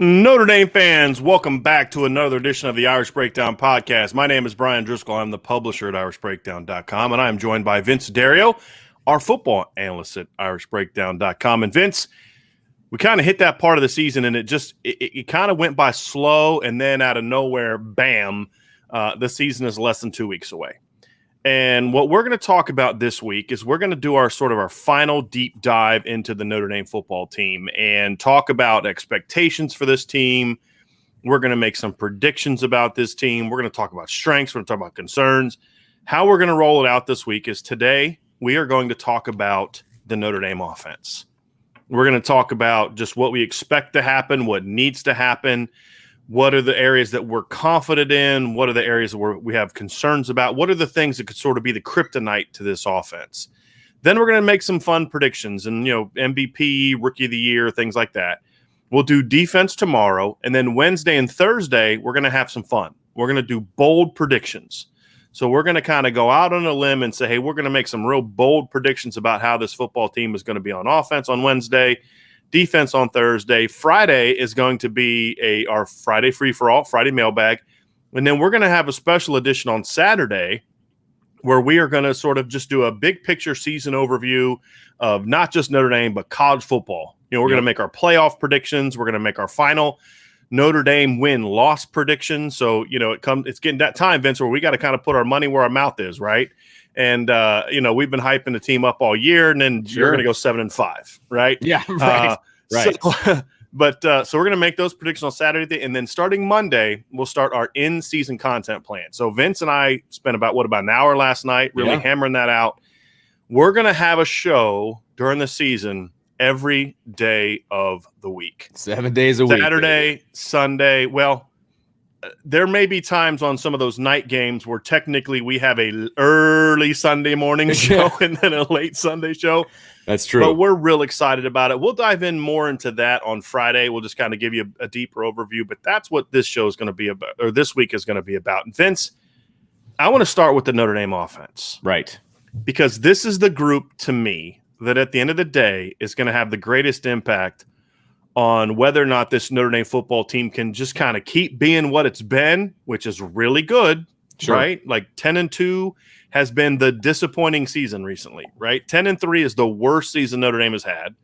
Notre Dame fans, welcome back to another edition of the Irish Breakdown podcast. My name is Brian Driscoll. I'm the publisher at irishbreakdown.com, and I am joined by Vince Dario, our football analyst at irishbreakdown.com. And Vince, we kind of hit that part of the season, and it kind of went by slow, and then out of nowhere, bam, the season is less than 2 weeks away. And what we're going to talk about this week is we're going to do our final deep dive into the Notre Dame football team and talk about expectations for this team. We're going to make some predictions about this team. We're going to talk about strengths. We're going to talk about concerns. How we're going to roll it out this week is today we are going to talk about the Notre Dame offense. We're going to talk about just what we expect to happen, what needs to happen. What are the areas that we're confident in? What are the areas where we have concerns about? What are the things that could sort of be the kryptonite to this offense? Then we're going to make some fun predictions and, MVP, Rookie of the Year, things like that. We'll do defense tomorrow. And then Wednesday and Thursday, we're going to have some fun. We're going to do bold predictions. So we're going to kind of go out on a limb and say, hey, we're going to make some real bold predictions about how this football team is going to be on offense on Wednesday. Defense on Thursday. Friday is going to be our Friday free-for-all, Friday mailbag. And then we're going to have a special edition on Saturday where we are going to sort of just do a big picture season overview of not just Notre Dame, but college football. We're going to make our playoff predictions. We're going to make our final Notre Dame win-loss predictions. So, it's getting that time, Vince, where we got to kind of put our money where our mouth is, right? And, we've been hyping the team up all year, and then you're going to go 7-5, right? Yeah, right. Right. So we're going to make those predictions on Saturday, and then starting Monday, we'll start our in-season content plan. So Vince and I spent about an hour last night really hammering that out. We're going to have a show during the season every day of the week. 7 days a week. Saturday, Sunday. Well, there may be times on some of those night games where technically we have a early Sunday morning show and then a late Sunday show. That's true. But we're real excited about it. We'll dive in more into that on Friday. We'll just kind of give you a deeper overview. But that's what this show is going to be about, or this week is going to be about. And Vince, I want to start with the Notre Dame offense. Right. Because this is the group, to me, that at the end of the day is going to have the greatest impact on whether or not this Notre Dame football team can just kind of keep being what it's been, which is really good, right? Like 10-2 has been the disappointing season recently, right? 10-3 is the worst season Notre Dame has had.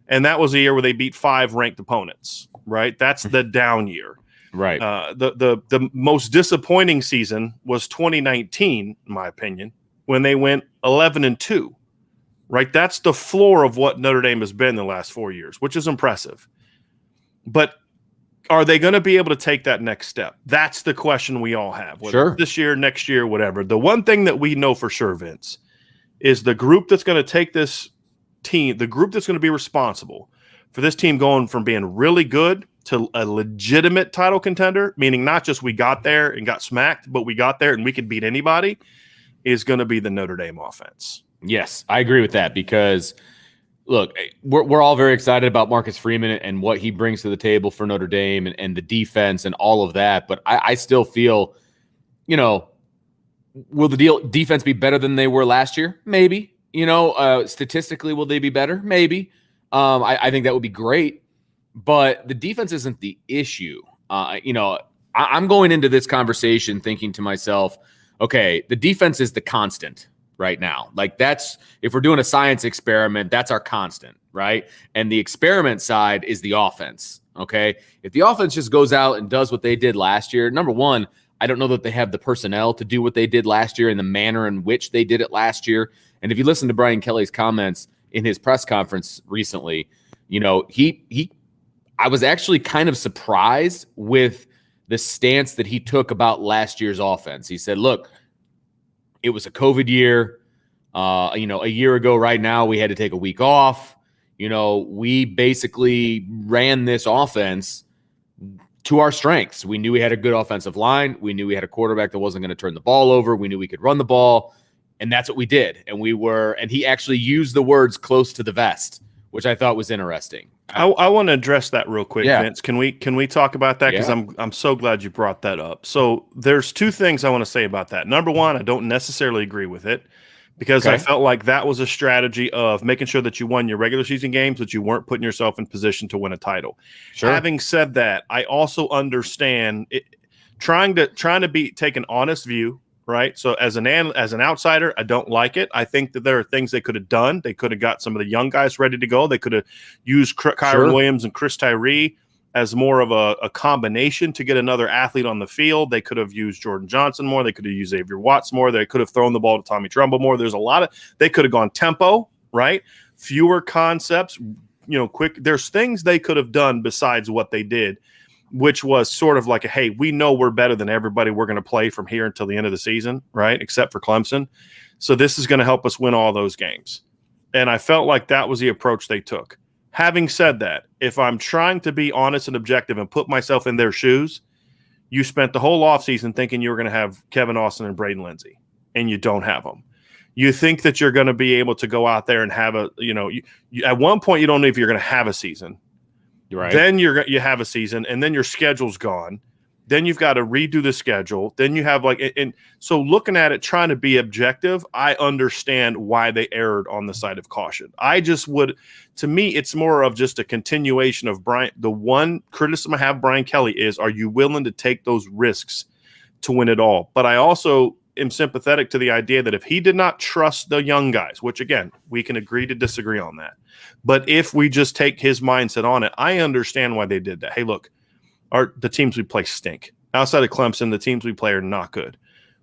And that was a year where they beat 5 ranked opponents, right? That's the down year. Right. The most disappointing season was 2019, in my opinion, when they went 11-2. Right, that's the floor of what Notre Dame has been the last 4 years, which is impressive. But are they going to be able to take that next step? That's the question we all have. Whether this year, next year, whatever. The one thing that we know for sure, Vince, is the group that's going to take this team, the group that's going to be responsible for this team going from being really good to a legitimate title contender, meaning not just we got there and got smacked, but we got there and we could beat anybody, is going to be the Notre Dame offense. Yes, I agree with that because, look, we're all very excited about Marcus Freeman and what he brings to the table for Notre Dame and the defense and all of that. But I still feel, will the defense be better than they were last year? Maybe. Statistically, will they be better? Maybe. I think that would be great. But the defense isn't the issue. I'm going into this conversation thinking to myself, okay, the defense is the constant right now. Like that's, if we're doing a science experiment, that's our constant, right? And the experiment side is the offense, okay? If the offense just goes out and does what they did last year, number one, I don't know that they have the personnel to do what they did last year in the manner in which they did it last year. And if you listen to Brian Kelly's comments in his press conference recently, I was actually kind of surprised with the stance that he took about last year's offense. He said, look, it was a COVID year. A year ago right now, we had to take a week off. We basically ran this offense to our strengths. We knew we had a good offensive line. We knew we had a quarterback that wasn't going to turn the ball over. We knew we could run the ball. And that's what we did. And he actually used the words close to the vest, which I thought was interesting. I want to address that real quick, Vince. Can we talk about that? Because I'm so glad you brought that up. So there's two things I want to say about that. Number one, I don't necessarily agree with it, because I felt like that was a strategy of making sure that you won your regular season games, but you weren't putting yourself in position to win a title. Sure. Having said that, I also understand trying to take an honest view, right? So as an outsider, I don't like it. I think that there are things they could have done. They could have got some of the young guys ready to go. They could have used Kyron Williams and Chris Tyree as more of a combination to get another athlete on the field. They could have used Jordan Johnson more. They could have used Xavier Watts more. They could have thrown the ball to Tommy Trumbull more. There's a lot of – they could have gone tempo, right? Fewer concepts, quick. There's things they could have done besides what they did, which was sort of like, hey, we know we're better than everybody. We're going to play from here until the end of the season, right, except for Clemson. So this is going to help us win all those games. And I felt like that was the approach they took. Having said that, if I'm trying to be honest and objective and put myself in their shoes, you spent the whole offseason thinking you were going to have Kevin Austin and Braden Lindsey, and you don't have them. You think that you're going to be able to go out there and have at one point you don't know if you're going to have a season. Right. Then you have a season, and then your schedule's gone. Then you've got to redo the schedule. Then you have and so looking at it, trying to be objective, I understand why they erred on the side of caution. To me, it's more of just a continuation of Brian. The one criticism I have of Brian Kelly is, are you willing to take those risks to win it all? But I also am sympathetic to the idea that if he did not trust the young guys, which again, we can agree to disagree on that. But if we just take his mindset on it, I understand why they did that. Hey, look, the teams we play stink. Outside of Clemson, the teams we play are not good.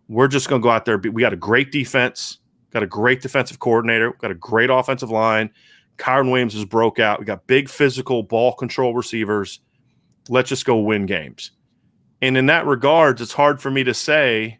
We're just going to go out there. We got a great defense, got a great defensive coordinator, got a great offensive line. Kyron Williams is broke out. We got big physical ball control receivers. Let's just go win games. And in that regards, it's hard for me to say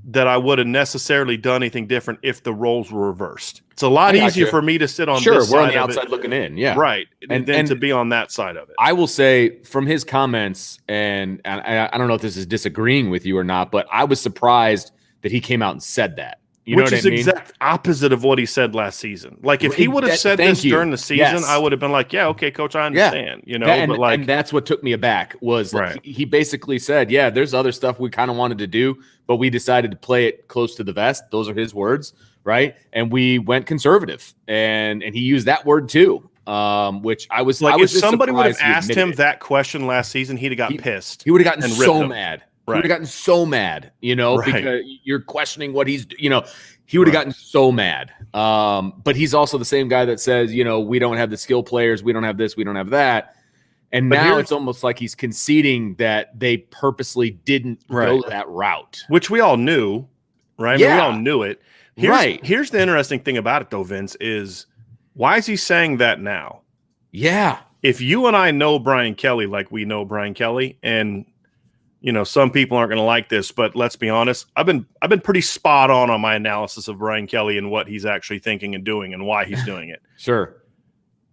that I would have necessarily done anything different if the roles were reversed. It's a lot easier for me to sit on this side. We're on the outside looking in, yeah. Right, and to be on that side of it. I will say from his comments, and I don't know if this is disagreeing with you or not, but I was surprised that he came out and said that. You know what I mean? Which is exact opposite of what he said last season. Like if he would have said this during the season, I would have been like, yeah, okay, coach, I understand. And that's what took me aback was he basically said, yeah, there's other stuff we kind of wanted to do, but we decided to play it close to the vest. Those are his words, right? And we went conservative, and he used that word too. Which I was like, if somebody would have asked him that question last season, he'd have got pissed. He would have gotten so mad. Right. He would have gotten so mad, because you're questioning what he's, he would have gotten so mad. But he's also the same guy that says, we don't have the skill players. We don't have this. We don't have that. And now it's almost like he's conceding that they purposely didn't go that route. Which we all knew, right? Yeah. We all knew it. Here's the interesting thing about it, though, Vince, is why is he saying that now? Yeah. If you and I know Brian Kelly like we know Brian Kelly, and some people aren't going to like this, but let's be honest. I've been pretty spot on my analysis of Brian Kelly and what he's actually thinking and doing and why he's doing it. Sure.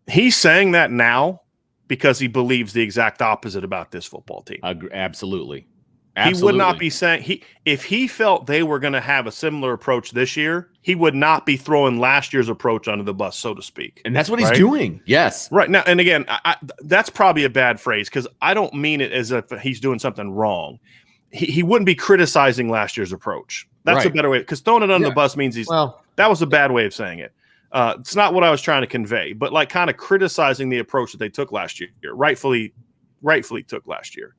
He's saying that now because he believes the exact opposite about this football team. Absolutely. He would not be saying if he felt they were going to have a similar approach this year, he would not be throwing last year's approach under the bus, so to speak. And that's what he's doing. Yes. Right now. And again, that's probably a bad phrase because I don't mean it as if he's doing something wrong. He wouldn't be criticizing last year's approach. That's a better way, because throwing it under the bus means that was a bad way of saying it. It's not what I was trying to convey, but like kind of criticizing the approach that they took last year, rightfully took last year.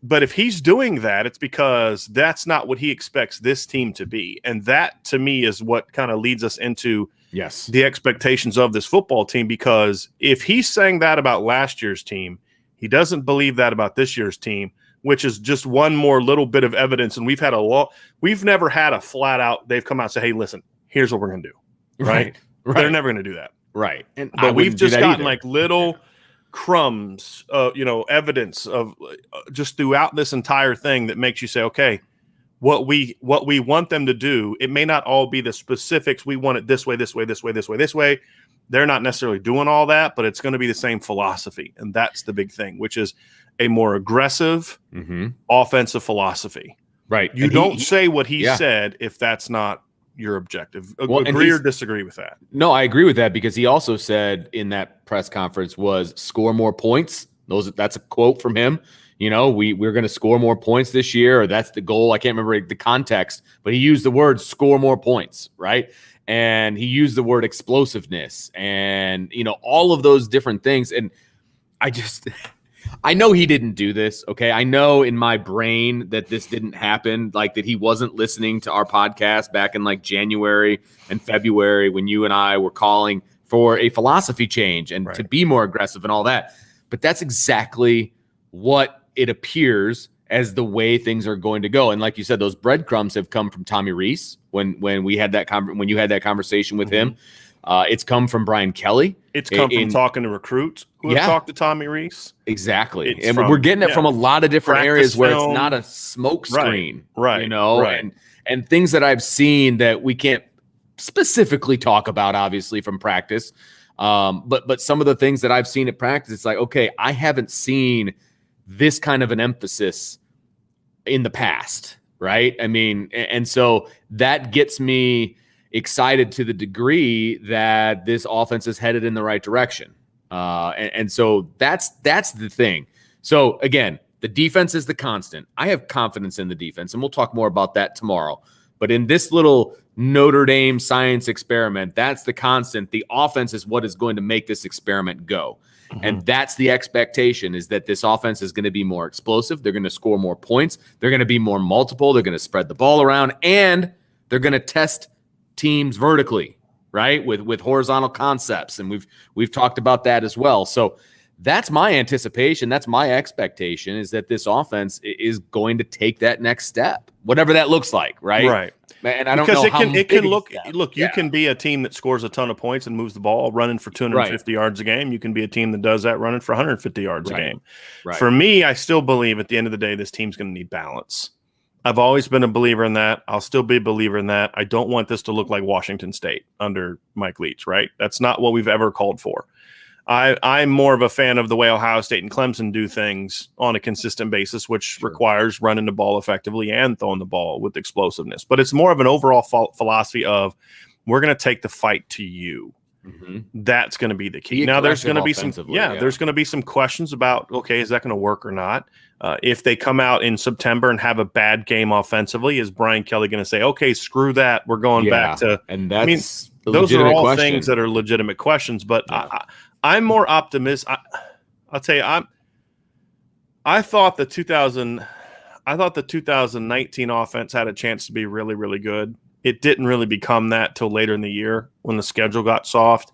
But if he's doing that, it's because that's not what he expects this team to be. And that, to me, is what kind of leads us into the expectations of this football team. Because if he's saying that about last year's team, he doesn't believe that about this year's team, which is just one more little bit of evidence. And we've never had a flat out, they've come out and say, hey, listen, here's what we're going to do. Right? They're never going to do that. Right. But we've just gotten like little crumbs, evidence of just throughout this entire thing that makes you say, okay, what we want them to do, it may not all be the specifics. We want it this way, this way, this way, this way, this way. They're not necessarily doing all that, but it's going to be the same philosophy. And that's the big thing, which is a more aggressive offensive philosophy. Right. You don't say what he said if that's not your objective. Agree or disagree with that? No, I agree with that, because he also said in that press conference was score more points That's a quote from him. We're going to score more points this year, or that's the goal. I can't remember the context, but he used the word score more points, right? And he used the word explosiveness and, all of those different things. And I know he didn't do this. Okay. I know in my brain that this didn't happen, like that he wasn't listening to our podcast back in like January and February when you and I were calling for a philosophy change and to be more aggressive and all that. But that's exactly what it appears as the way things are going to go. And like you said, those breadcrumbs have come from Tommy Rees when we had that when you had that conversation with him. It's come from Brian Kelly. It's come from talking to recruits who have talked to Tommy Rees. Exactly. We're getting it from a lot of different areas where it's not a smoke screen, right. And things that I've seen that we can't specifically talk about, obviously, from practice. But some of the things that I've seen at practice, it's like, okay, I haven't seen this kind of an emphasis in the past, right? I mean, and so that gets me excited to the degree that this offense is headed in the right direction. And so that's the thing. So again, the defense is the constant. I have confidence in the defense, and we'll talk more about that tomorrow. But in this little Notre Dame science experiment, that's the constant. The offense is what is going to make this experiment go. And that's the expectation, is that this offense is going to be more explosive. They're going to score more points. They're going to be more multiple. They're going to spread the ball around, and they're going to test teams vertically, right? With horizontal concepts. And we've talked about that as well. So that's my anticipation. That's my expectation, is that this offense is going to take that next step, whatever that looks like. Right. And I don't know how it can look, you can be a team that scores a ton of points and moves the ball running for 250 yards a game. You can be a team that does that running for 150 yards a game. For me, I still believe at the end of the day, this team's going to need balance. I've always been a believer in that. I'll still be a believer in that. I don't want this to look like Washington State under Mike Leach, right? That's not what we've ever called for. I'm more of a fan of the way Ohio State and Clemson do things on a consistent basis, which requires running the ball effectively and throwing the ball with explosiveness. But it's more of an overall philosophy of, we're going to take the fight to you. That's going to be the key. Now, there's going to be there's going to be some questions about, okay, is that going to work or not? If they come out in September and have a bad game offensively, is Brian Kelly going to say, okay, screw that, we're going back to? And that's, those are all things that are legitimate questions. But I'm more optimistic. I'll tell you, I thought the 2019 offense had a chance to be really, really good. It didn't really become that till later in the year when the schedule got soft.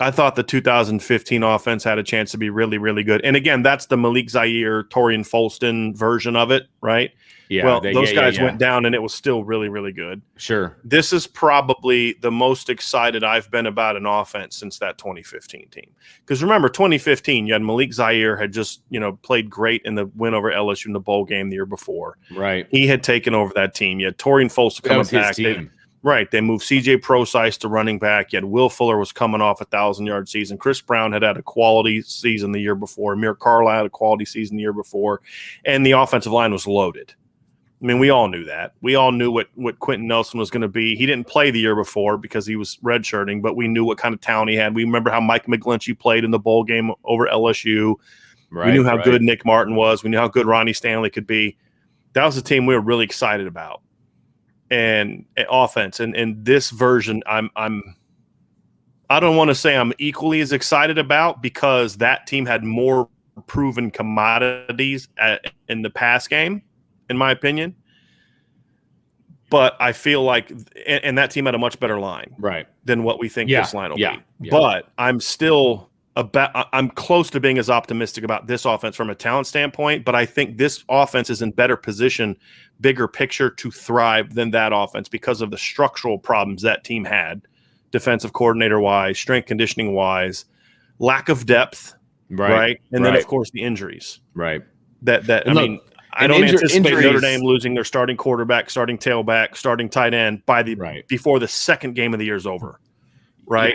I thought the 2015 offense had a chance to be really, really good. And again, that's the Malik Zaire, Torian Folston version of it, right? Yeah. Well, those guys went down and it was still really, really good. Sure. This is probably the most excited I've been about an offense since that 2015 team. Because remember, 2015, you had Malik Zaire had just, played great in the win over LSU in the bowl game the year before. Right. He had taken over that team. You had Torian Folston coming back. They moved C.J. Prosise to running back. You had Will Fuller was coming off a 1,000-yard season. Chris Brown had a quality season the year before. Amir Carlisle had a quality season the year before. And the offensive line was loaded. I mean, we all knew that. We all knew what Quentin Nelson was going to be. He didn't play the year before because he was redshirting, but we knew what kind of talent he had. We remember how Mike McGlinchey played in the bowl game over LSU. We knew how good Nick Martin was. We knew how good Ronnie Stanley could be. That was a team we were really excited about. And offense. And this version, I don't want to say I'm equally as excited about, because that team had more proven commodities in the pass game, in my opinion. But I feel like, and that team had a much better line, than what we think this line will be. But I'm still I'm close to being as optimistic about this offense from a talent standpoint. But I think this offense is in better position, bigger picture, to thrive than that offense because of the structural problems that team had, defensive coordinator wise, strength conditioning wise, lack of depth, and then of course the injuries, That I mean. I don't anticipate Notre Dame losing their starting quarterback, starting tailback, starting tight end before the second game of the year is over.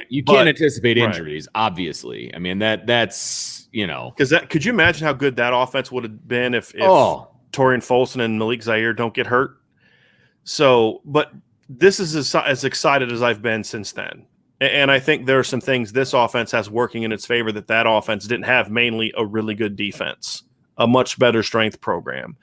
You can't anticipate injuries, obviously. I mean, that's because could you imagine how good that offense would have been if Torian Folston and Malik Zaire don't get hurt? So, but this is as excited as I've been since then. And I think there are some things this offense has working in its favor that offense didn't have, mainly a really good defense, a much better strength program,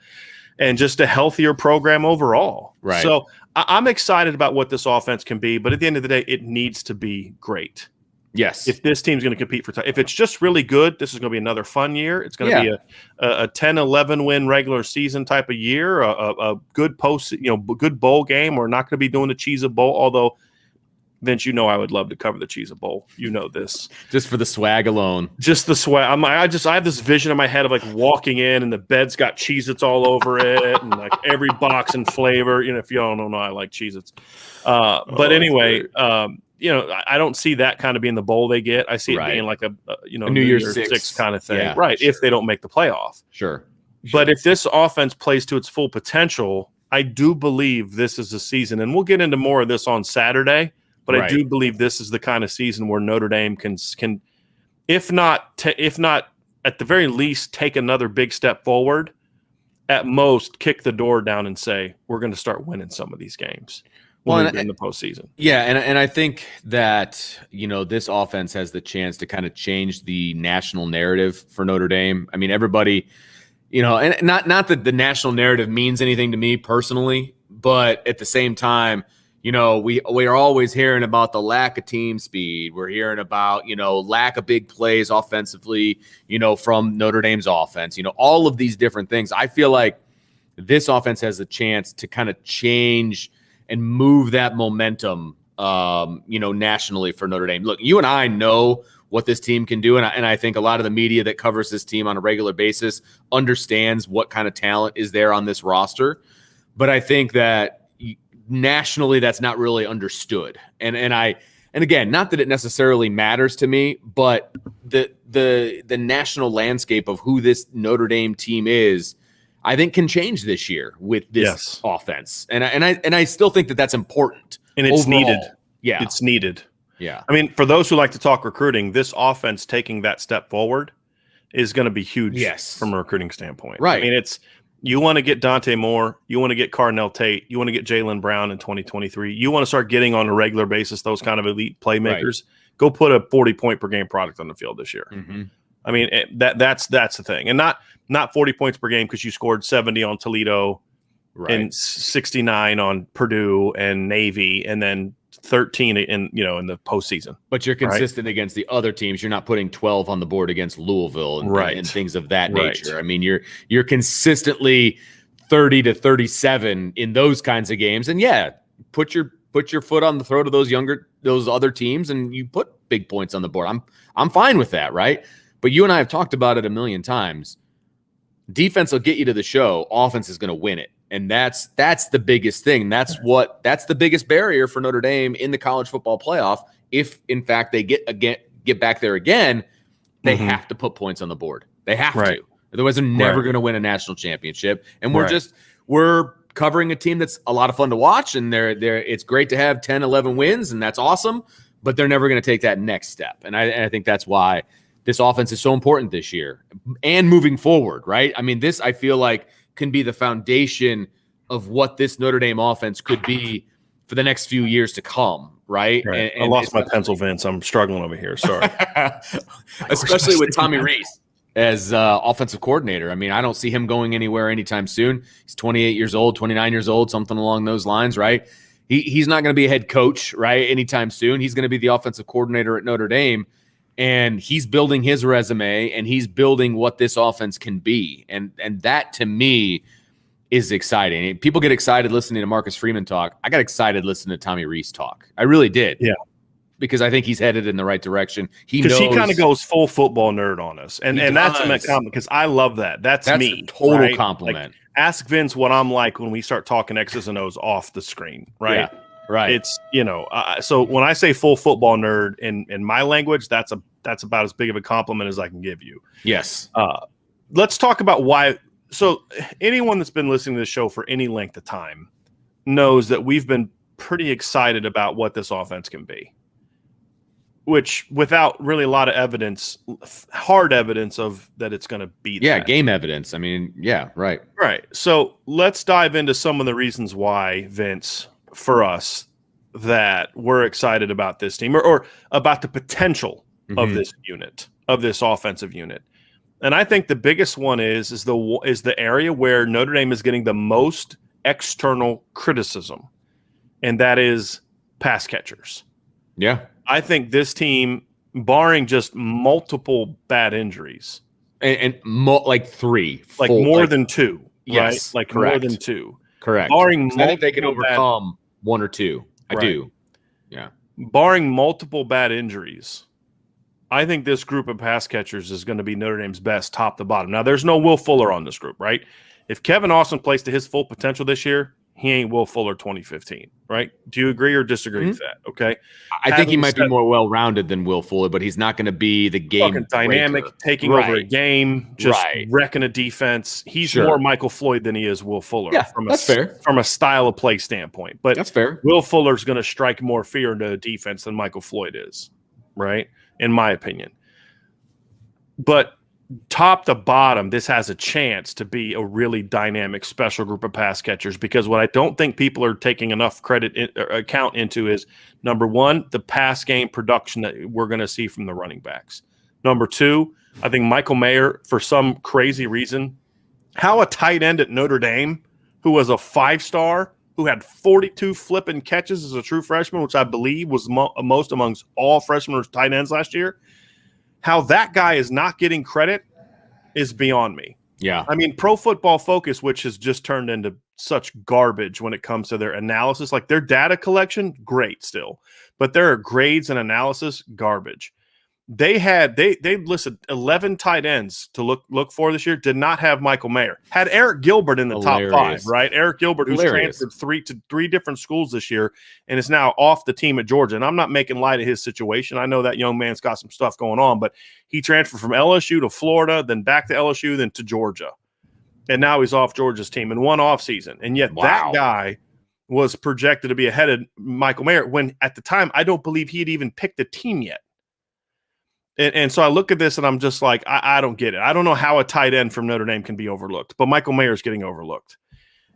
and just a healthier program overall. Right. So I'm excited about what this offense can be, but at the end of the day, it needs to be great. Yes. If this team's going to compete if it's just really good, this is going to be another fun year. It's going to be a 10-11 win regular season type of year, a good good bowl game. We're not going to be doing the Cheez-It Bowl, although Vince, I would love to cover the Cheez-It Bowl. You know this. Just for the swag alone. Just the swag. I have this vision in my head of like walking in and the bed's got Cheez-Its all over it and like every box and flavor. If you don't know, I like Cheez-Its. But anyway, I don't see that kind of being the bowl they get. I see it being like a New Year's Six kind of thing. Yeah, right. Sure. If they don't make the playoff. Sure. But if this offense plays to its full potential, I do believe this is a season, and we'll get into more of this on Saturday. But I do believe this is the kind of season where Notre Dame can if not at the very least, take another big step forward, at most kick the door down and say, we're going to start winning some of these games in the postseason. Yeah, and I think that, this offense has the chance to kind of change the national narrative for Notre Dame. I mean, everybody, and not that the national narrative means anything to me personally, but at the same time, we are always hearing about the lack of team speed. We're hearing about, lack of big plays offensively, from Notre Dame's offense, all of these different things. I feel like this offense has a chance to kind of change and move that momentum, nationally for Notre Dame. Look, you and I know what this team can do, and I think a lot of the media that covers this team on a regular basis understands what kind of talent is there on this roster. But I think that nationally, that's not really understood. And again, not that it necessarily matters to me, but the national landscape of who this Notre Dame team is, I think can change this year with this offense. And I still think that that's important. And it's overall. needed. Yeah. It's needed. Yeah. I mean, for those who like to talk recruiting, this offense taking that step forward is going to be huge from a recruiting standpoint. Right. I mean, you want to get Dante Moore, you want to get Cardinal Tate, you want to get Jaylen Brown in 2023. You want to start getting on a regular basis those kind of elite playmakers. Right. Go put a 40-point per game product on the field this year. Mm-hmm. I mean, that's the thing, and not 40 points per game because you scored 70 on Toledo, and 69 on Purdue and Navy, and then 13 in the postseason. But you're consistent against the other teams. You're not putting 12 on the board against Louisville and things of that nature. I mean, you're consistently 30 to 37 in those kinds of games. And put your foot on the throat of those other teams, and you put big points on the board. I'm fine with that, right? But you and I have talked about it a million times. Defense will get you to the show. Offense is going to win it. And that's the biggest thing. That's the biggest barrier for Notre Dame in the college football playoff. If in fact they get back there again, they have to put points on the board. They have to. Otherwise, they're never going to win a national championship. And we're covering a team that's a lot of fun to watch, and it's great to have 10, 11 wins, and that's awesome. But they're never going to take that next step. And I think that's why this offense is so important this year and moving forward. Right? I mean, this I feel like can be the foundation of what this Notre Dame offense could be for the next few years to come, right? And I lost my pencil, Vince. I'm struggling over here. Sorry. Especially with Tommy Rees as offensive coordinator. I mean, I don't see him going anywhere anytime soon. He's 28 years old, 29 years old, something along those lines, right? He's not going to be a head coach, right, anytime soon. He's going to be the offensive coordinator at Notre Dame. And he's building his resume, and he's building what this offense can be. And that, to me, is exciting. People get excited listening to Marcus Freeman talk. I got excited listening to Tommy Rees talk. I really did. Yeah. Because I think he's headed in the right direction. Because he kind of goes full football nerd on us. And that's a compliment because I love that. That's me. A total compliment. Like, ask Vince what I'm like when we start talking X's and O's off the screen, right? Yeah. Right. It's, so when I say full football nerd in my language, that's about as big of a compliment as I can give you. Yes. Let's talk about why. So anyone that's been listening to the show for any length of time knows that we've been pretty excited about what this offense can be, which without really a lot of evidence, hard evidence of that it's going to be. Yeah. Game evidence. I mean, yeah. Right. Right. So let's dive into some of the reasons why, Vince, for us, that we're excited about this team or about the potential of this unit, of this offensive unit. And I think the biggest one is the area where Notre Dame is getting the most external criticism, and that is pass catchers. Yeah. I think this team, barring just multiple bad injuries, like three, like full, more like, than two, yes, right? Like correct. more than two. Correct. Barring I think they can multiple overcome one or two. I Right. do. Yeah. Barring multiple bad injuries, I think this group of pass catchers is going to be Notre Dame's best top to bottom. Now, there's no Will Fuller on this group, right? If Kevin Austin plays to his full potential this year, he ain't Will Fuller 2015, right? Do you agree or disagree with that? Okay. I think he might be more well-rounded than Will Fuller, but he's not going to be the game dynamic, breaker. taking over a game, just wrecking a defense. He's more Michael Floyd than he is Will Fuller. Yeah, that's fair. From a style of play standpoint. But that's fair. Will Fuller's going to strike more fear into a defense than Michael Floyd is, right? In my opinion. But top to bottom, this has a chance to be a really dynamic special group of pass catchers, because what I don't think people are taking enough account into is, number one, the pass game production that we're going to see from the running backs. Number two, I think Michael Mayer, for some crazy reason, how a tight end at Notre Dame who was a 5-star, who had 42 flipping catches as a true freshman, which I believe was most amongst all freshmen tight ends last year, how that guy is not getting credit is beyond me. Yeah. I mean, Pro Football Focus, which has just turned into such garbage when it comes to their analysis, like their data collection, great still, but their grades and analysis, garbage. They listed 11 tight ends to look for this year, did not have Michael Mayer. Had Eric Gilbert in the top 5, right? Eric Gilbert, who's transferred three different schools this year and is now off the team at Georgia. And I'm not making light of his situation. I know that young man's got some stuff going on, but he transferred from LSU to Florida, then back to LSU, then to Georgia. And now he's off Georgia's team in one offseason. And yet that guy was projected to be ahead of Michael Mayer when at the time I don't believe he had even picked the team yet. And so I look at this and I'm just like, I don't get it. I don't know how a tight end from Notre Dame can be overlooked, but Michael Mayer is getting overlooked.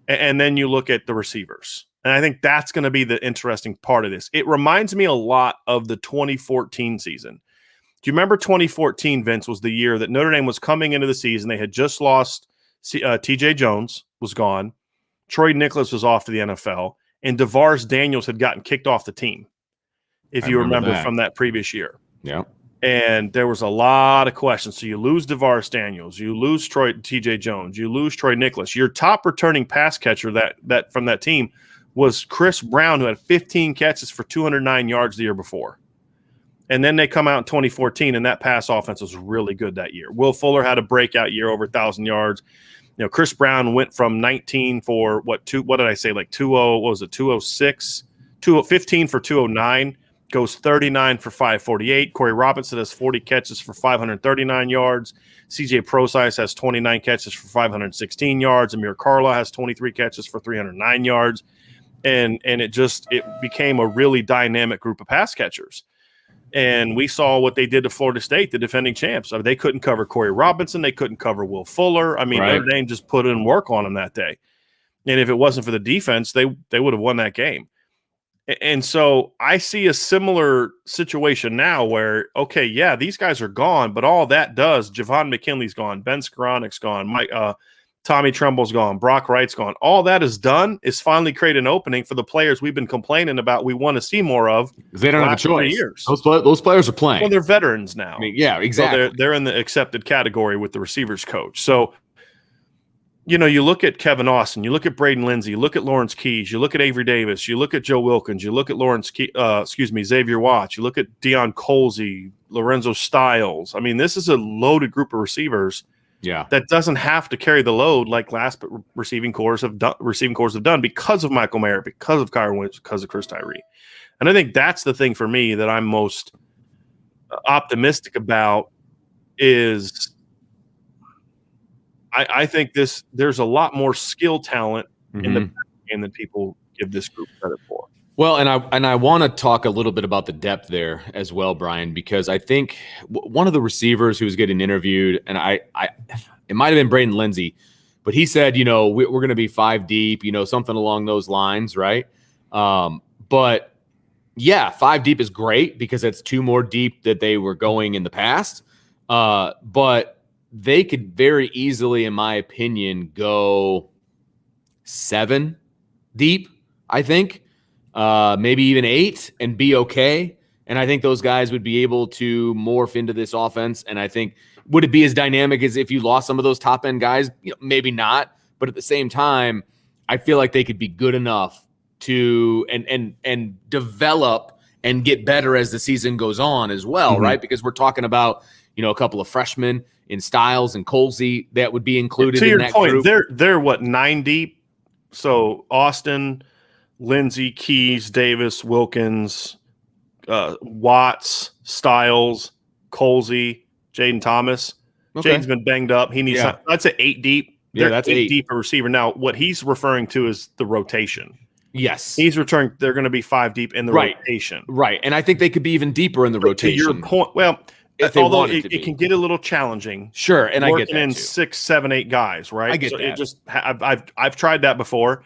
And then you look at the receivers. And I think that's going to be the interesting part of this. It reminds me a lot of the 2014 season. Do you remember 2014, Vince, was the year that Notre Dame was coming into the season? They had just lost TJ Jones was gone. Troy Nicholas was off to the NFL. And DeVaris Daniels had gotten kicked off the team, if you remember from that previous year. Yeah. And there was a lot of questions. So you lose DeVaris Daniels, you lose TJ Jones, you lose Troy Nicholas. Your top returning pass catcher that from that team was Chris Brown, who had 15 catches for 209 yards the year before. And then they come out in 2014, and that pass offense was really good that year. Will Fuller had a breakout year, over 1,000 yards. You know, Chris Brown went from 19 for what did I say? Like 20, what was it? 206, 15 for 209. Goes 39 for 548. Corey Robinson has 40 catches for 539 yards. CJ Prosise has 29 catches for 516 yards. Amir Carla has 23 catches for 309 yards. And it became a really dynamic group of pass catchers. And we saw what they did to Florida State, the defending champs. I mean, they couldn't cover Corey Robinson. They couldn't cover Will Fuller. I mean, Notre Dame just put in work on them that day. And if it wasn't for the defense, they would have won that game. And so I see a similar situation now where, okay, yeah, these guys are gone, but all that does, Javon McKinley's gone, Ben Skoranic's gone, Tommy Tremble's gone, Brock Wright's gone. All that is done is finally create an opening for the players we've been complaining about we want to see more of. They don't have a choice. Years. Those players are playing. Well, they're veterans now. I mean, yeah, exactly. So they're in the accepted category with the receivers coach. So, you know, you look at Kevin Austin, you look at Braden Lindsey, you look at Lawrence Keys, you look at Avery Davis, you look at Joe Wilkins, you look at Xavier Watts, you look at Deion Colsey, Lorenzo Styles. I mean, this is a loaded group of receivers. Yeah, that doesn't have to carry the load like last receiving corps have done because of Michael Mayer, because of Kyron Williams, because of Chris Tyree. And I think that's the thing for me that I'm most optimistic about is I think there's a lot more skill talent in the game than people give this group credit for. Well, and I want to talk a little bit about the depth there as well, Brian, because I think one of the receivers who was getting interviewed, and it might have been Braden Lindsey, but he said, you know, we're going to be 5 deep, you know, something along those lines, right? But Yeah, 5 deep is great because it's 2 more deep that they were going in the past. But they could very easily, in my opinion, go 7 deep, I think. Maybe even 8 and be okay. And I think those guys would be able to morph into this offense. And I think, would it be as dynamic as if you lost some of those top end guys? Maybe not. But at the same time, I feel like they could be good enough to and develop and get better as the season goes on as well, right? Because we're talking about, a couple of freshmen in Styles and Colsey that would be included in that group. They're what, 9 deep? So Austin, Lindsey, Keys, Davis, Wilkins, Watts, Styles, Colsey, Jaden Thomas. Okay. Jaden's been banged up. He needs that's an 8 deep. That's 8 deep a receiver. Now, what he's referring to is the rotation. Yes. He's returning. They're going to be 5 deep in the rotation. Right. And I think they could be even deeper in the rotation. To your point, well, although it can get a little challenging. Sure. And I get that in too. 6, 7, 8 guys, right? I get that. I've tried that before,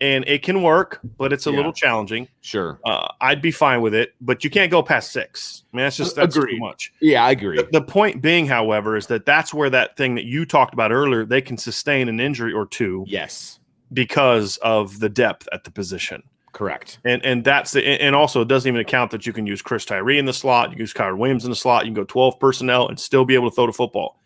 and it can work, but it's a little challenging. Sure. I'd be fine with it, but you can't go past 6. I mean, that's too much. Yeah, I agree. The point being, however, is that's where that thing that you talked about earlier, they can sustain an injury or 2. Yes. Because of the depth at the position. Correct. And that's and also it doesn't even account that you can use Chris Tyree in the slot, you can use Kyron Williams in the slot, you can go 12 personnel and still be able to throw the football.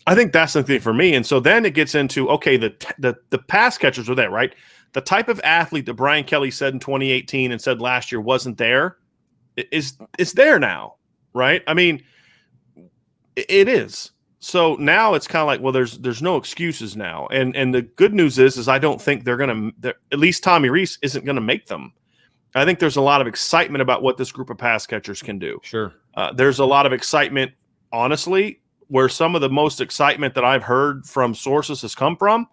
I think that's the thing for me. And so then it gets into, okay, the pass catchers are there, right? The type of athlete that Brian Kelly said in 2018 and said last year wasn't there is there now, right? I mean, it is. So now it's kind of like, well, there's no excuses now. And the good news is I don't think they're going to, at least Tommy Rees isn't going to make them. I think there's a lot of excitement about what this group of pass catchers can do. Sure. There's a lot of excitement, honestly, where some of the most excitement that I've heard from sources has come from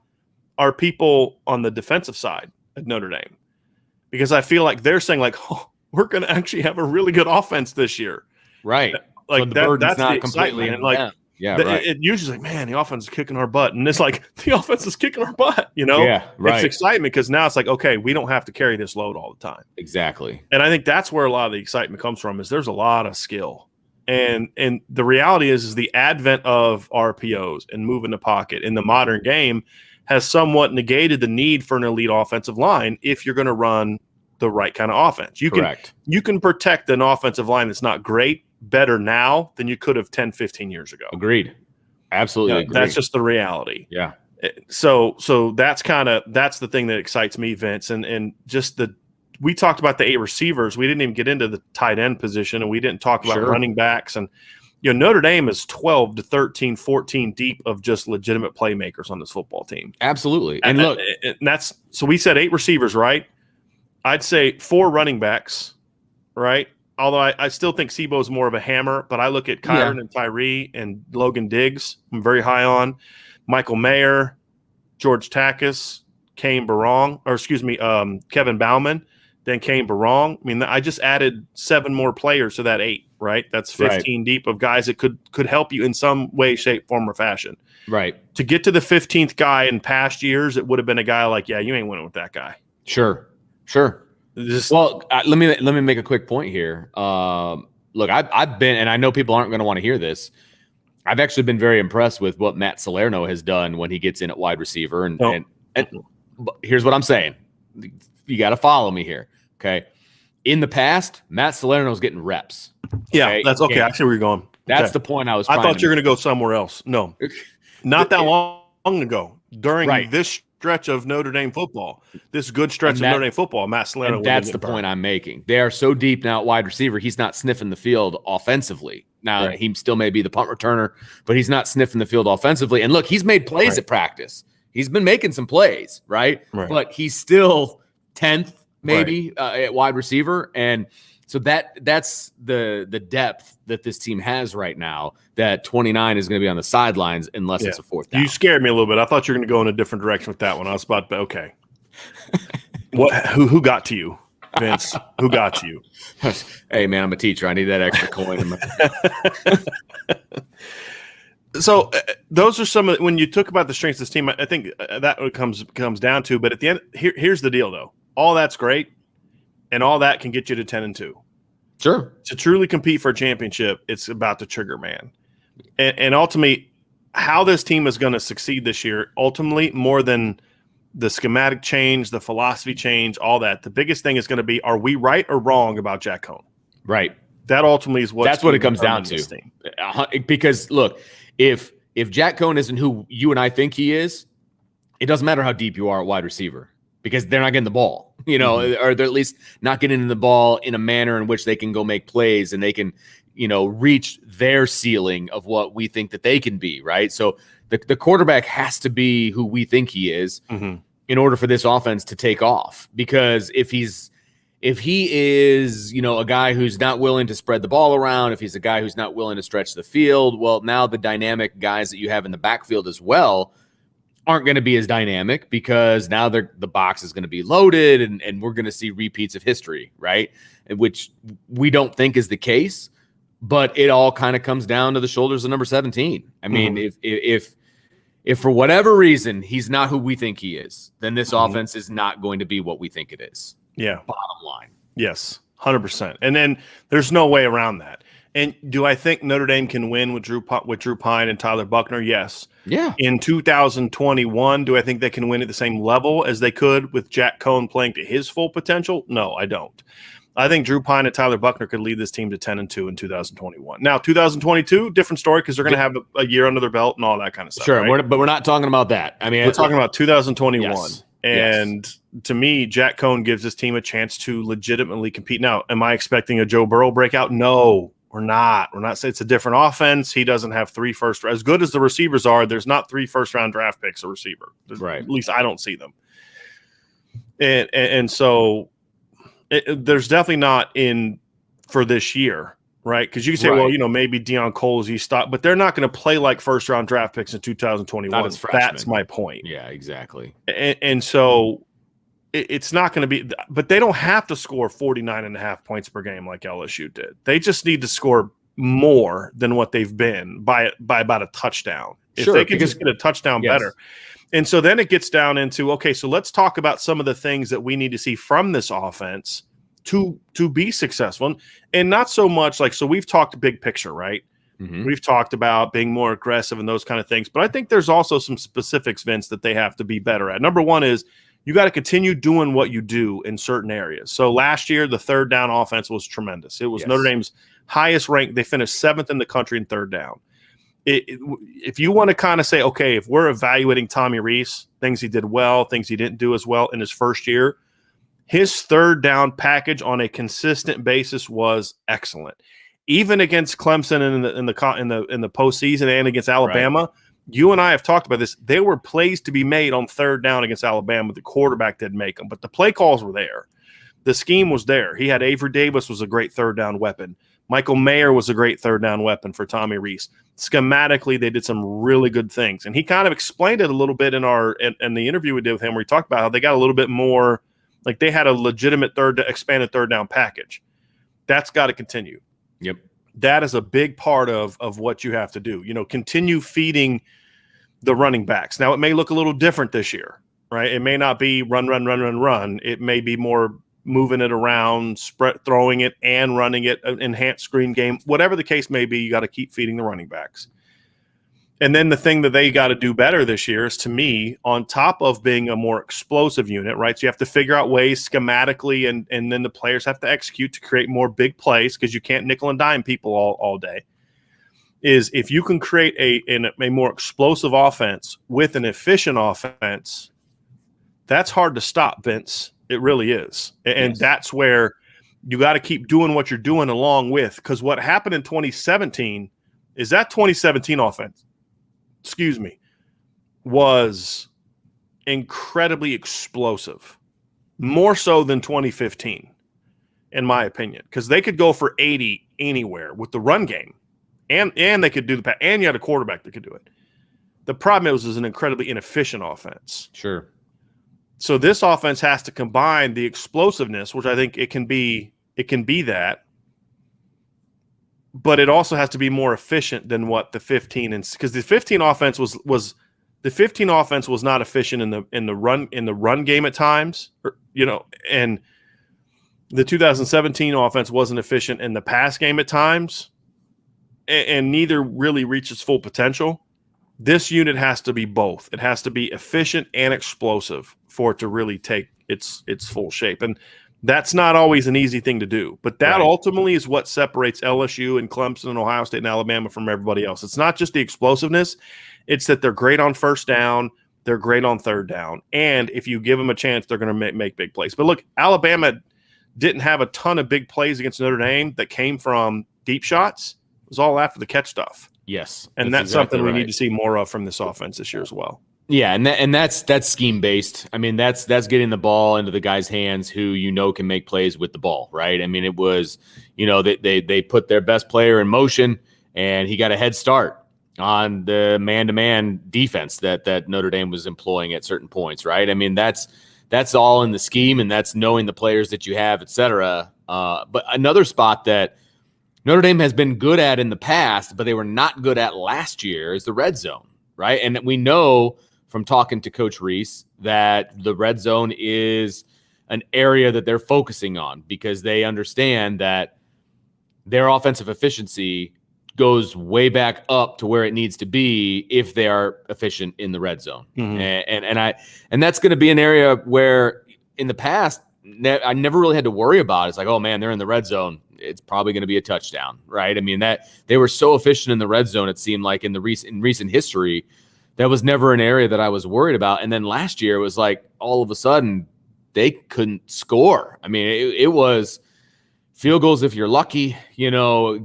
are people on the defensive side at Notre Dame. Because I feel like they're saying like, oh, we're going to actually have a really good offense this year. Right. Like so that's not the completely excitement. And like, right. It usually like, man, the offense is kicking our butt. And it's like, the offense is kicking our butt, Yeah, right. It's excitement because now it's like, okay, we don't have to carry this load all the time. Exactly. And I think that's where a lot of the excitement comes from is there's a lot of skill. And the reality is the advent of RPOs and moving the pocket in the modern game has somewhat negated the need for an elite offensive line if you're going to run the right kind of offense. You can protect an offensive line that's not great better now than you could have 10, 15 years ago. Agreed. Absolutely agreed. That's just the reality. Yeah. So that's the thing that excites me, Vince. And just we talked about the 8 receivers. We didn't even get into the tight end position, and we didn't talk about running backs. And Notre Dame is 12 to 13, 14 deep of just legitimate playmakers on this football team. Absolutely. And look, that's so we said 8 receivers, right? I'd say 4 running backs, right? Although I still think Sebo is more of a hammer, but I look at Kyron and Tyree and Logan Diggs. I'm very high on Michael Mayer, George Takis, Kane Barong, Kevin Bauman, then Kane Barong. I mean, I just added 7 more players to that 8, right? That's 15 deep of guys that could help you in some way, shape, form, or fashion. Right. To get to the 15th guy in past years, it would have been a guy like, you ain't winning with that guy. Sure. Let me make a quick point here. Look, I've been, and I know people aren't going to want to hear this. I've actually been very impressed with what Matt Salerno has done when he gets in at wide receiver. And here's what I'm saying. You got to follow me here. Okay. In the past, Matt Salerno was getting reps. Yeah, that's okay. I see where you're going. That's the point I was. I thought you were going to go somewhere else. No, not that long ago during this stretch of Notre Dame football, this good stretch of Notre Dame football, Matt Salerno. And that's the point I'm making. They are so deep now at wide receiver. He's not sniffing the field offensively. Now he still may be the punt returner, but he's not sniffing the field offensively. And look, he's made plays at practice. He's been making some plays, right? But he's still 10th maybe at wide receiver. And so that's the depth that this team has right now, that 29 is going to be on the sidelines unless it's a 4th down. You scared me a little bit. I thought you were going to go in a different direction with that one. I was about to, okay. Who got to you, Vince? Who got to you? Hey, man, I'm a teacher. I need that extra coin. So those are some of when you talk about the strengths of this team, I think that what comes down to. But at the end, here's the deal, though. All that's great. and all that can get you to 10-2. Sure. To truly compete for a championship, it's about the trigger man. And ultimately, how this team is going to succeed this year, ultimately, more than the schematic change, the philosophy change, all that, the biggest thing is going to be, are we right or wrong about Jack Cohn? Right. That ultimately is that's what it comes down to. Because look, if Jack Cohn isn't who you and I think he is, it doesn't matter how deep you are at wide receiver, because they're not getting the ball, or they're at least not getting the ball in a manner in which they can go make plays and they can, reach their ceiling of what we think that they can be. Right. So the quarterback has to be who we think he is in order for this offense to take off. Because if he is, a guy who's not willing to spread the ball around, if he's a guy who's not willing to stretch the field, well, now the dynamic guys that you have in the backfield as well aren't going to be as dynamic, because now the box is going to be loaded and we're going to see repeats of history, right? Which we don't think is the case, but it all kind of comes down to the shoulders of number 17. I mean, if for whatever reason he's not who we think he is, then this offense is not going to be what we think it is. Yeah. Bottom line. Yes, 100%. And then there's no way around that. And do I think Notre Dame can win with Drew Pine and Tyler Buckner? Yes. Yeah. In 2021, do I think they can win at the same level as they could with Jack Cohn playing to his full potential? No, I don't. I think Drew Pine and Tyler Buckner could lead this team to 10-2 in 2021. Now, 2022, different story, because they're going to have a year under their belt and all that kind of stuff. Sure, right? but we're not talking about that. I mean, we're talking about 2021. Yes. And to me, Jack Cohn gives this team a chance to legitimately compete. Now, am I expecting a Joe Burrow breakout? No, we're not. We're not saying it's a different offense. He doesn't have 3 first. As good as the receivers are, there's not 3 first-round draft picks a receiver. Right. At least I don't see them. And so there's definitely not in for this year, right? Because you can say, well, maybe Deion Coles, he stopped, but they're not going to play like first-round draft picks in 2021. That's my point. Yeah, exactly. And so it's not going to be – but they don't have to score 49.5 points per game like LSU did. They just need to score more than what they've been by about a touchdown. If they can just get a touchdown better. And so then it gets down into, okay, so let's talk about some of the things that we need to see from this offense to be successful. And not so much like – so we've talked big picture, right? We've talked about being more aggressive and those kind of things. But I think there's also some specifics, Vince, that they have to be better at. Number one is you got to continue doing what you do in certain areas. So last year, the third down offense was tremendous. It was Notre Dame's highest rank. They finished 7th in the country in third down. If you want to kind of say, okay, if we're evaluating Tommy Rees, things he did well, things he didn't do as well in his first year, his third down package on a consistent basis was excellent. Even against Clemson in the postseason and against Alabama, you and I have talked about this. There were plays to be made on third down against Alabama. The quarterback didn't make them, but the play calls were there. The scheme was there. He had Avery Davis was a great third down weapon. Michael Mayer was a great third down weapon for Tommy Rees. Schematically, they did some really good things, and he kind of explained it a little bit in the interview we did with him, where he talked about how they got a little bit more, like they had a legitimate expanded third down package. That's got to continue. Yep. That is a big part of what you have to do. Continue feeding the running backs. Now, it may look a little different this year, right? It may not be run. It may be more moving it around, throwing it and running it, an enhanced screen game. Whatever the case may be, you got to keep feeding the running backs. And then the thing that they got to do better this year is, to me, on top of being a more explosive unit, right? So you have to figure out ways schematically, and then the players have to execute to create more big plays, because you can't nickel and dime people all day. Is if you can create a more explosive offense with an efficient offense, that's hard to stop, Vince. It really is. And that's where you got to keep doing what you're doing along with, because what happened in 2017 is that 2017 offense, was incredibly explosive, more so than 2015, in my opinion, because they could go for 80 anywhere with the run game, and they could do the pass, and you had a quarterback that could do it. The problem is an incredibly inefficient offense. Sure. So this offense has to combine the explosiveness, which I think it can be that, but it also has to be more efficient than what the 15, and because the 15 offense was not efficient in the run game at times, and The 2017 offense wasn't efficient in the pass game at times, and neither really reached its full potential. This unit has to be both. It has to be efficient and explosive for it to really take its full shape. And that's not always an easy thing to do. But that ultimately is what separates LSU and Clemson and Ohio State and Alabama from everybody else. It's not just the explosiveness. It's that they're great on first down. They're great on third down. And if you give them a chance, they're going to make big plays. But look, Alabama didn't have a ton of big plays against Notre Dame that came from deep shots. It was all after the catch stuff. Yes. And that's exactly something we need to see more of from this offense this year as well. Yeah, and that's scheme based. I mean, that's getting the ball into the guy's hands who can make plays with the ball, right? I mean, it was, they put their best player in motion and he got a head start on the man-to-man defense that Notre Dame was employing at certain points, right? I mean, that's all in the scheme, and that's knowing the players that you have, et cetera. But another spot that Notre Dame has been good at in the past, but they were not good at last year, is the red zone, right? And we know from talking to Coach Reese that the red zone is an area that they're focusing on because they understand that their offensive efficiency goes way back up to where it needs to be if they are efficient in the red zone. Mm-hmm. And that's going to be an area where in the past I never really had to worry about. It's like, oh man, they're in the red zone. It's probably going to be a touchdown, right? I mean, that they were so efficient in the red zone. It seemed like in recent history, that was never an area that I was worried about. And then last year it was like all of a sudden they couldn't score. I mean, it was field goals if you're lucky,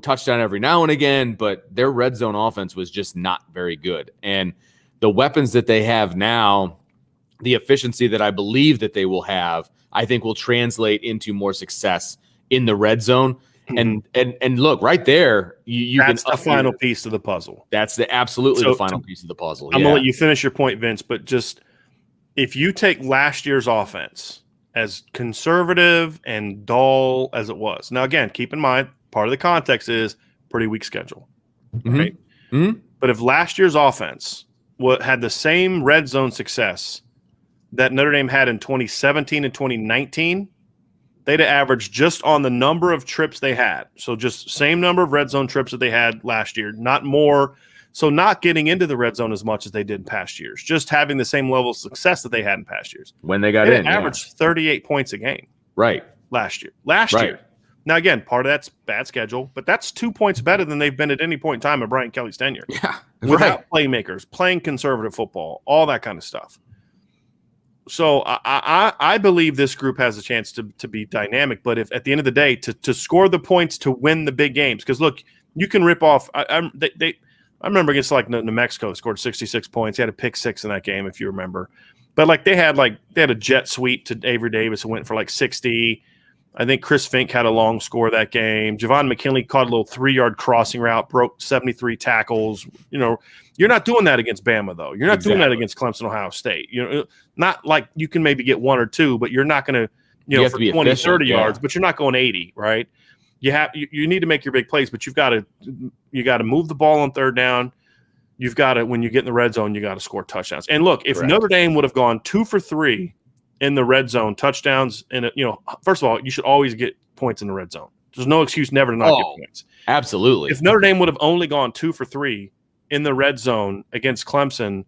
touchdown every now and again, but their red zone offense was just not very good. And the weapons that they have now, the efficiency that I believe that they will have, I think will translate into more success in the red zone. Mm-hmm. And look, right there, that's the final piece of the puzzle. That's the final piece of the puzzle. I'm gonna let you finish your point, Vince, but just if you take last year's offense as conservative and dull as it was. Now, again, keep in mind, part of the context is pretty weak schedule, right? Mm-hmm. But if last year's offense had the same red zone success that Notre Dame had in 2017 and 2019, they'd have averaged just on the number of trips they had. So just same number of red zone trips that they had last year, not more. So not getting into the red zone as much as they did in past years, just having the same level of success that they had in past years. When they got in, averaged 38 points a game. Right. Last year. Now, again, part of that's bad schedule, but that's 2 points better than they've been at any point in time in Brian Kelly's tenure. Yeah. Without playmakers, playing conservative football, all that kind of stuff. So I believe this group has a chance to be dynamic, but if at the end of the day to score the points to win the big games, because look, you can rip off. I remember against like New Mexico, scored 66 points. He had a pick six in that game, if you remember. But they had a jet sweep to Avery Davis who went for like 60. I think Chris Fink had a long score that game. Javon McKinley caught a little 3-yard crossing route, broke 73 tackles. You're not doing that against Bama, though. You're not doing that against Clemson, Ohio State. Not like you can maybe get 1 or 2, but you're not going to, for 20, 30 yards, but you're not going 80, right? You need to make your big plays, but you got to move the ball on third down. You've got to, when you get in the red zone, you got to score touchdowns. And look, if Notre Dame would have gone 2 for 3 in the red zone, touchdowns, and first of all, you should always get points in the red zone. There's no excuse never to not get points. Absolutely. If Notre Dame would have only gone 2 for 3 in the red zone against Clemson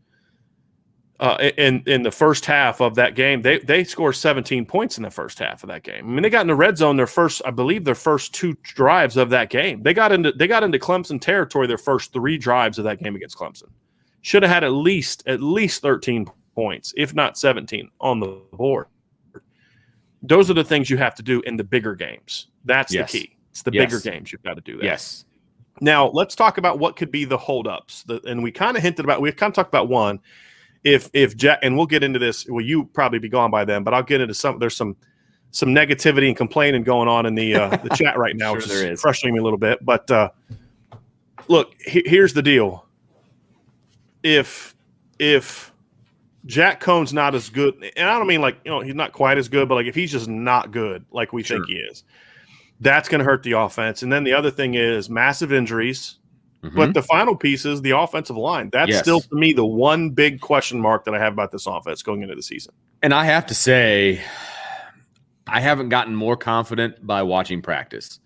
in the first half of that game, they scored 17 points in the first half of that game. I mean, they got in the red zone their first 2 drives of that game. They got into Clemson territory their first 3 drives of that game against Clemson. Should have had at least 13 points, if not 17, on the board. Those are the things you have to do in the bigger games. That's the key. It's the bigger games you've got to do that. Yes. Now, let's talk about what could be the holdups. And we kind of talked about one. If Jack, and we'll get into this, well, you probably be gone by then, but I'll get into there's some negativity and complaining going on in the chat right now, which is frustrating me a little bit. But look, here's the deal. If Jack Cohn's not as good, and I don't mean he's not quite as good, but if he's just not good like we think he is, that's going to hurt the offense. And then the other thing is massive injuries. Mm-hmm. But the final piece is the offensive line. That's still, to me, the one big question mark that I have about this offense going into the season. And I have to say, I haven't gotten more confident by watching practice.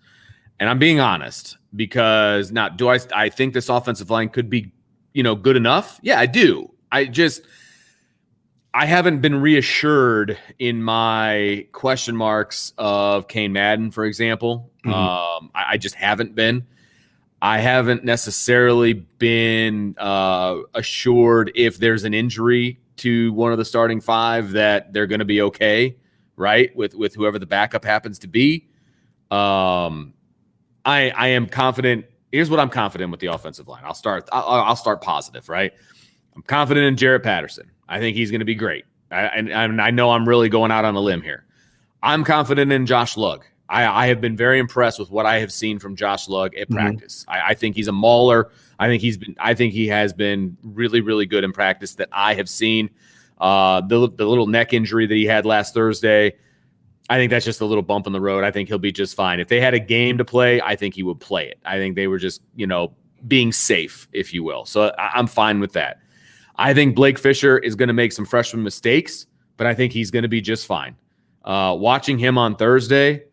And I'm being honest, because now I think this offensive line could be, good enough? Yeah, I do. I haven't been reassured in my question marks of Kane Madden, for example. Mm-hmm. I just haven't been. I haven't necessarily been assured if there's an injury to one of the starting five that they're going to be okay, right, with whoever the backup happens to be. I am confident. Here's what I'm confident with the offensive line. I'll start positive, right? I'm confident in Jarrett Patterson. I think he's going to be great. I know I'm really going out on a limb here. I'm confident in Josh Lugg. I have been very impressed with what I have seen from Josh Lugg at practice. I think he's a mauler. I think he has been really, really good in practice that I have seen. The little neck injury that he had last Thursday, I think that's just a little bump in the road. I think he'll be just fine. If they had a game to play, I think he would play it. I think they were just, being safe, if you will. So I'm fine with that. I think Blake Fisher is going to make some freshman mistakes, but I think he's going to be just fine. Watching him on Thursday,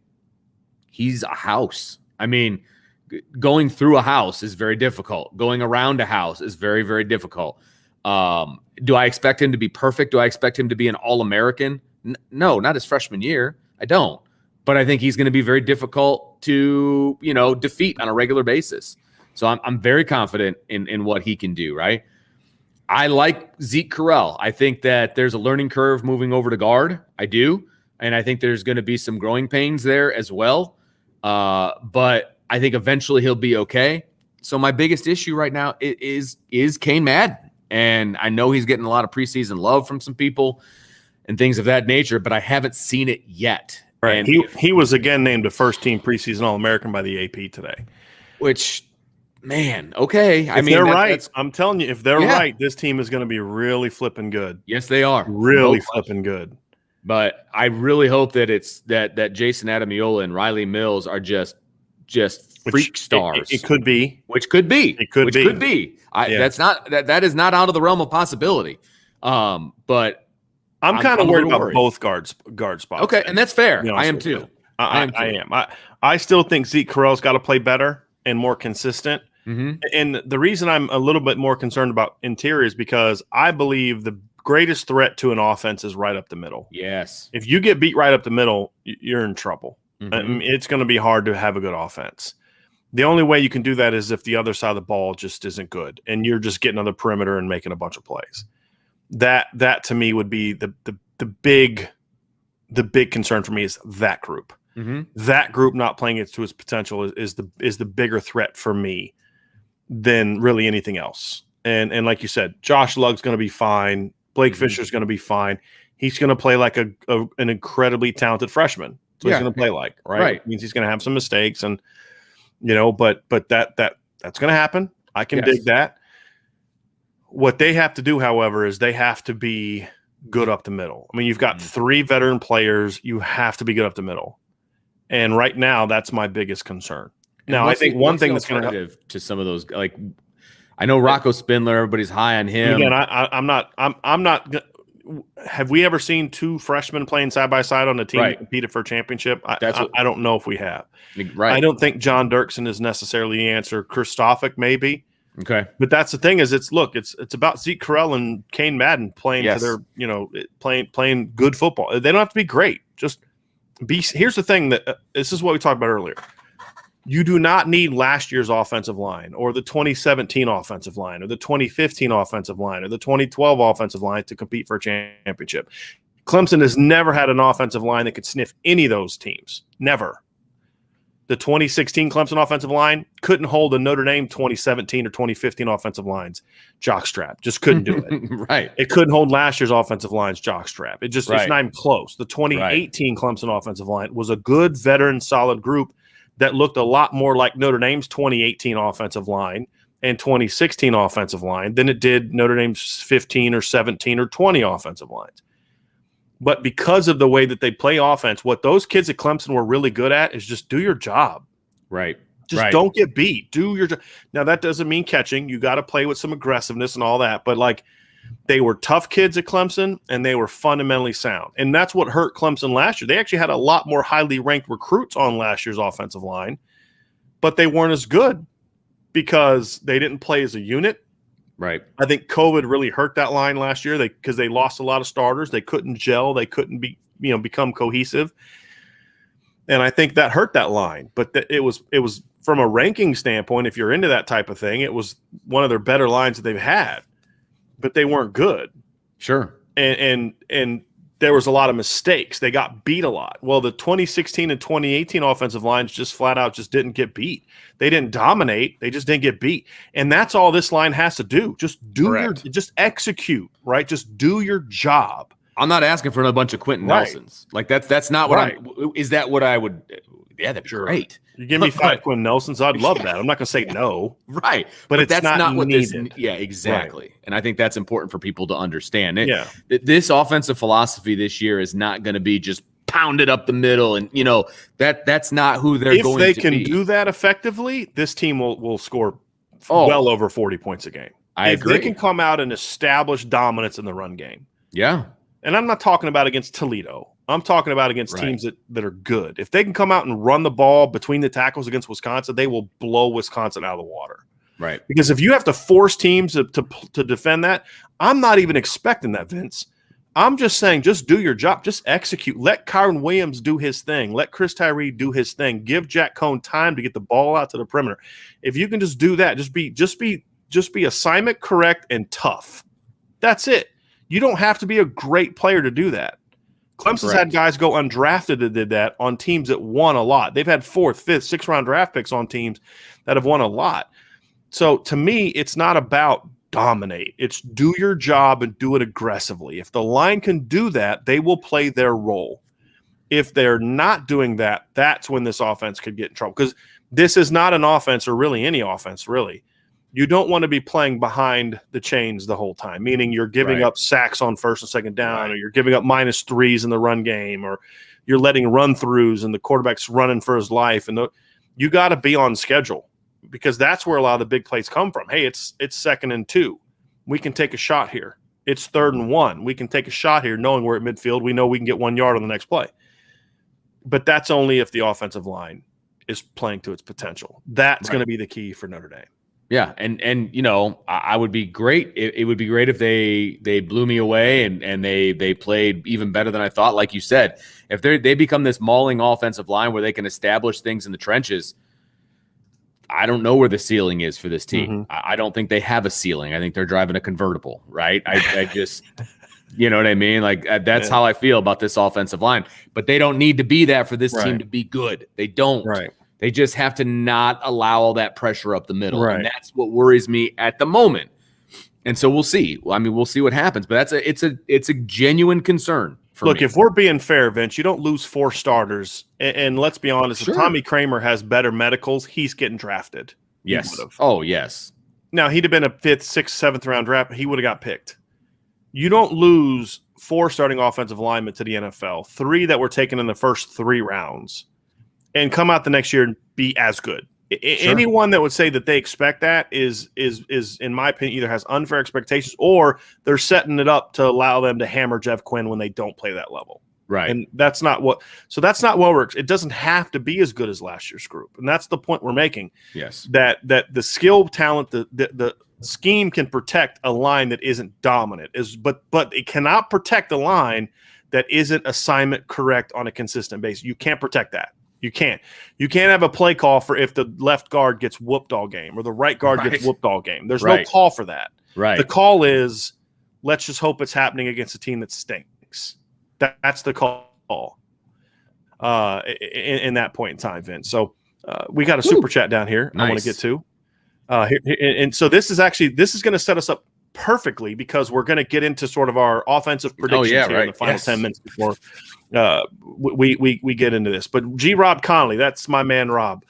he's a house. I mean, going through a house is very difficult. Going around a house is very, very difficult. Do I expect him to be perfect? Do I expect him to be an All-American? No, not his freshman year. I don't. But I think he's going to be very difficult to, defeat on a regular basis. So I'm very confident in what he can do, right? I like Zeke Correll. I think that there's a learning curve moving over to guard. I do. And I think there's going to be some growing pains there as well. But I think eventually he'll be okay. So my biggest issue right now is Kane Madden. And I know he's getting a lot of preseason love from some people and things of that nature, but I haven't seen it yet. Right. And he was again named a first-team preseason All-American by the AP today. Which, man, okay. They're right. I'm telling you, if they're right, this team is going to be really flipping good. Yes, they are. Really flipping good. But I really hope that it's that Jason Adamiola and Riley Mills are just freak stars. It could be. Which could be. It could be. Could be. That is not out of the realm of possibility. But I'm kind of worried about both guard spots. Okay, and that's fair. I am too. I am. I still think Zeke Correll's got to play better and more consistent. Mm-hmm. And the reason I'm a little bit more concerned about interior is because I believe the greatest threat to an offense is right up the middle. Yes. If you get beat right up the middle, you're in trouble. Mm-hmm. I mean, it's going to be hard to have a good offense. The only way you can do that is if the other side of the ball just isn't good and you're just getting on the perimeter and making a bunch of plays. That to me would be the big concern for me is that group. Mm-hmm. That group not playing it to its potential is the bigger threat for me than really anything else. And like you said, Josh Lugg's going to be fine. Blake Fisher's going to be fine. He's going to play like an incredibly talented freshman. So he's going to play like, right? It means he's going to have some mistakes and, but that's going to happen. I can dig that. What they have to do, however, is they have to be good up the middle. I mean, you've got three veteran players. You have to be good up the middle. And right now, that's my biggest concern. Now, I think one thing that's going to help to some of those, like, I know Rocco Spindler, everybody's high on him. Again, I'm not. Have we ever seen two freshmen playing side by side on a team that competed for a championship? I don't know if we have. Right. I don't think John Dirksen is necessarily the answer. Christophic maybe. Okay. But that's the thing is it's about Zeke Correll and Kane Madden playing to their playing good football. They don't have to be great. Just be. Here's the thing that this is what we talked about earlier. You do not need last year's offensive line or the 2017 offensive line or the 2015 offensive line or the 2012 offensive line to compete for a championship. Clemson has never had an offensive line that could sniff any of those teams. Never. The 2016 Clemson offensive line couldn't hold a Notre Dame 2017 or 2015 offensive lines jockstrap. Just couldn't do it. Right. It couldn't hold last year's offensive lines jockstrap. It's not even close. The 2018 Clemson offensive line was a good veteran, solid group that looked a lot more like Notre Dame's 2018 offensive line and 2016 offensive line than it did Notre Dame's 15 or 17 or 20 offensive lines. But because of the way that they play offense, what those kids at Clemson were really good at is just do your job. Right. Just don't get beat. Do your job. Now, that doesn't mean catching. You got to play with some aggressiveness and all that. But, like, They were tough kids at Clemson, and they were fundamentally sound. And that's what hurt Clemson last year. They actually had a lot more highly ranked recruits on last year's offensive line, but they weren't as good because they didn't play as a unit. Right. I think COVID really hurt that line last year because they lost a lot of starters. They couldn't gel. They couldn't become cohesive. And I think that hurt that line. But it was from a ranking standpoint, if you're into that type of thing, it was one of their better lines that they've had. But they weren't good. Sure. And there was a lot of mistakes. They got beat a lot. Well, the 2016 and 2018 offensive lines just flat out just didn't get beat. They didn't dominate. They just didn't get beat. And that's all this line has to do. Just just execute, right? Just do your job. I'm not asking for a bunch of Quentin Nelsons. Like that's not what is that what I would yeah, that'd be great. You give me 5 Quentin Nelsons, I'd love that. I'm not going to say no. Right. But it's that's not what needed. yeah, exactly. Right. And I think that's important for people to understand. This offensive philosophy this year is not going to be just pounded up the middle. And, that's not who they're going to be. If they can do that effectively, this team will score well over 40 points a game. I agree. They can come out and establish dominance in the run game. Yeah. And I'm not talking about against Toledo. I'm talking about against teams that are good. If they can come out and run the ball between the tackles against Wisconsin, they will blow Wisconsin out of the water. Right. Because if you have to force teams to defend that, I'm not even expecting that, Vince. I'm just saying just do your job. Just execute. Let Kyron Williams do his thing. Let Chris Tyree do his thing. Give Jack Cohn time to get the ball out to the perimeter. If you can just do that, just be assignment correct and tough. That's it. You don't have to be a great player to do that. Clemson's had guys go undrafted that did that on teams that won a lot. They've had 4th, 5th, 6th round draft picks on teams that have won a lot. So to me, it's not about dominate. It's do your job and do it aggressively. If the line can do that, they will play their role. If they're not doing that, that's when this offense could get in trouble. Because this is not an offense, or really any offense, really. You don't want to be playing behind the chains the whole time, meaning you're giving up sacks on 1st and 2nd down, or you're giving up -3s in the run game, or you're letting run-throughs and the quarterback's running for his life. And you got to be on schedule, because that's where a lot of the big plays come from. Hey, it's 2nd and 2. We can take a shot here. It's 3rd and 1. We can take a shot here knowing we're at midfield. We know we can get 1 yard on the next play. But that's only if the offensive line is playing to its potential. That's going to be the key for Notre Dame. Yeah, and I would be great. It would be great if they blew me away and they played even better than I thought. Like you said, if they become this mauling offensive line where they can establish things in the trenches, I don't know where the ceiling is for this team. I don't think they have a ceiling. I think they're driving a convertible, right? I just, you know what I mean? Like that's how I feel about this offensive line. But they don't need to be that for this team to be good. They don't. Right. They just have to not allow all that pressure up the middle. Right. And that's what worries me at the moment. And so we'll see. I mean, we'll see what happens. But it's a genuine concern for me. Look, if we're being fair, Vince, you don't lose 4 starters. And let's be honest, if Tommy Kramer has better medicals, he's getting drafted. Yes. Oh, yes. Now, he'd have been a 5th, 6th, 7th round draft. He would have got picked. You don't lose 4 starting offensive linemen to the NFL, 3 that were taken in the first 3 rounds, and come out the next year and be as good. Anyone that would say that they expect that is in my opinion, either has unfair expectations or they're setting it up to allow them to hammer Jeff Quinn when they don't play that level. Right. And that's not what works. It doesn't have to be as good as last year's group. And that's the point we're making. Yes. That the skill, talent, the scheme can protect a line that isn't dominant, but it cannot protect a line that isn't assignment correct on a consistent basis. You can't protect that. You can't have a play call for if the left guard gets whooped all game or the right guard gets whooped all game. There's no call for that. Right. The call is, let's just hope it's happening against a team that stinks. That's the call in that point in time, Vince. So we got a super chat down here. Nice. I want to get to. And so this is going to set us up perfectly because we're going to get into sort of our offensive predictions here in the final 10 minutes before we get into this. But Rob Connolly, that's my man Rob.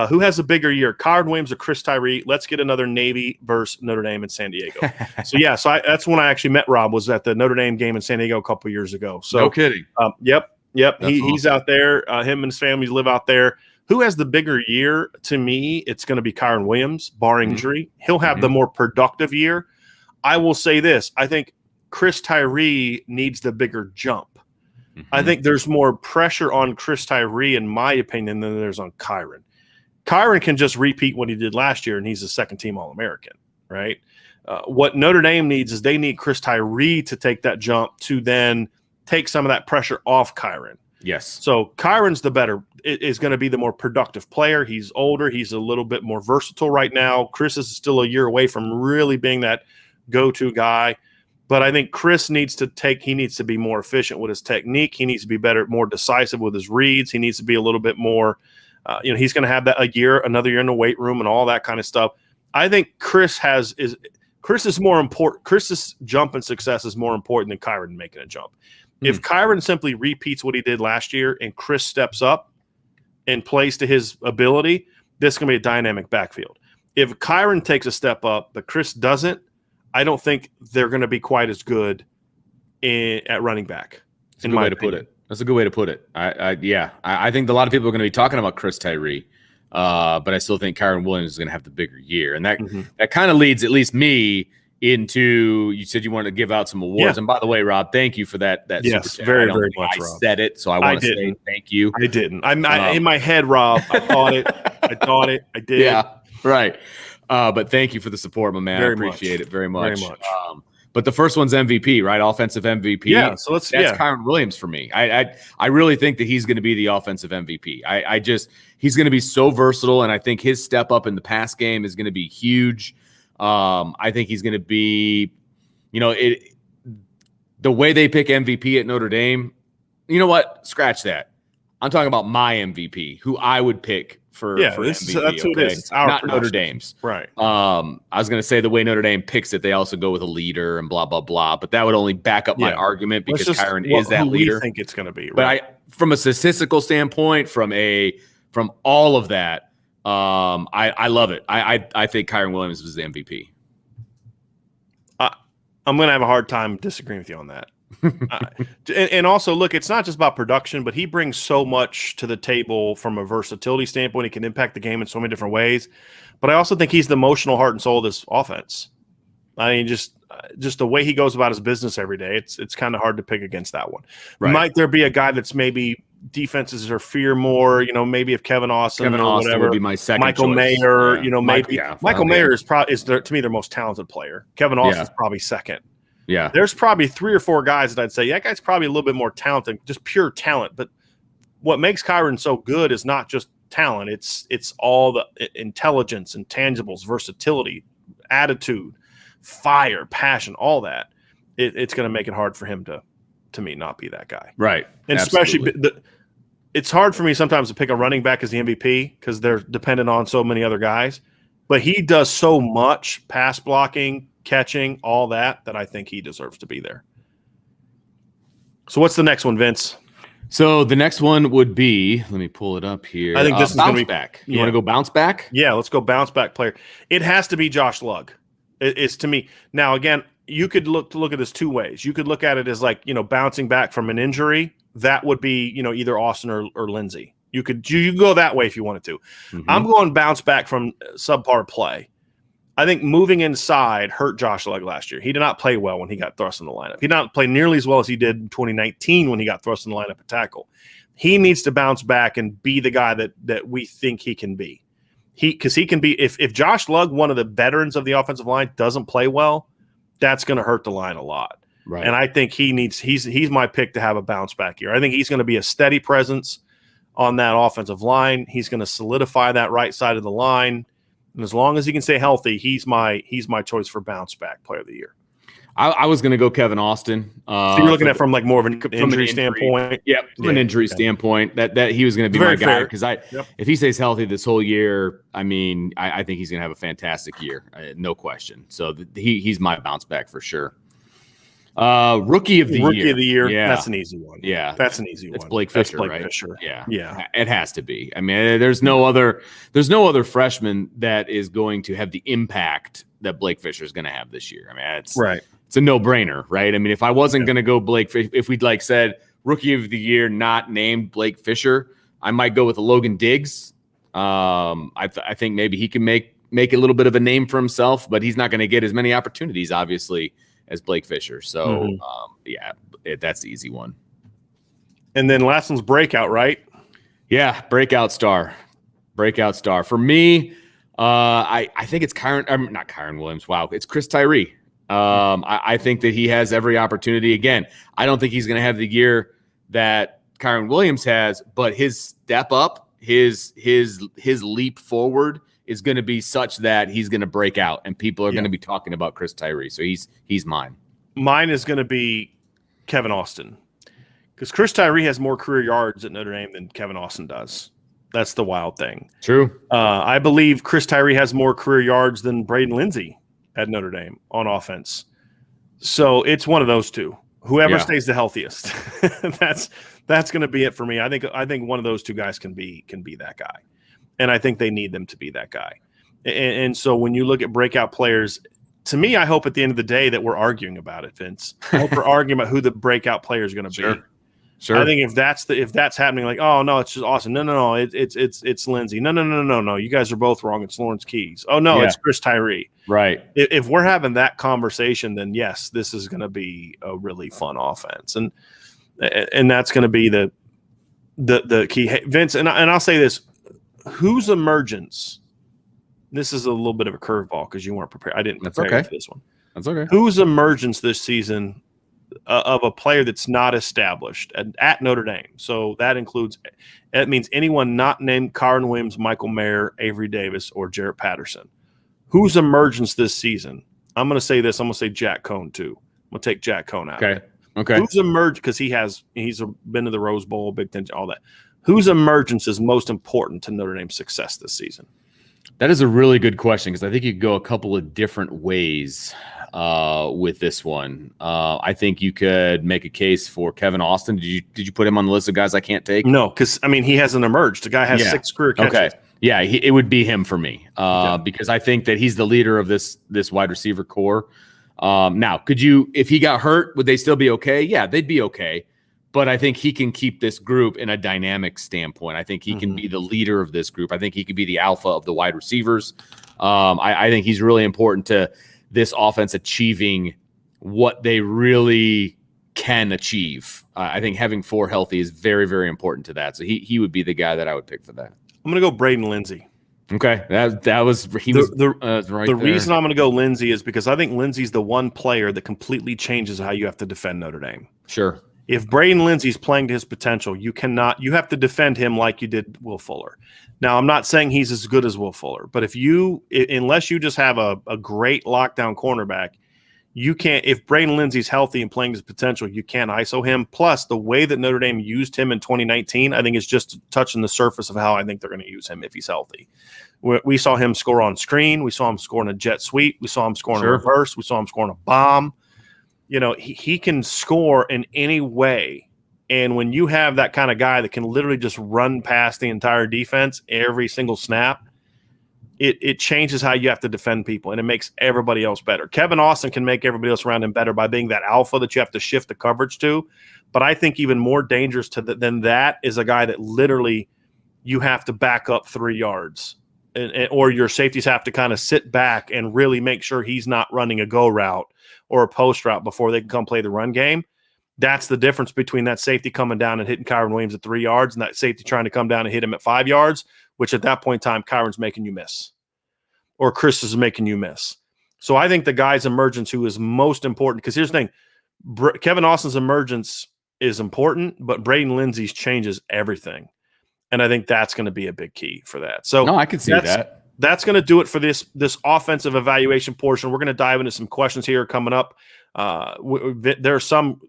Who has a bigger year, Kyron Williams or Chris Tyree? Let's get another Navy versus Notre Dame in San Diego. So that's when I actually met Rob, was at the Notre Dame game in San Diego a couple years ago. So no kidding. Yep. He's out there. Him and his family live out there. Who has the bigger year? To me, it's going to be Kyron Williams, barring injury. He'll have the more productive year. I will say this. I think Chris Tyree needs the bigger jump. I think there's more pressure on Chris Tyree, in my opinion, than there's on Kyron. Kyron can just repeat what he did last year, and he's a second-team All-American, right? What Notre Dame needs is they need Chris Tyree to take that jump to then take some of that pressure off Kyron. Yes. So Kyron's is going to be the more productive player. He's older. He's a little bit more versatile right now. Chris is still a year away from really being that go-to guy. But I think Chris needs to be more efficient with his technique. He needs to be more decisive with his reads. He needs to be a little bit more, he's going to have that another year in the weight room and all that kind of stuff. I think Chris is more important. Chris's jump and success is more important than Kyron making a jump. If Kyron simply repeats what he did last year and Chris steps up and plays to his ability, this is going to be a dynamic backfield. If Kyron takes a step up, but Chris doesn't, I don't think they're going to be quite as good at running back. That's a good way to put it. That's a good way to put it. I think a lot of people are going to be talking about Chris Tyree, but I still think Kyron Williams is going to have the bigger year. And that kind of leads at least me into, you said you wanted to give out some awards. Yeah. And by the way, Rob, thank you for that. Yes, super very, very much, I Rob. said it, so I want to say thank you. I didn't. I in my head, Rob, I thought it. I did. Yeah, right. But thank you for the support, my man. I appreciate it very much. Very much. But the first one's MVP, right? Offensive MVP. Yeah. So that's Kyron Williams for me. I really think that he's going to be the offensive MVP. He's going to be so versatile, and I think his step up in the pass game is going to be huge. I think he's going to be, the way they pick MVP at Notre Dame. You know what? Scratch that. I'm talking about my MVP, who I would pick for MVP. That's who it is. It's not Notre Dame's. Right. I was going to say the way Notre Dame picks it, they also go with a leader and blah, blah, blah. But that would only back up my argument because Kyron is that leader. I think it's going to be. Right? But from a statistical standpoint, from all of that, I love it. I think Kyron Williams was the MVP. I'm going to have a hard time disagreeing with you on that. And also, look, it's not just about production, but he brings so much to the table from a versatility standpoint. He can impact the game in so many different ways. But I also think he's the emotional heart and soul of this offense. I mean, just the way he goes about his business every day, it's kind of hard to pick against that one. Right. Might there be a guy that's maybe defenses or fear more? Maybe if Kevin Austin or whatever would be my second Michael choice. Mayer, maybe Michael Mayer is to me their most talented player. Kevin Austin's probably second. Yeah, there's probably 3 or 4 guys that I'd say that guy's probably a little bit more talented, just pure talent. But what makes Kyron so good is not just talent; it's all the intelligence, intangibles, versatility, attitude, fire, passion, all that. It's going to make it hard for him to me not be that guy, right? And especially it's hard for me sometimes to pick a running back as the MVP because they're dependent on so many other guys. But he does so much pass blocking, catching, all that I think he deserves to be there. So what's the next one, Vince? So the next one would be, let me pull it up here. I think this is going to be back. You want to go bounce back? Yeah, let's go bounce back player. It has to be Josh Lugg. It's to me. Now, again, you could look at this 2 ways. You could look at it as like, bouncing back from an injury. That would be, either Austin or Lindsey. You could go that way if you wanted to. Mm-hmm. I'm going bounce back from subpar play. I think moving inside hurt Josh Lugg last year. He did not play well when he got thrust in the lineup. He did not play nearly as well as he did in 2019 when he got thrust in the lineup at tackle. He needs to bounce back and be the guy that we think he can be. Because he can be, if Josh Lugg, one of the veterans of the offensive line, doesn't play well, that's going to hurt the line a lot. Right. And I think he's my pick to have a bounce back year. I think he's going to be a steady presence on that offensive line. He's going to solidify that right side of the line. And as long as he can stay healthy, he's my choice for bounce back player of the year. I was going to go Kevin Austin. So you're looking at from like more of an injury standpoint. Yeah, from an injury standpoint, that he was going to be my guy because if he stays healthy this whole year, I mean, I think he's going to have a fantastic year, no question. So he's my bounce back for sure. Rookie of the year. Yeah, that's an easy one. Yeah, that's an easy one. It's Blake Fisher, Blake right? Fisher. Yeah, it has to be. I mean, there's no other freshman that is going to have the impact that Blake Fisher is going to have this year. I mean, it's a no-brainer, right? I mean, if I wasn't going to go Blake Fisher, if we'd said rookie of the year not named Blake Fisher, I might go with a Logan Diggs. I think maybe he can make make a little bit of a name for himself, but he's not going to get as many opportunities, obviously, as Blake Fisher. So, that's the easy one. And then last one's breakout, right? Yeah, breakout star. For me, I think it's not Kyron Williams. Wow, it's Chris Tyree. I think that he has every opportunity. Again, I don't think he's going to have the year that Kyron Williams has, but his step up, his leap forward is going to be such that he's going to break out, and people are going to be talking about Chris Tyree. So he's mine. Mine is going to be Kevin Austin, because Chris Tyree has more career yards at Notre Dame than Kevin Austin does. That's the wild thing. True. I believe Chris Tyree has more career yards than Braden Lindsey at Notre Dame on offense. So it's one of those two. Whoever stays the healthiest. That's going to be it for me. I think one of those two guys can be that guy. And I think they need them to be that guy. And so when you look at breakout players, to me, I hope at the end of the day that we're arguing about it, Vince. I hope we're arguing about who the breakout player is going to be. Sure. I think if that's happening, like, oh no, it's just Austin. No, it's Lindsey. No. You guys are both wrong. It's Lawrence Keys. Oh no, it's Chris Tyree. Right. If we're having that conversation, then yes, this is going to be a really fun offense, and that's going to be the key. Hey, Vince, and I'll say this: whose emergence? This is a little bit of a curveball because you weren't prepared. I didn't prepare you for this one. That's okay. Whose emergence this season of a player that's not established at Notre Dame? So that means anyone not named Kyron Williams, Michael Mayer, Avery Davis, or Jarrett Patterson. Whose emergence this season? I'm going to say this. I'm going to say Jack Cohn too. I'm going to take Jack Cohn out. Okay. Who's emerged, because he's been to the Rose Bowl, Big Ten, all that. Whose emergence is most important to Notre Dame's success this season? That is a really good question, because I think you could go a couple of different ways with this one. I think you could make a case for Kevin Austin. Did you put him on the list of guys I can't take? No, because he hasn't emerged. The guy has 6 career catches. Okay. Yeah, it would be him for me because I think that he's the leader of this wide receiver core. Now, if he got hurt, would they still be okay? Yeah, they'd be okay. But I think he can keep this group in a dynamic standpoint. I think he can be the leader of this group. I think he could be the alpha of the wide receivers. I think he's really important to this offense achieving what they really can achieve. I think having 4 healthy is very, very important to that. So he would be the guy that I would pick for that. I'm going to go Braden Lindsey. Okay, the reason I'm going to go Lindsey is because I think Lindsey's the one player that completely changes how you have to defend Notre Dame. Sure. If Braden Lindsey's playing to his potential, you have to defend him like you did Will Fuller. Now, I'm not saying he's as good as Will Fuller, but unless you just have a great lockdown cornerback, you can't. If Braden Lindsey's healthy and playing his potential, you can't ISO him. Plus, the way that Notre Dame used him in 2019, I think is just touching the surface of how I think they're going to use him if he's healthy. We saw him score on screen. We saw him score in a jet sweep. We saw him score in a reverse. We saw him score in a bomb. He can score in any way. And when you have that kind of guy that can literally just run past the entire defense every single snap, it changes how you have to defend people, and it makes everybody else better. Kevin Austin can make everybody else around him better by being that alpha that you have to shift the coverage to. But I think even more dangerous than that is a guy that literally you have to back up 3 yards. Or your safeties have to kind of sit back and really make sure he's not running a go route or a post route before they can come play the run game. That's the difference between that safety coming down and hitting Kyron Williams at 3 yards and that safety trying to come down and hit him at 5 yards, which at that point in time, Kyron's making you miss or Chris is making you miss. So I think the guy's emergence who is most important, because here's the thing, Kevin Austin's emergence is important, but Braden Lindsey's changes everything. And I think that's going to be a big key for that. So no, I can see that. That's going to do it for this offensive evaluation portion. We're going to dive into some questions here coming up. There are some.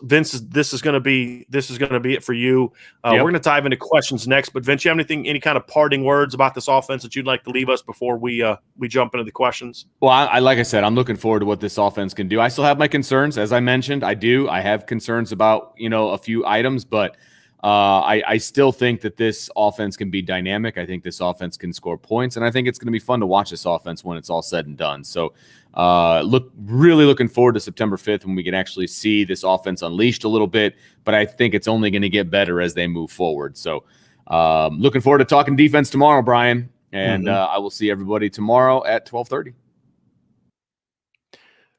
Vince, this is going to be it for you. We're going to dive into questions next. But Vince, you have any kind of parting words about this offense that you'd like to leave us before we jump into the questions? Well, I like I said, I'm looking forward to what this offense can do. I still have my concerns, as I mentioned. I have concerns about a few items, but I still think that this offense can be dynamic. I think this offense can score points, and I think it's going to be fun to watch this offense when it's all said and done. So really looking forward to September 5th when we can actually see this offense unleashed a little bit, but I think it's only going to get better as they move forward. So looking forward to talking defense tomorrow, Brian. And I will see everybody tomorrow at 12:30.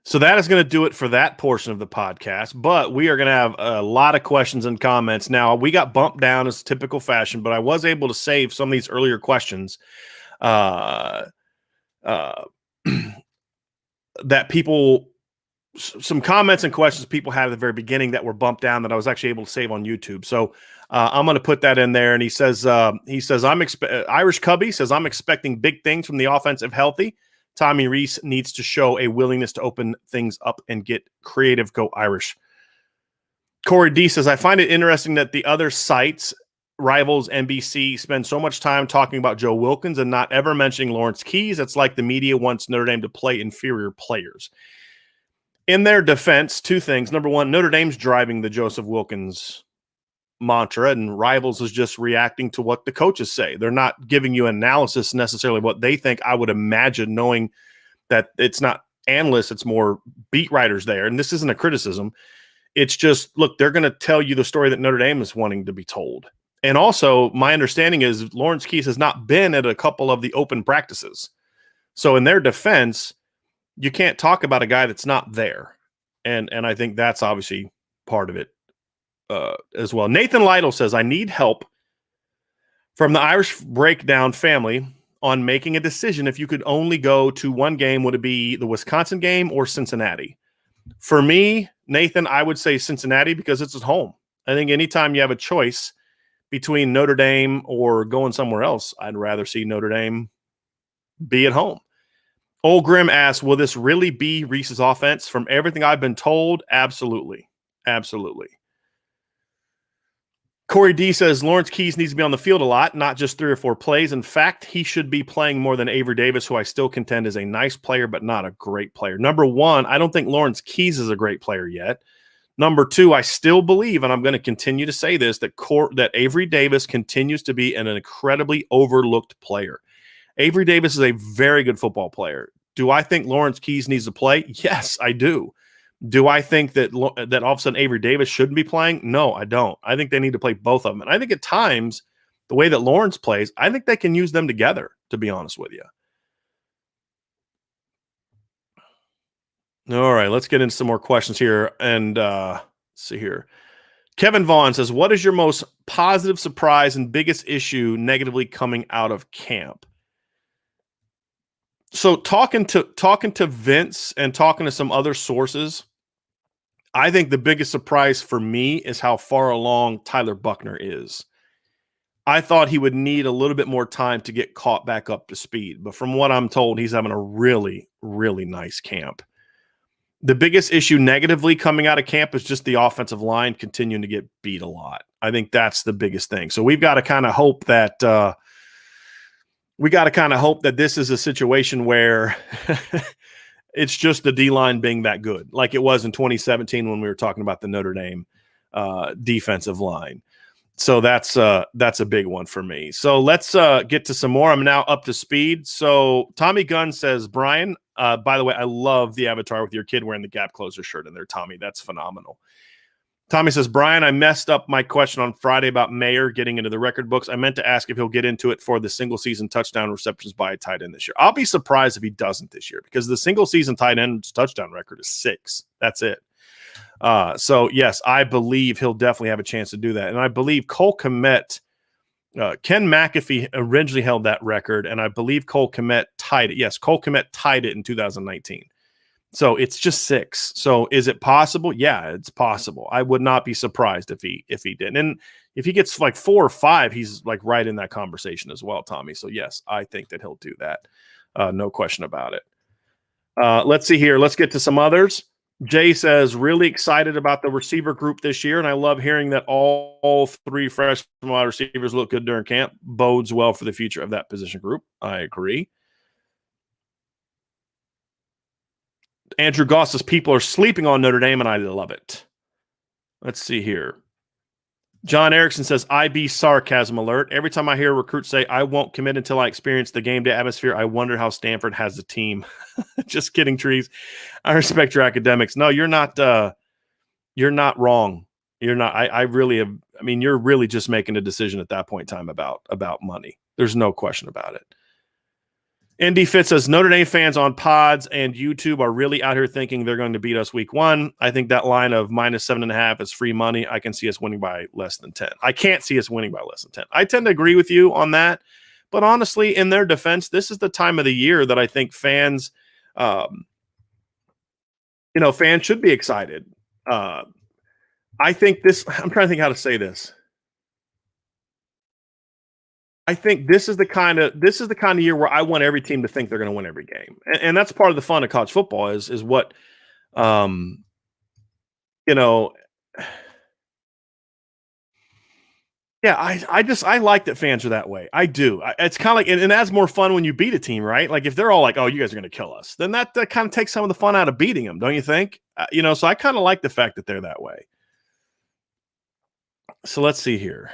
So that is going to do it for that portion of the podcast, but we are going to have a lot of questions and comments. Now, we got bumped down as typical fashion, but I was able to save some of these earlier questions that people, some comments and questions people had at the very beginning that were bumped down that I was actually able to save on YouTube. So I'm going to put that in there. And he says, Irish Cubby says, I'm expecting big things from the offense if healthy. Tommy Rees needs to show a willingness to open things up and get creative. Go Irish. Corey D says, I find it interesting that the other sites, rivals, NBC, spend so much time talking about Joe Wilkins and not ever mentioning Lawrence Keys. It's like the media wants Notre Dame to play inferior players. In their defense, two things. Number one, Notre Dame's driving the Joseph Wilkins mantra, and Rivals is just reacting to what the coaches say. They're not giving you analysis necessarily what they think. I would imagine, knowing that it's not analysts, it's more beat writers there. And this isn't a criticism. It's just, look, they're going to tell you the story that Notre Dame is wanting to be told. And also, my understanding is Lawrence Keys has not been at a couple of the open practices. So in their defense, you can't talk about a guy that's not there. And I think that's obviously part of it. As well. Nathan Lytle says, I need help from the Irish Breakdown family on making a decision. If you could only go to one game, would it be the Wisconsin game or Cincinnati? For me, Nathan, I would say Cincinnati because it's at home. I think anytime you have a choice between Notre Dame or going somewhere else, I'd rather see Notre Dame be at home. Old Grim asks, will this really be Reese's offense? From everything I've been told, absolutely. Absolutely. Corey D says Lawrence Keys needs to be on the field a lot, not just 3 or 4 plays. In fact, he should be playing more than Avery Davis, who I still contend is a nice player, but not a great player. Number one, I don't think Lawrence Keys is a great player yet. Number two, I still believe, and I'm going to continue to say this, that Avery Davis continues to be an incredibly overlooked player. Avery Davis is a very good football player. Do I think Lawrence Keys needs to play? Yes, I do. Do I think that all of a sudden Avery Davis shouldn't be playing? No, I don't. I think they need to play both of them. And I think at times, the way that Lawrence plays, I think they can use them together, to be honest with you. All right, let's get into some more questions here. And let's see here. Kevin Vaughn says, what is your most positive surprise and biggest issue negatively coming out of camp? So talking to Vince and talking to some other sources, I think the biggest surprise for me is how far along Tyler Buckner is. I thought he would need a little bit more time to get caught back up to speed, but from what I'm told, he's having a really, really nice camp. The biggest issue negatively coming out of camp is just the offensive line continuing to get beat a lot. I think that's the biggest thing. So we've got to kind of hope that this is a situation where it's just the D-line being that good, like it was in 2017 when we were talking about the Notre Dame defensive line. So that's a big one for me. So let's get to some more. I'm now up to speed. So Tommy Gunn says, Brian, by the way, I love the avatar with your kid wearing the Gap Closer shirt in there, Tommy. That's phenomenal. Tommy says, Brian, I messed up my question on Friday about Mayer getting into the record books. I meant to ask if he'll get into it for the single-season touchdown receptions by a tight end this year. I'll be surprised if he doesn't this year because the single-season tight end touchdown record is 6. That's it. So, yes, I believe he'll definitely have a chance to do that. And I believe Cole Kmet, Ken McAfee originally held that record, and I believe Cole Kmet tied it. Yes, Cole Kmet tied it in 2019. So it's just 6. So is it possible? Yeah, it's possible. I would not be surprised if he did. And if he gets like 4 or 5, he's like right in that conversation as well, Tommy. So yes, I think that he'll do that. No question about it. Let's see here. Let's get to some others. Jay says, really excited about the receiver group this year, and I love hearing that all 3 freshman wide receivers look good during camp. Bodes well for the future of that position group. I agree. Andrew Goss says people are sleeping on Notre Dame, and I love it. Let's see here. John Erickson says, IB sarcasm alert. Every time I hear a recruit say, I won't commit until I experience the game day atmosphere, I wonder how Stanford has the team. Just kidding, Trees. I respect your academics. No, you're not wrong. You're not. I really have. I mean, you're really just making a decision at that point in time about money. There's no question about it. Andy Fitz says Notre Dame fans on pods and YouTube are really out here thinking they're going to beat us week 1. I think that line of -7.5 is free money. I can see us winning by less than 10. I can't see us winning by less than 10. I tend to agree with you on that. But honestly, in their defense, this is the time of the year that I think fans, fans should be excited. I think I'm trying to think how to say this. I think this is the kind of year where I want every team to think they're going to win every game, and that's part of the fun of college football is what, yeah. I like that fans are that way. I do. It's kind of like, and that's more fun when you beat a team, right? Like if they're all like, "Oh, you guys are going to kill us," then that kind of takes some of the fun out of beating them, don't you think? So I kind of like the fact that they're that way. So let's see here.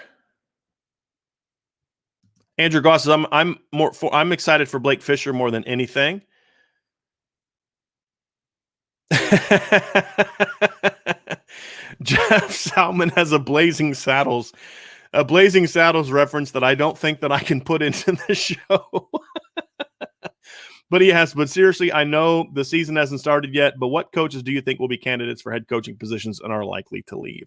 Andrew Goss says, I'm excited for Blake Fisher more than anything. Jeff Salmon has a Blazing Saddles reference that I don't think that I can put into the show. But he has. But seriously, I know the season hasn't started yet, but what coaches do you think will be candidates for head coaching positions and are likely to leave?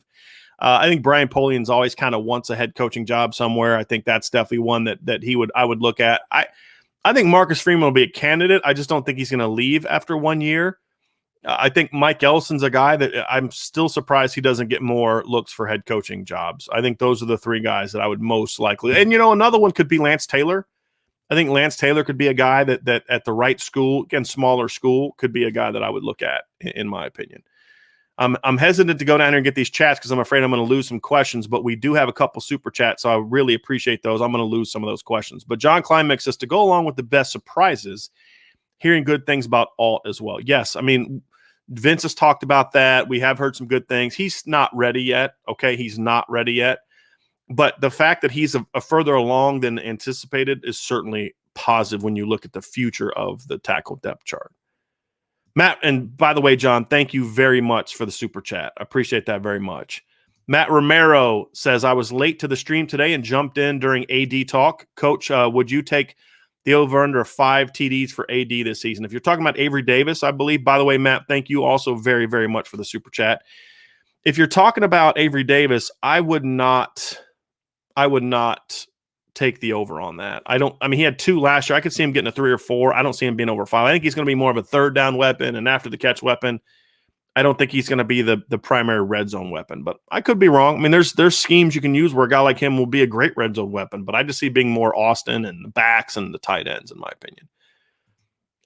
I think Brian Polian's always kind of wants a head coaching job somewhere. I think that's definitely one that I would look at. I think Marcus Freeman will be a candidate. I just don't think he's going to leave after 1 year. I think Mike Ellison's a guy that I'm still surprised he doesn't get more looks for head coaching jobs. I think those are the 3 guys that I would most likely. And, another one could be Lance Taylor. I think Lance Taylor could be a guy that at the right school, again, smaller school, could be a guy that I would look at, in my opinion. I'm hesitant to go down here and get these chats because I'm afraid I'm going to lose some questions, but we do have a couple super chats, so I really appreciate those. I'm going to lose some of those questions. But John Kleinmeck says, to go along with the best surprises, hearing good things about Alt as well. Yes, I mean, Vince has talked about that. We have heard some good things. He's not ready yet, okay? He's not ready yet. But the fact that he's a further along than anticipated is certainly positive when you look at the future of the tackle depth chart. Matt, and by the way, John, thank you very much for the super chat. I appreciate that very much. Matt Romero says, I was late to the stream today and jumped in during AD talk. Coach, would you take the over-under of 5 TDs for AD this season? If you're talking about Avery Davis, I believe, by the way, Matt, thank you also very, very much for the super chat. If you're talking about Avery Davis, I would not take the over on that. He had 2 last year. I could see him getting a 3 or 4. I don't see him being over 5. I think he's going to be more of a third down weapon and after the catch weapon. I don't think he's going to be the primary red zone weapon, but I could be wrong. I mean, there's schemes you can use where a guy like him will be a great red zone weapon, but I just see being more Austin and the backs and the tight ends, in my opinion.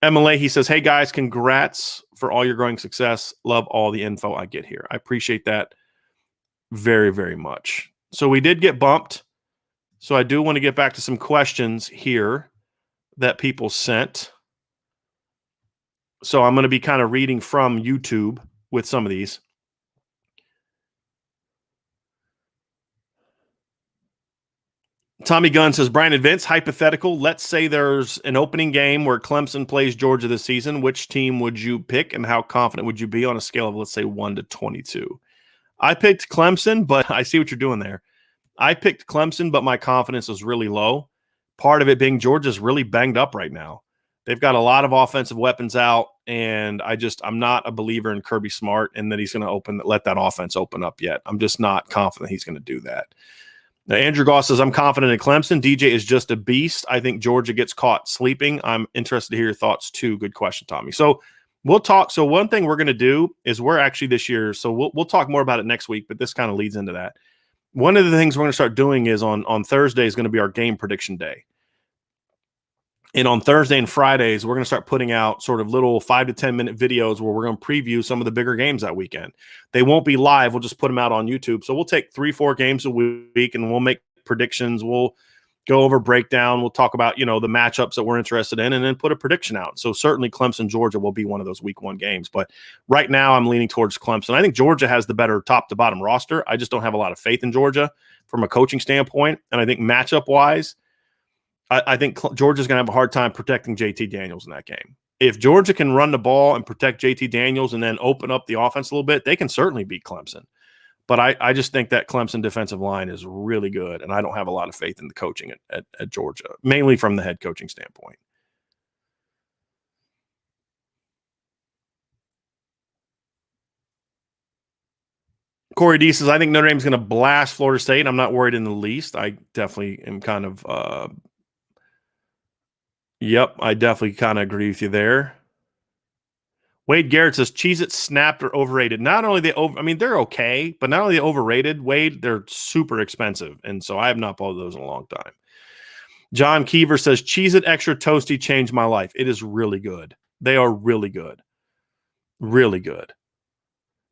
MLA, he says, hey guys, congrats for all your growing success. Love all the info I get here. I appreciate that very, very much. So we did get bumped. So I do want to get back to some questions here that people sent. So I'm going to be kind of reading from YouTube with some of these. Tommy Gunn says, Brian and Vince, hypothetical. Let's say there's an opening game where Clemson plays Georgia this season. Which team would you pick and how confident would you be on a scale of, let's say, 1 to 22? I picked Clemson, but I see what you're doing there. I picked Clemson, but my confidence is really low. Part of it being Georgia's really banged up right now. They've got a lot of offensive weapons out, and I'm not a believer in Kirby Smart and that he's going to let that offense open up yet. I'm just not confident he's going to do that. Now, Andrew Goss says, I'm confident in Clemson. DJ is just a beast. I think Georgia gets caught sleeping. I'm interested to hear your thoughts too. Good question, Tommy. So we'll talk. So one thing we're going to do is we're actually this year, so we'll talk more about it next week, but this kind of leads into that. One of the things we're going to start doing is on Thursday is going to be our game prediction day. And on Thursday and Fridays, we're going to start putting out sort of little 5 to 10 minute videos where we're going to preview some of the bigger games that weekend. They won't be live. We'll just put them out on YouTube. So we'll take 3-4 games a week and we'll make predictions. We'll go over breakdown. We'll talk about, the matchups that we're interested in and then put a prediction out. So certainly Clemson, Georgia will be one of those week 1 games. But right now I'm leaning towards Clemson. I think Georgia has the better top to bottom roster. I just don't have a lot of faith in Georgia from a coaching standpoint. And I think matchup wise, I think Georgia's going to have a hard time protecting JT Daniels in that game. If Georgia can run the ball and protect JT Daniels and then open up the offense a little bit, they can certainly beat Clemson. But I just think that Clemson defensive line is really good, and I don't have a lot of faith in the coaching at Georgia, mainly from the head coaching standpoint. Corey D says, I think Notre Dame's going to blast Florida State. I'm not worried in the least. I definitely am kind of I definitely kind of agree with you there. Wade Garrett says, Cheez-It snapped or overrated. Not only they're okay, but not only they overrated, Wade, they're super expensive. And so I have not bought those in a long time. John Keever says, Cheez-It Extra Toasty changed my life. It is really good. They are really good. Really good.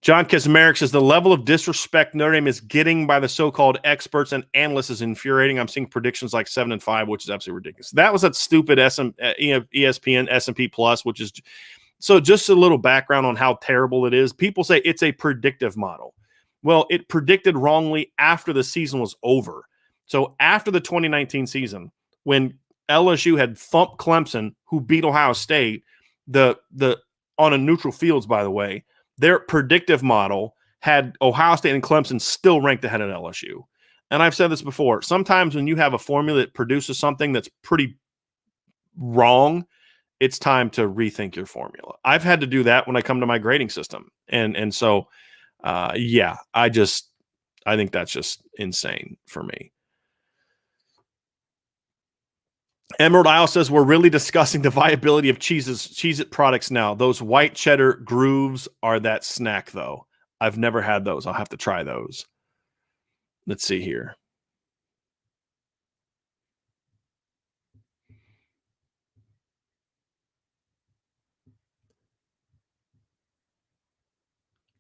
John Kismerick says, the level of disrespect Notre Dame is getting by the so-called experts and analysts is infuriating. I'm seeing predictions like 7-5, which is absolutely ridiculous. That was that stupid ESPN S&P Plus, which is – so just a little background on how terrible it is. People say it's a predictive model. Well, it predicted wrongly after the season was over. So after the 2019 season, when LSU had thumped Clemson, who beat Ohio State, the on a neutral fields, by the way, their predictive model had Ohio State and Clemson still ranked ahead of LSU. And I've said this before. Sometimes when you have a formula that produces something that's pretty wrong, it's time to rethink your formula. I've had to do that when I come to my grading system. And so, I think that's just insane for me. Emerald Isle says, we're really discussing the viability of Cheez-It products now. Those white cheddar grooves are that snack, though. I've never had those. I'll have to try those. Let's see here.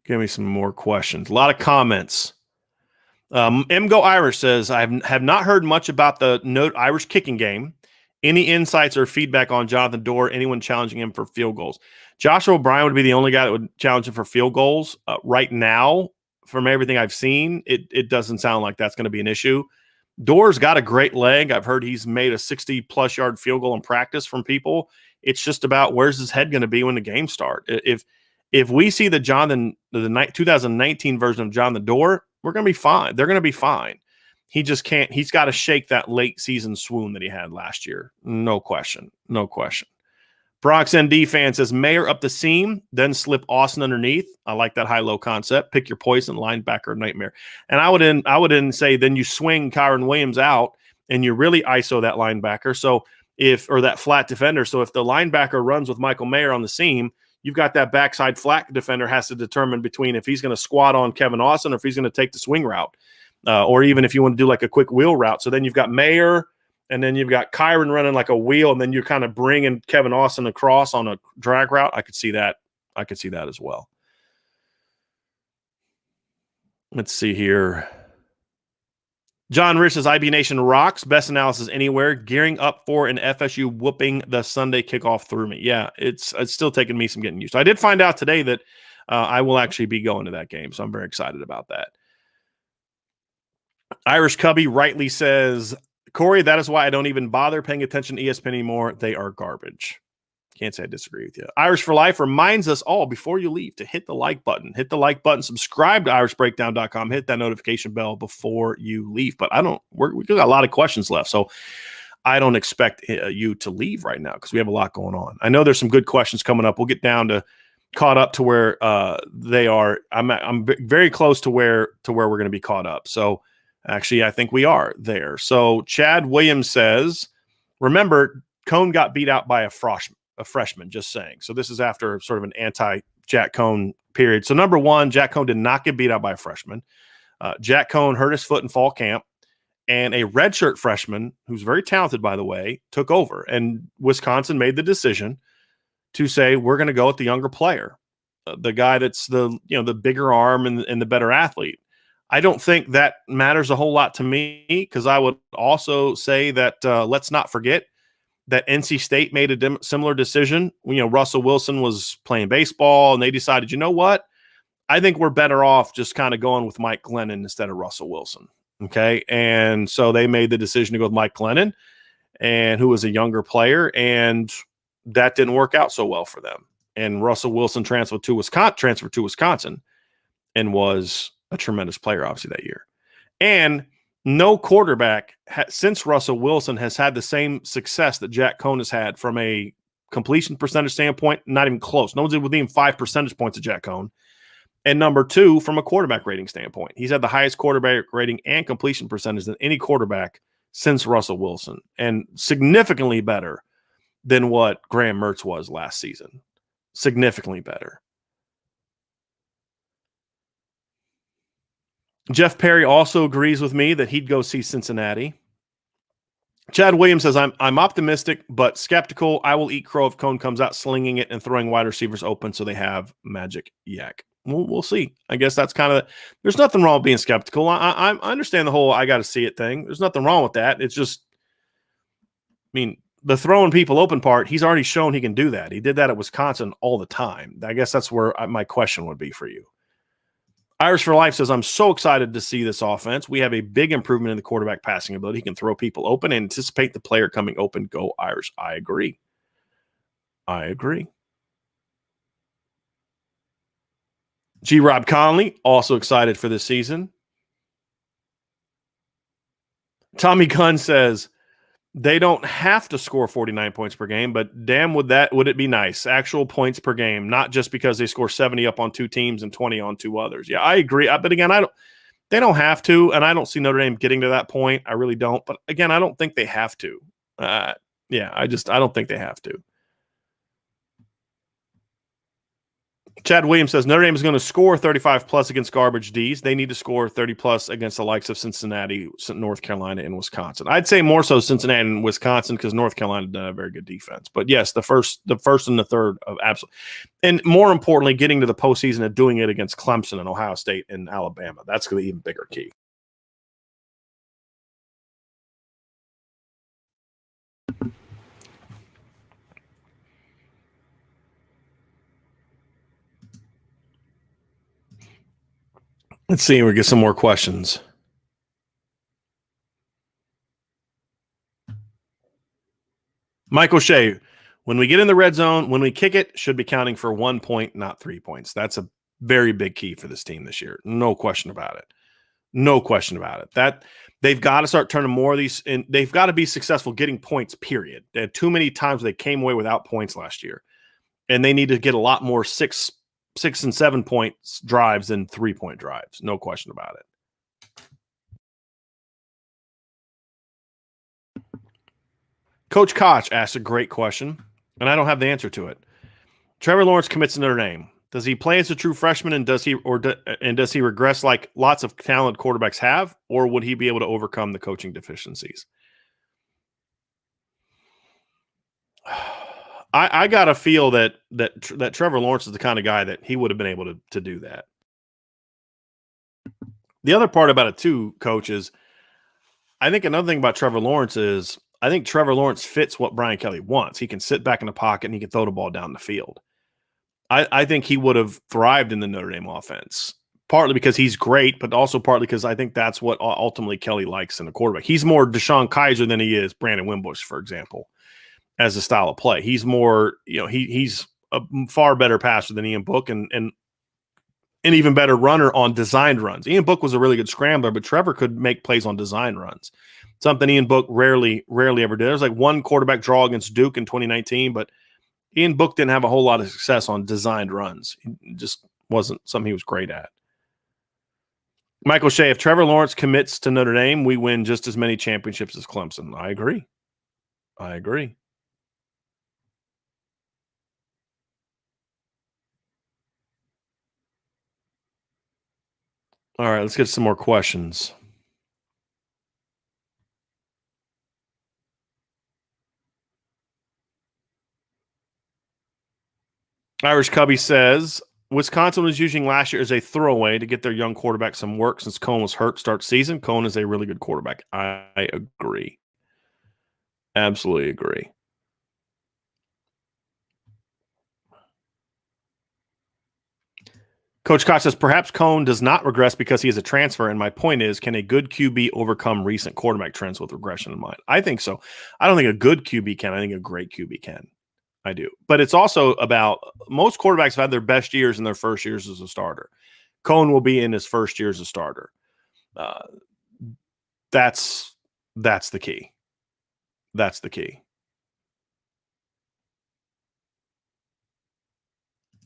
Give me some more questions. A lot of comments. MGO Irish says, I have not heard much about the Irish kicking game. Any insights or feedback on Jonathan Dorr, anyone challenging him for field goals? Joshua O'Brien would be the only guy that would challenge him for field goals. Right now, from everything I've seen, it doesn't sound like that's going to be an issue. Dorr's got a great leg. I've heard he's made a 60-plus yard field goal in practice from people. It's just about where's his head going to be when the game starts. If we see the 2019 version of Jonathan Dorr, we're going to be fine. They're going to be fine. He just can't. He's got to shake that late season swoon that he had last year. No question. No question. Bronx ND fan says, Mayer up the seam, then slip Austin underneath. I like that high-low concept. Pick your poison, linebacker nightmare. And I would say then you swing Kyron Williams out and you really ISO that linebacker. So or that flat defender. So if the linebacker runs with Michael Mayer on the seam, you've got that backside flat defender has to determine between if he's going to squat on Kevin Austin or if he's going to take the swing route. Or even if you want to do like a quick wheel route. So then you've got Mayer, and then you've got Kyron running like a wheel, and then you're kind of bringing Kevin Austin across on a drag route. I could see that. I could see that as well. Let's see here. John Rich says, IB Nation rocks. Best analysis anywhere. Gearing up for an FSU whooping the Sunday kickoff through me. Yeah, it's still taking me some getting used to. I did find out today that I will actually be going to that game, so I'm very excited about that. Irish Cubby rightly says, Corey, that is why I don't even bother paying attention to ESPN anymore. They are garbage. Can't say I disagree with you. Irish for Life reminds us all before you leave to hit the like button. Hit the like button. Subscribe to irishbreakdown.com. Hit that notification bell before you leave. But we got a lot of questions left, so I don't expect you to leave right now because we have a lot going on. I know there's some good questions coming up. We'll get down to caught up to where they are. I'm very close to where we're going to be caught up. So actually, I think we are there. So Chad Williams says, remember, Cone got beat out by a freshman, just saying. So this is after sort of an anti-Jack Cone period. So number one, Jack Cone did not get beat out by a freshman. Jack Cone hurt his foot in fall camp, and a redshirt freshman, who's very talented, by the way, took over. And Wisconsin made the decision to say, we're going to go with the younger player, the guy that's the bigger arm and the better athlete. I don't think that matters a whole lot to me because I would also say that let's not forget that NC State made a similar decision. Russell Wilson was playing baseball, and they decided, you know what? I think we're better off just kind of going with Mike Glennon instead of Russell Wilson. Okay, and so they made the decision to go with Mike Glennon, and who was a younger player, and that didn't work out so well for them. And Russell Wilson transferred to Wisconsin, and was a tremendous player, obviously, that year. And no quarterback since Russell Wilson has had the same success that Jack Cone has had from a completion percentage standpoint, not even close. No one's within 5 percentage points of Jack Cone. And number 2, from a quarterback rating standpoint, he's had the highest quarterback rating and completion percentage than any quarterback since Russell Wilson, and significantly better than what Graham Mertz was last season. Significantly better. Jeff Perry also agrees with me that he'd go see Cincinnati. Chad Williams says, I'm optimistic, but skeptical. I will eat crow if Cone comes out slinging it and throwing wide receivers open so they have magic yak. We'll see. I guess that's kind of – there's nothing wrong with being skeptical. I understand the whole I got to see it thing. There's nothing wrong with that. It's just – I mean, the throwing people open part, he's already shown he can do that. He did that at Wisconsin all the time. I guess that's where my question would be for you. Irish for Life says, I'm so excited to see this offense. We have a big improvement in the quarterback passing ability. He can throw people open and anticipate the player coming open. Go Irish. I agree. G. Rob Conley, also excited for this season. Tommy Gunn says, they don't have to score 49 points per game, but damn, would it be nice? Actual points per game, not just because they score 70 up on 2 teams and 20 on 2 others. Yeah, I agree. But again, they don't have to, and I don't see Notre Dame getting to that point. I really don't. But again, I don't think they have to. I don't think they have to. Chad Williams says Notre Dame is going to score 35-plus against garbage Ds. They need to score 30-plus against the likes of Cincinnati, North Carolina, and Wisconsin. I'd say more so Cincinnati and Wisconsin because North Carolina doesn't have a very good defense. But yes, the first and the third of absolutely. And more importantly, getting to the postseason and doing it against Clemson and Ohio State and Alabama. That's going to be an even bigger key. Let's see. We get some more questions. Michael Shea, when we get in the red zone, when we kick it, should be counting for 1 point, not 3 points. That's a very big key for this team this year. No question about it. No question about it. That they've got to start turning more of these, and they've got to be successful getting points, period. They had too many times they came away without points last year, and they need to get a lot more 6 and 7 points drives than 3-point drives. No question about it. Coach Koch asked a great question, and I don't have the answer to it. Trevor Lawrence commits to Notre Dame. Does he play as a true freshman, and does he regress like lots of talented quarterbacks have, or would he be able to overcome the coaching deficiencies? I got to feel that Trevor Lawrence is the kind of guy that he would have been able to do that. The other part about it too, Coach, is I think another thing about Trevor Lawrence is I think Trevor Lawrence fits what Brian Kelly wants. He can sit back in the pocket and he can throw the ball down the field. I think he would have thrived in the Notre Dame offense, partly because he's great, but also partly because I think that's what ultimately Kelly likes in a quarterback. He's more Deshaun Kaiser than he is Brandon Wimbush, for example, as a style of play. He's more, he's a far better passer than Ian Book and an even better runner on designed runs. Ian Book was a really good scrambler, but Trevor could make plays on design runs. Something Ian Book rarely ever did. There was like one quarterback draw against Duke in 2019, but Ian Book didn't have a whole lot of success on designed runs. It just wasn't something he was great at. Michael Shea, if Trevor Lawrence commits to Notre Dame, we win just as many championships as Clemson. I agree. All right, let's get some more questions. Irish Cubby says, Wisconsin was using last year as a throwaway to get their young quarterback some work since Cone was hurt to start season. Cone is a really good quarterback. I agree. Absolutely agree. Coach Koch says, perhaps Cone does not regress because he is a transfer, and my point is, can a good QB overcome recent quarterback trends with regression in mind? I think so. I don't think a good QB can. I think a great QB can. I do. But it's also about most quarterbacks have had their best years in their first years as a starter. Cone will be in his first year as a starter. That's the key. That's the key.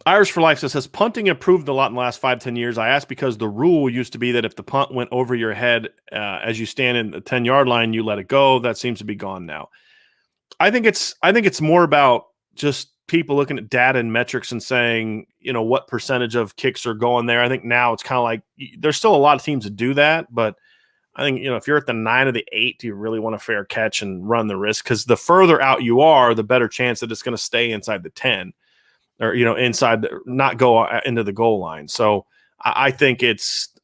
Irish for Life says, has punting improved a lot in the last 5-10 years? I asked because the rule used to be that if the punt went over your head as you stand in the 10-yard line, you let it go. That seems to be gone now. I think it's more about just people looking at data and metrics and saying, what percentage of kicks are going there. I think now it's kind of like there's still a lot of teams that do that, but I think, if you're at the 9 or the 8, do you really want a fair catch and run the risk? Because the further out you are, the better chance that it's going to stay inside the 10 or, inside, not go into the goal line. So I think I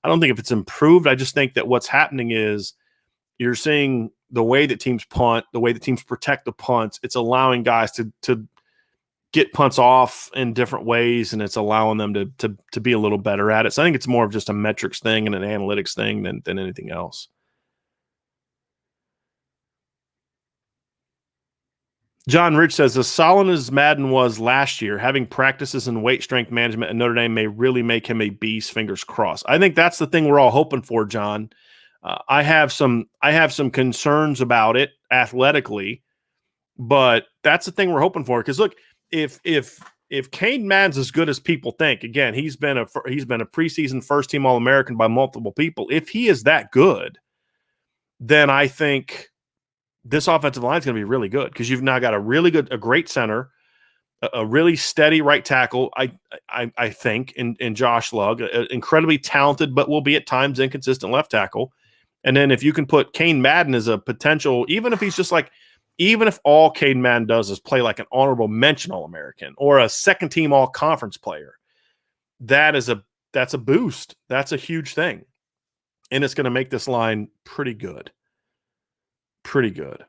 don't think if it's improved. I just think that what's happening is you're seeing the way that teams punt, the way that teams protect the punts, it's allowing guys to get punts off in different ways, and it's allowing them to be a little better at it. So I think it's more of just a metrics thing and an analytics thing than anything else. John Rich says, as solid as Madden was last year, having practices and weight strength management at Notre Dame may really make him a beast, fingers crossed. I think that's the thing we're all hoping for, John. I have some concerns about it athletically, but that's the thing we're hoping for. Because look, if Kane Madden's as good as people think, again, he's been a preseason first team All-American by multiple people. If he is that good, then I think this offensive line is going to be really good because you've now got a great center, a really steady right tackle. I think in Josh Lugg, incredibly talented, but will be at times inconsistent left tackle. And then if you can put Kane Madden as a potential, even if all Kane Madden does is play like an honorable mention All-American or a second team All-Conference player, that's a boost. That's a huge thing. And it's going to make this line pretty good. Pretty good.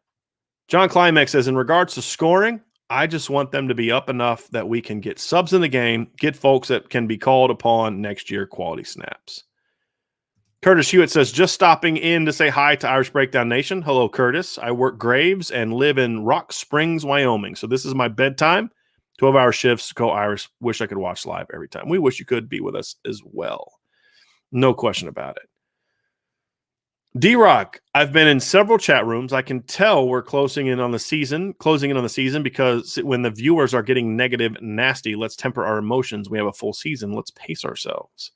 John Climax says, in regards to scoring, I just want them to be up enough that we can get subs in the game, get folks that can be called upon next year, quality snaps. Curtis Hewitt says, just stopping in to say hi to Irish Breakdown Nation. Hello, Curtis. I work Graves and live in Rock Springs, Wyoming. So this is my bedtime. 12-hour shifts. Go Irish. Wish I could watch live every time. We wish you could be with us as well. No question about it. D-Rock, I've been in several chat rooms. I can tell we're closing in on the season because when the viewers are getting negative and nasty, let's temper our emotions. We have a full season. Let's pace ourselves.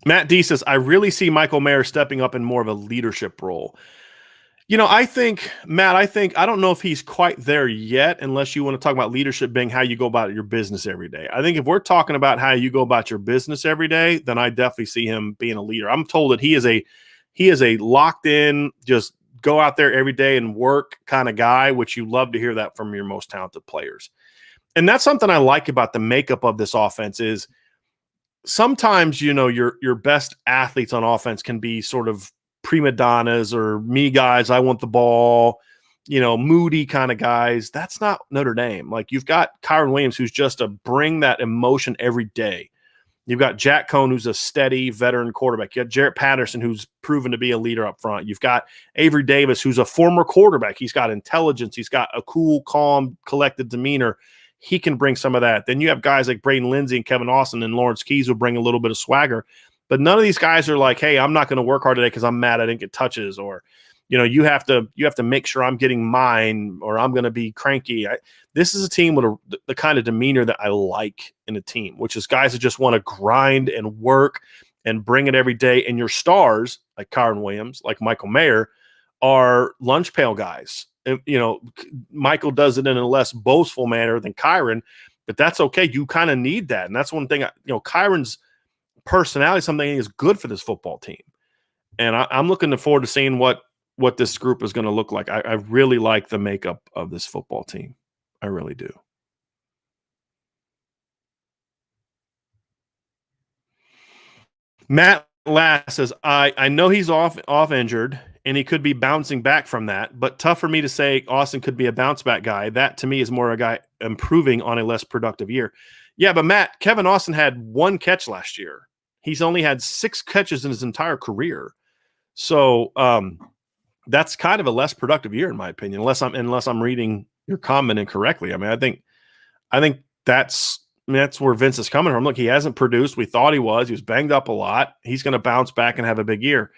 Matt D says, I really see Michael Mayer stepping up in more of a leadership role. I think, Matt, I don't know if he's quite there yet, unless you want to talk about leadership being how you go about your business every day. I think if we're talking about how you go about your business every day, then I definitely see him being a leader. I'm told that he is a locked in, just go out there every day and work kind of guy, which you love to hear that from your most talented players. And that's something I like about the makeup of this offense is sometimes, your best athletes on offense can be sort of prima donnas or me guys, I want the ball, moody kind of guys. That's not Notre Dame. Like you've got Kyron Williams, who's just a bring that emotion every day. You've got Jack Cohn, who's a steady veteran quarterback. You got Jarrett Patterson, who's proven to be a leader up front. You've got Avery Davis, who's a former quarterback. He's got intelligence. He's got a cool, calm, collected demeanor. He can bring some of that. Then you have guys like Braden Lindsey and Kevin Austin and Lawrence Keys who bring a little bit of swagger. But none of these guys are like, hey, I'm not going to work hard today because I'm mad I didn't get touches, or, you have to make sure I'm getting mine, or I'm going to be cranky. This is a team with the kind of demeanor that I like in a team, which is guys that just want to grind and work and bring it every day. And your stars, like Kyron Williams, like Michael Mayer, are lunch pail guys. And, Michael does it in a less boastful manner than Kyron, but that's okay. You kind of need that. And that's one thing, Kyron's personality, something is good for this football team. And I'm looking forward to seeing what this group is going to look like. I really like the makeup of this football team. I really do. Matt Lass says, I know he's off injured and he could be bouncing back from that, but tough for me to say Austin could be a bounce back guy. That to me is more a guy improving on a less productive year. Yeah, but Matt, Kevin Austin had 1 catch last year. He's only had 6 catches in his entire career. So that's kind of a less productive year, in my opinion, unless I'm reading your comment incorrectly. I mean, I think that's where Vince is coming from. Look, he hasn't produced. We thought he was. He was banged up a lot. He's going to bounce back and have a big year.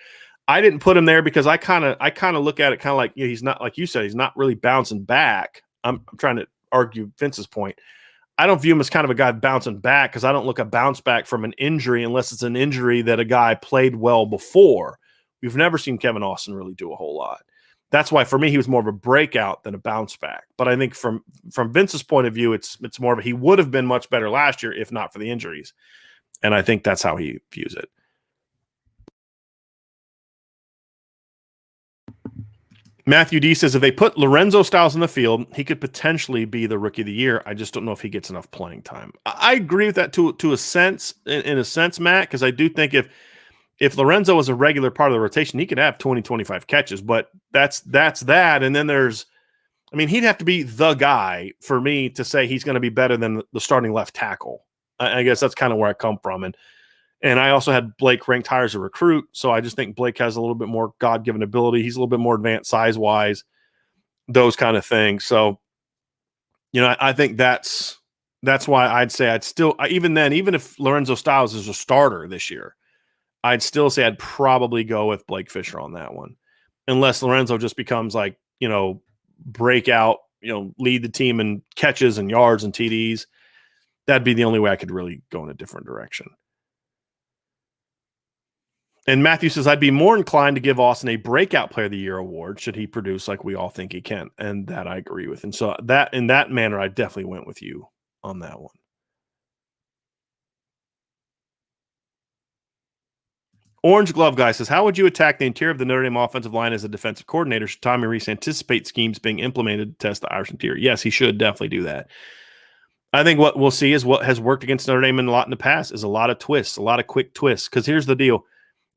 I didn't put him there because I kind of look at it kind of like, he's not, like you said, he's not really bouncing back. I'm trying to argue Vince's point. I don't view him as kind of a guy bouncing back because I don't look a bounce back from an injury unless it's an injury that a guy played well before. We've never seen Kevin Austin really do a whole lot. That's why for me he was more of a breakout than a bounce back. But I think from Vince's point of view, it's more of he would have been much better last year if not for the injuries. And I think that's how he views it. Matthew D says, if they put Lorenzo Styles in the field, he could potentially be the rookie of the year. I just don't know if he gets enough playing time. I agree with that to a sense, in a sense, Matt, because I do think if Lorenzo was a regular part of the rotation, he could have 20, 25 catches, but that's that. And then he'd have to be the guy for me to say he's going to be better than the starting left tackle. I guess that's kind of where I come from. And I also had Blake ranked higher as a recruit, so I just think Blake has a little bit more God-given ability. He's a little bit more advanced size-wise, those kind of things. So, I think that's why I'd say even if Lorenzo Styles is a starter this year, I'd still say I'd probably go with Blake Fisher on that one, unless Lorenzo just becomes like, breakout, lead the team in catches and yards and TDs. That'd be the only way I could really go in a different direction. And Matthew says, I'd be more inclined to give Austin a breakout player of the year award should he produce like we all think he can. And that I agree with. And so that in that manner, I definitely went with you on that one. Orange Glove Guy says, how would you attack the interior of the Notre Dame offensive line as a defensive coordinator? Should Tommy Rees anticipate schemes being implemented to test the Irish interior? Yes, he should definitely do that. I think what we'll see is what has worked against Notre Dame a lot in the past is a lot of twists, a lot of quick twists. Because here's the deal.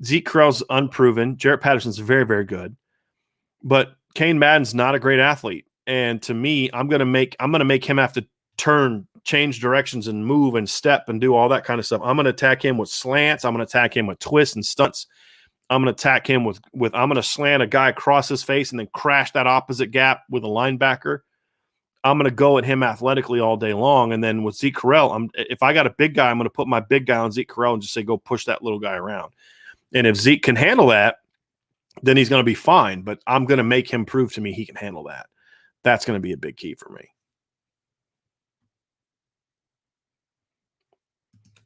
Zeke Correll's unproven. Jarrett Patterson's very, very good. But Kane Madden's not a great athlete. And to me, I'm gonna make him have to change directions and move and step and do all that kind of stuff. I'm gonna attack him with slants. I'm gonna attack him with twists and stunts. I'm gonna attack him with I'm gonna slant a guy across his face and then crash that opposite gap with a linebacker. I'm gonna go at him athletically all day long. And then with Zeke Correll, if I got a big guy, I'm gonna put my big guy on Zeke Correll and just say, go push that little guy around. And if Zeke can handle that, then he's going to be fine. But I'm going to make him prove to me he can handle that. That's going to be a big key for me.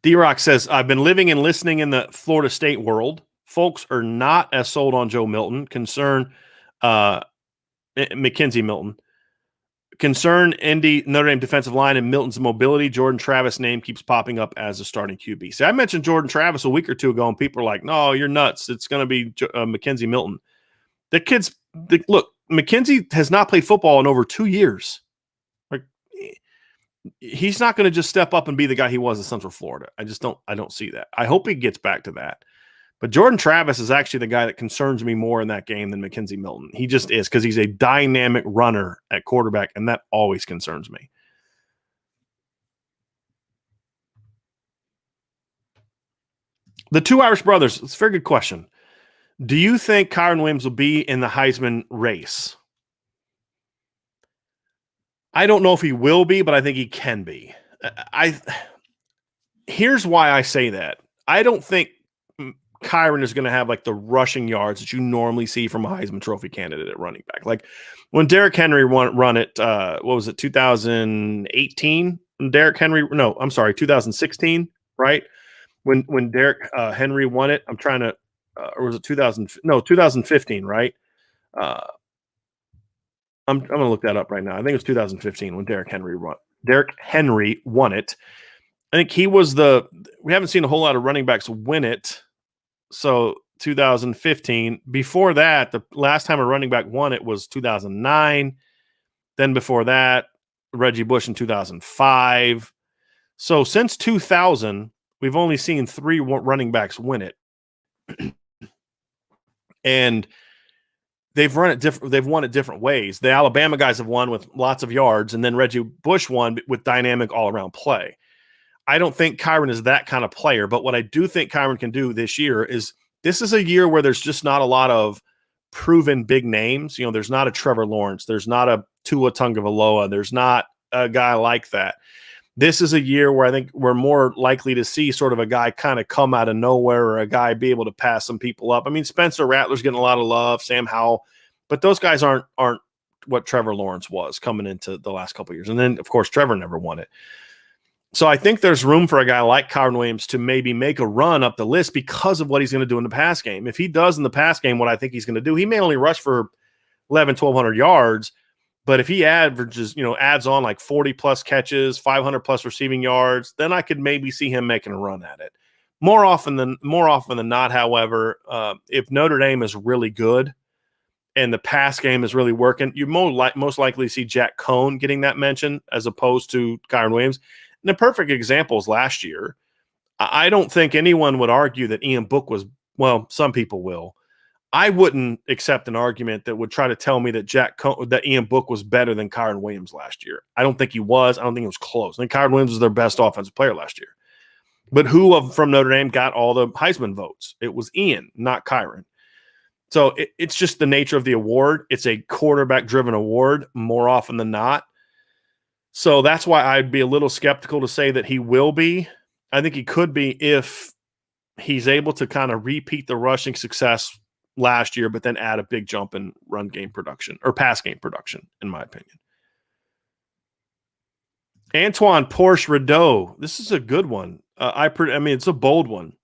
D-Rock says, I've been living and listening in the Florida State world. Folks are not as sold on Joe Milton. Mackenzie Milton. Concern Indy Notre Dame defensive line and Milton's mobility. Jordan Travis' name keeps popping up as a starting QB. See, I mentioned Jordan Travis a week or two ago, and people are like, no, you're nuts. It's going to be Mackenzie Milton. Look, Mackenzie has not played football in over 2 years. Like, he's not going to just step up and be the guy he was in Central Florida. I don't see that. I hope he gets back to that. But Jordan Travis is actually the guy that concerns me more in that game than Mackenzie Milton. He just is, because he's a dynamic runner at quarterback, and that always concerns me. The two Irish brothers, it's a very good question. Do you think Kyron Williams will be in the Heisman race? I don't know if he will be, but I think he can be. Here's why I say that. I don't think Kyron is going to have like the rushing yards that you normally see from a Heisman Trophy candidate at running back. Like when Derrick Henry run it, 2018? 2016, right? When Derrick Henry won it, I'm trying to, or was it 2015, right? I'm going to look that up right now. I think it was 2015 when Derrick Henry won it. I think he was we haven't seen a whole lot of running backs win it. So 2015. Before that, the last time a running back won it was 2009. Then before that, Reggie Bush in 2005. So since 2000, we've only seen 3 running backs win it. And they've won it different ways. The Alabama guys have won with lots of yards, and then Reggie Bush won with dynamic all-around play. I don't think Kyron is that kind of player, but what I do think Kyron can do this year is this is a year where there's just not a lot of proven big names. There's not a Trevor Lawrence. There's not a Tua Tagovailoa. There's not a guy like that. This is a year where I think we're more likely to see sort of a guy kind of come out of nowhere or a guy be able to pass some people up. I mean, Spencer Rattler's getting a lot of love, Sam Howell, but those guys aren't what Trevor Lawrence was coming into the last couple of years. And then, of course, Trevor never won it. So I think there's room for a guy like Kyron Williams to maybe make a run up the list because of what he's going to do in the pass game. If he does in the pass game what I think he's going to do, he may only rush for 1,100 yards, but if he averages, adds on like 40-plus catches, 500-plus receiving yards, then I could maybe see him making a run at it. More often than not, however, if Notre Dame is really good and the pass game is really working, you most likely see Jack Cohn getting that mention as opposed to Kyron Williams. And the perfect example is last year. I don't think anyone would argue that Ian Book was, well, some people will. I wouldn't accept an argument that would try to tell me that Ian Book was better than Kyron Williams last year. I don't think he was. I don't think it was close. I think Kyron Williams was their best offensive player last year. But who from Notre Dame got all the Heisman votes? It was Ian, not Kyron. So it's just the nature of the award. It's a quarterback-driven award more often than not. So that's why I'd be a little skeptical to say that he will be. I think he could be if he's able to kind of repeat the rushing success last year, but then add a big jump in run game production or pass game production, in my opinion. Antoine Porsche Rideau. This is a good one. It's a bold one.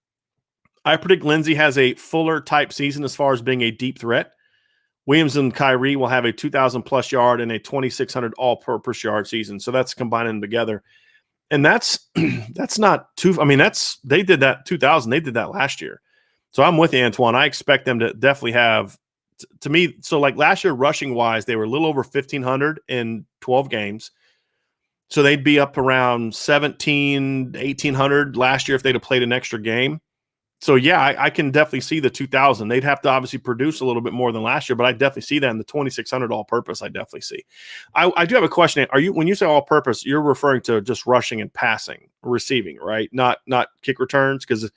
I predict Lindsey has a Fuller type season as far as being a deep threat. Williams and Kyrie will have a 2,000-plus yard and a 2,600 all-purpose yard season. So that's combining them together. And that's not too – they did that 2,000. They did that last year. So I'm with you, Antoine. I expect them to definitely have – to me, so like last year rushing-wise, they were a little over 1,500 in 12 games. So they'd be up around 1,800 last year if they'd have played an extra game. So, yeah, I can definitely see the 2,000. They'd have to obviously produce a little bit more than last year, but I definitely see that in the 2,600 all-purpose. I definitely see. I do have a question. When you say all-purpose, you're referring to just rushing and passing, receiving, right? Not kick returns, because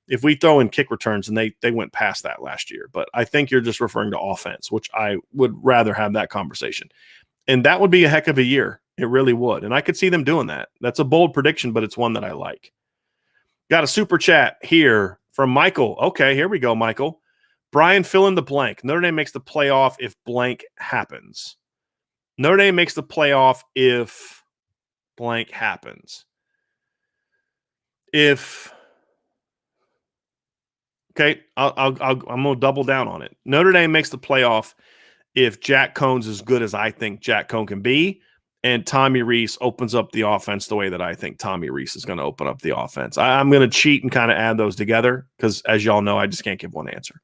if we throw in kick returns, and they went past that last year. But I think you're just referring to offense, which I would rather have that conversation. And that would be a heck of a year. It really would. And I could see them doing that. That's a bold prediction, but it's one that I like. Got a super chat here from Michael. Okay, here we go, Michael. Brian, fill in the blank. Notre Dame makes the playoff if blank happens. Notre Dame makes the playoff if blank happens. Okay, I'm going to double down on it. Notre Dame makes the playoff if Jack Cohn's as good as I think Jack Cohn can be, and Tommy Rees opens up the offense the way that I think Tommy Rees is going to open up the offense. I'm going to cheat and kind of add those together because, as y'all know, I just can't give one answer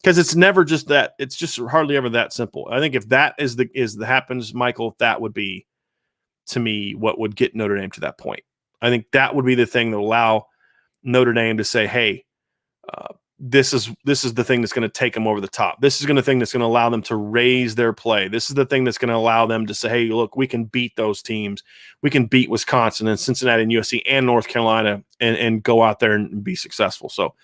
because it's never just that. It's just hardly ever that simple. I think if that happens, Michael, that would be, to me, what would get Notre Dame to that point. I think that would be the thing that will allow Notre Dame to say, hey, this is the thing that's going to take them over the top. This is the thing that's going to allow them to raise their play. This is the thing that's going to allow them to say, hey, look, we can beat those teams. We can beat Wisconsin and Cincinnati and USC and North Carolina and go out there and be successful. So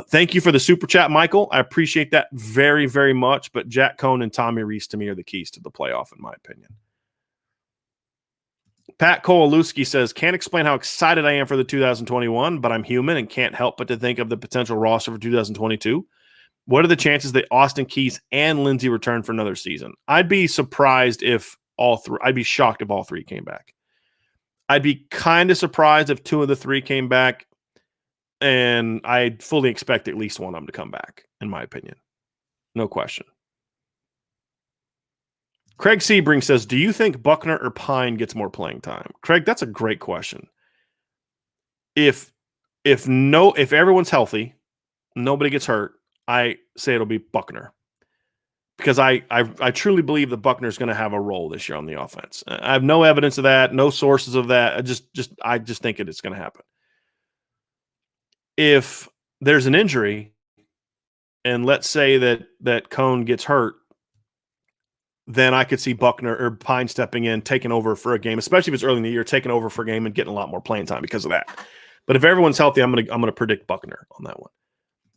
thank you for the super chat, Michael. I appreciate that very, very much. But Jack Cohn and Tommy Rees, to me, are the keys to the playoff, in my opinion. Pat Kowalewski says, can't explain how excited I am for the 2021, but I'm human and can't help but to think of the potential roster for 2022. What are the chances that Austin Keys and Lindsey return for another season? I'd be surprised if I'd be shocked if all three came back. I'd be kind of surprised if two of the three came back, and I fully expect at least one of them to come back, in my opinion. No question. Craig Sebring says, do you think Buckner or Pine gets more playing time? Craig, that's a great question. If everyone's healthy, nobody gets hurt, I say it'll be Buckner. Because I truly believe that Buckner is going to have a role this year on the offense. I have no evidence of that, no sources of that. I just think it's going to happen. If there's an injury, and let's say that Cohn gets hurt, then I could see Buckner or Pine stepping in, taking over for a game, especially if it's early in the year, taking over for a game and getting a lot more playing time because of that. But if everyone's healthy, I'm gonna predict Buckner on that one.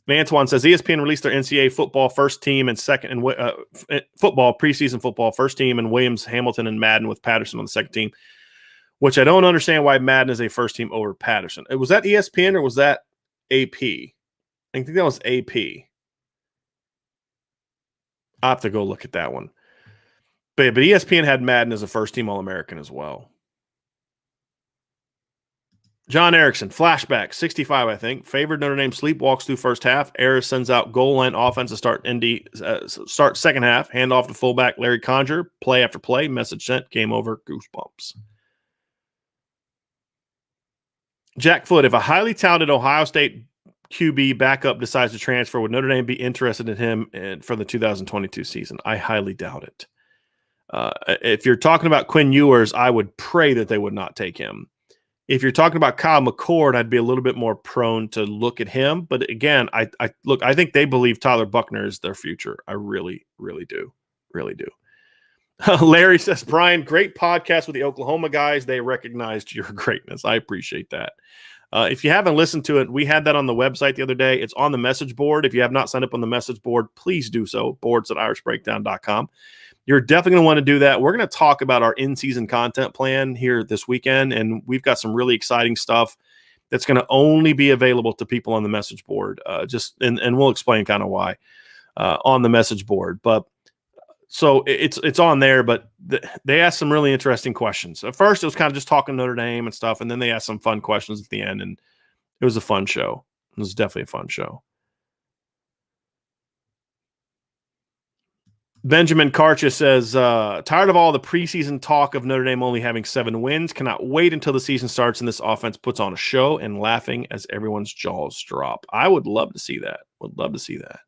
Antoine says ESPN released their NCAA football first team and second and football preseason football first team and Williams, Hamilton, and Madden with Patterson on the second team. which I don't understand why Madden is a first team over Patterson. Was that ESPN or was that AP? I think that was AP. I'll have to go look at that one. But ESPN had Madden as a first team All-American as well. John Erickson, flashback, 65, I think. Favored Notre Dame sleepwalks through first half. Ayers sends out goal line offense to start second half. Hand off to fullback Larry Conger. Play after play. Message sent. Game over. Goosebumps. Jack Foot, if a highly talented Ohio State QB backup decides to transfer, would Notre Dame be interested in him for the 2022 season? I highly doubt it. If you're talking about Quinn Ewers, I would pray that they would not take him. If you're talking about Kyle McCord, I'd be a little bit more prone to look at him. But again, I think they believe Tyler Buckner is their future. I really, really do. Really do. Larry says, Brian, great podcast with the Oklahoma guys. They recognized your greatness. I appreciate that. If you haven't listened to it, we had that on the website the other day. It's on the message board. If you have not signed up on the message board, please do so. boards@irishbreakdown.com. You're definitely going to want to do that. We're going to talk about our in-season content plan here this weekend, and we've got some really exciting stuff that's going to only be available to people on the message board. And we'll explain kind of why on the message board. But so it's on there, but they asked some really interesting questions. At first, it was kind of just talking Notre Dame and stuff, and then they asked some fun questions at the end, and it was a fun show. It was definitely a fun show. Benjamin Karcha says, tired of all the preseason talk of Notre Dame only having 7 wins. Cannot wait until the season starts and this offense puts on a show and laughing as everyone's jaws drop. I would love to see that. Would love to see that.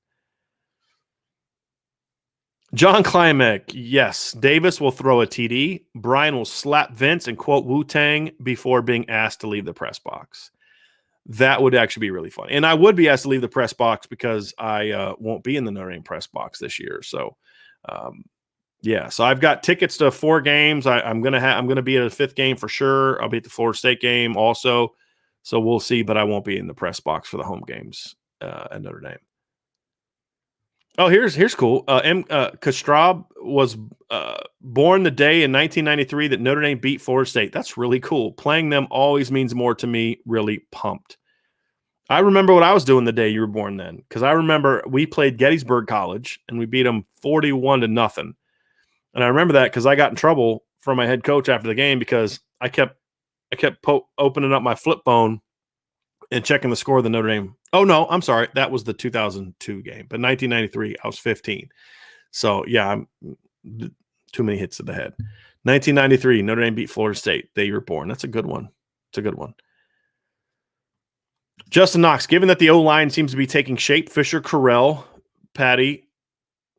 John Klimek, yes. Davis will throw a TD. Brian will slap Vince and quote Wu-Tang before being asked to leave the press box. That would actually be really fun. And I would be asked to leave the press box because I won't be in the Notre Dame press box this year. So, so I've got tickets to 4 games. I'm gonna be at a 5th game for sure. I'll be at the Florida State game also. So we'll see, but I won't be in the press box for the home games at Notre Dame. Oh, here's cool. Kastrab was born the day in 1993 that Notre Dame beat Florida State. That's really cool. Playing them always means more to me. Really pumped. I remember what I was doing the day you were born then, because I remember we played Gettysburg College and we beat them 41-0. And I remember that because I got in trouble from my head coach after the game because I kept opening up my flip phone and checking the score of the Notre Dame. Oh, no, I'm sorry. That was the 2002 game. But 1993, I was 15. So, yeah, I'm too many hits to the head. 1993, Notre Dame beat Florida State. Day you were born. That's a good one. It's a good one. Justin Knox, given that the O-line seems to be taking shape, Fisher, Carell, Patty,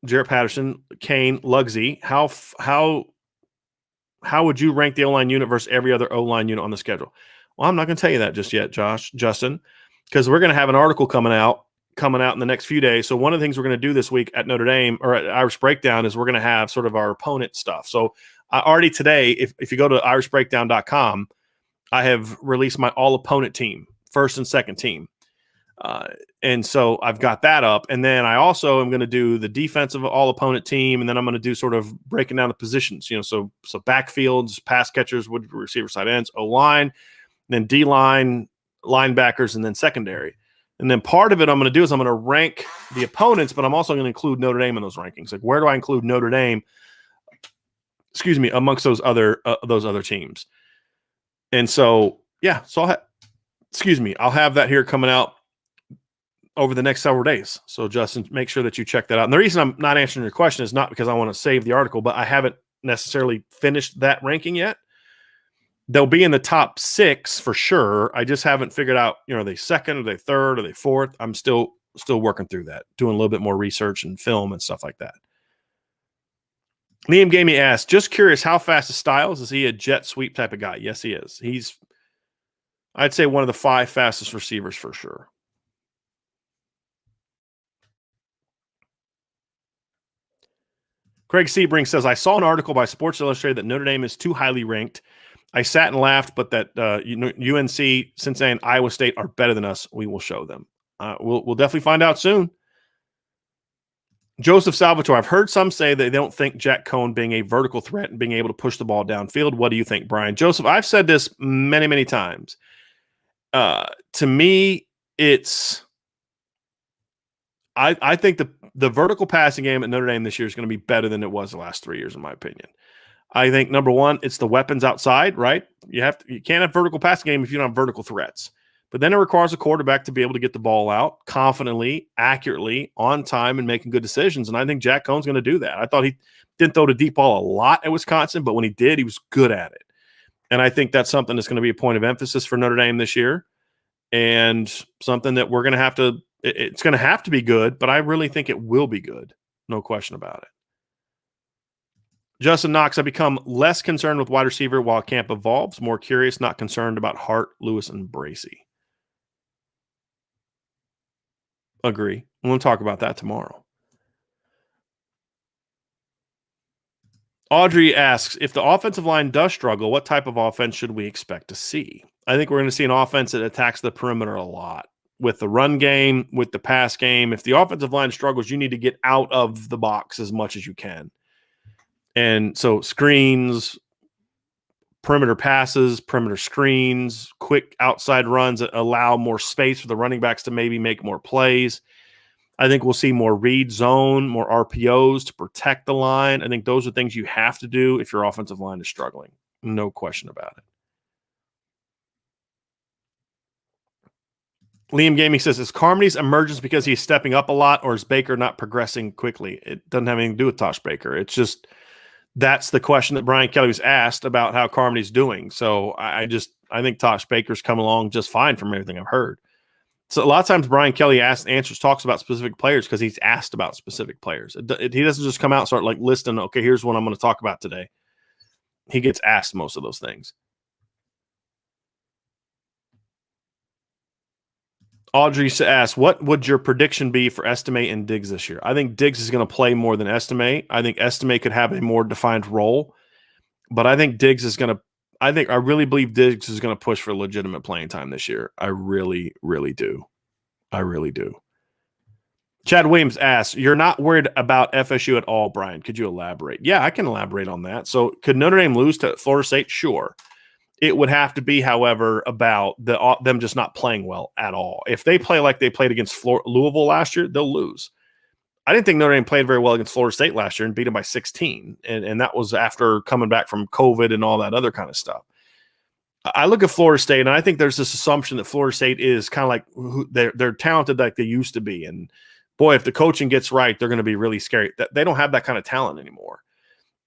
Jarrett Patterson, Kane, Lugsy, how would you rank the O-line unit versus every other O-line unit on the schedule? Well, I'm not going to tell you that just yet, Justin, because we're going to have an article coming out in the next few days. So one of the things we're going to do this week at Notre Dame or at Irish Breakdown is we're going to have sort of our opponent stuff. So already today, if you go to irishbreakdown.com, I have released my all opponent team, first and second team. And so I've got that up. And then I also am going to do the defensive all opponent team. And then I'm going to do sort of breaking down the positions, so backfields, pass catchers, would receiver side ends, O-line, then D-line, linebackers, and then secondary. And then part of it I'm going to do is I'm going to rank the opponents, but I'm also going to include Notre Dame in those rankings. Like, where do I include Notre Dame, amongst those other teams? And so, yeah, so I'll have that here coming out over the next several days. So, Justin, make sure that you check that out. And the reason I'm not answering your question is not because I want to save the article, but I haven't necessarily finished that ranking yet. They'll be in the top 6 for sure. I just haven't figured out, are they second, are they third, are they fourth? I'm still working through that, doing a little bit more research and film and stuff like that. Liam Gamey asked, just curious, how fast is Styles? Is he a jet sweep type of guy? Yes, he is. He's, I'd say, one of the 5 fastest receivers for sure. Craig Sebring says, I saw an article by Sports Illustrated that Notre Dame is too highly ranked. I sat and laughed, but that UNC, Cincinnati, and Iowa State are better than us. We will show them. We'll definitely find out soon. Joseph Salvatore, I've heard some say that they don't think Jack Cohn being a vertical threat and being able to push the ball downfield. What do you think, Brian? Joseph, I've said this many, many times. To me, it's I think the vertical passing game at Notre Dame this year is going to be better than it was the last 3 years, in my opinion. I think number one, it's the weapons outside, right? You can't have vertical passing game if you don't have vertical threats. But then it requires a quarterback to be able to get the ball out confidently, accurately, on time, and making good decisions. And I think Jack Cohn's going to do that. I thought he didn't throw the deep ball a lot at Wisconsin, but when he did, he was good at it. And I think that's something that's going to be a point of emphasis for Notre Dame this year, and something that we're going to have to – it's going to have to be good, but I really think it will be good. No question about it. Justin Knox, I become less concerned with wide receiver while camp evolves, more curious, not concerned about Hart, Lewis, and Bracey. Agree. We'll talk about that tomorrow. Audrey asks, if the offensive line does struggle, what type of offense should we expect to see? I think we're going to see an offense that attacks the perimeter a lot with the run game, with the pass game. If the offensive line struggles, you need to get out of the box as much as you can. And so screens, perimeter passes, perimeter screens, quick outside runs that allow more space for the running backs to maybe make more plays. I think we'll see more read zone, more RPOs to protect the line. I think those are things you have to do if your offensive line is struggling. No question about it. Liam Gaming says, is Carmody's emergence because he's stepping up a lot, or is Baker not progressing quickly? It doesn't have anything to do with Tosh Baker. It's just that's the question that Brian Kelly was asked about how Carmody's doing. So I think Tosh Baker's come along just fine from everything I've heard. So a lot of times Brian Kelly talks about specific players because he's asked about specific players. He doesn't just come out and start like listing, okay, here's what I'm going to talk about today. He gets asked most of those things. Audrey asks, what would your prediction be for Estime and Diggs this year? I think Diggs is going to play more than Estime. I think Estime could have a more defined role, but I think Diggs is going to – I really believe Diggs is going to push for legitimate playing time this year. I really, really do. I really do. Chad Williams asks, you're not worried about FSU at all, Brian. Could you elaborate? Yeah, I can elaborate on that. So could Notre Dame lose to Florida State? Sure. It would have to be, however, about them just not playing well at all. If they play like they played against Louisville last year, they'll lose. I didn't think Notre Dame played very well against Florida State last year and beat them by 16. And that was after coming back from COVID and all that other kind of stuff. I look at Florida State, and I think there's this assumption that Florida State is kind of like they're talented like they used to be. And, boy, if the coaching gets right, they're going to be really scary. They don't have that kind of talent anymore.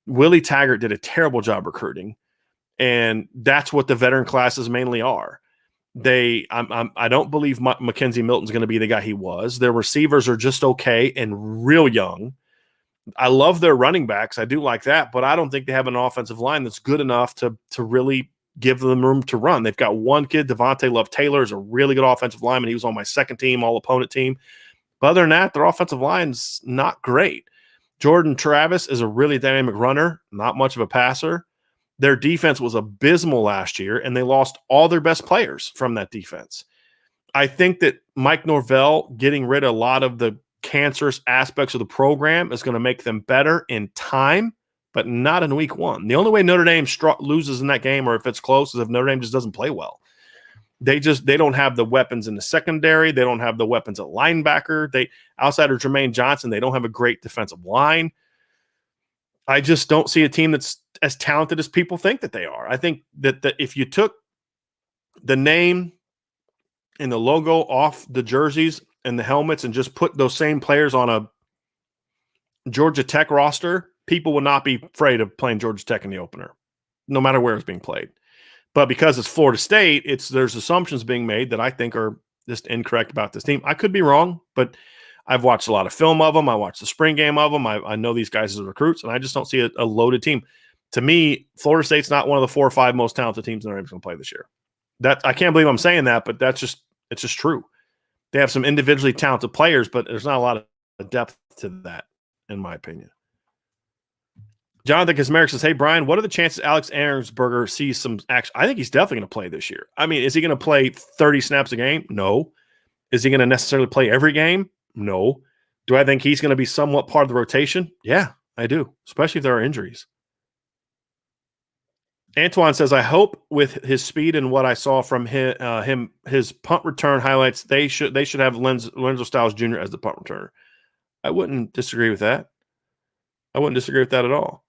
Willie Taggart did a terrible job recruiting, and that's what the veteran classes mainly are. I don't believe Mackenzie Milton's going to be the guy he was. Their receivers are just okay and real young. I love their running backs. I do like that, but I don't think they have an offensive line that's good enough to really give them room to run. They've got one kid, Devontae Love-Taylor, is a really good offensive lineman. He was on my second team, all-opponent team. But other than that, their offensive line's not great. Jordan Travis is a really dynamic runner, not much of a passer. Their defense was abysmal last year, and they lost all their best players from that defense. I think that Mike Norvell getting rid of a lot of the cancerous aspects of the program is going to make them better in time, but not in week one. The only way Notre Dame loses in that game, or if it's close, is if Notre Dame just doesn't play well. They don't have the weapons in the secondary. They don't have the weapons at linebacker. Outside of Jermaine Johnson, they don't have a great defensive line. I just don't see a team that's as talented as people think that they are. I think that if you took the name and the logo off the jerseys and the helmets and just put those same players on a Georgia Tech roster, people would not be afraid of playing Georgia Tech in the opener, no matter where it's being played. But because it's Florida State, there's assumptions being made that I think are just incorrect about this team. I could be wrong, but I've watched a lot of film of them. I watched the spring game of them. I know these guys as recruits, and I just don't see a loaded team. To me, Florida State's not one of the 4 or 5 most talented teams Notre Dame's going to play this year. I can't believe I'm saying that, but it's just true. They have some individually talented players, but there's not a lot of depth to that, in my opinion. Jonathan Kazmarek says, hey, Brian, what are the chances Alex Ahrensberger sees some action? I think he's definitely going to play this year. I mean, is he going to play 30 snaps a game? No. Is he going to necessarily play every game? No. Do I think he's going to be somewhat part of the rotation? Yeah, I do, especially if there are injuries. Antoine says, I hope with his speed and what I saw from his punt return highlights, they should have Lorenzo Styles Jr. as the punt returner. I wouldn't disagree with that. I wouldn't disagree with that at all.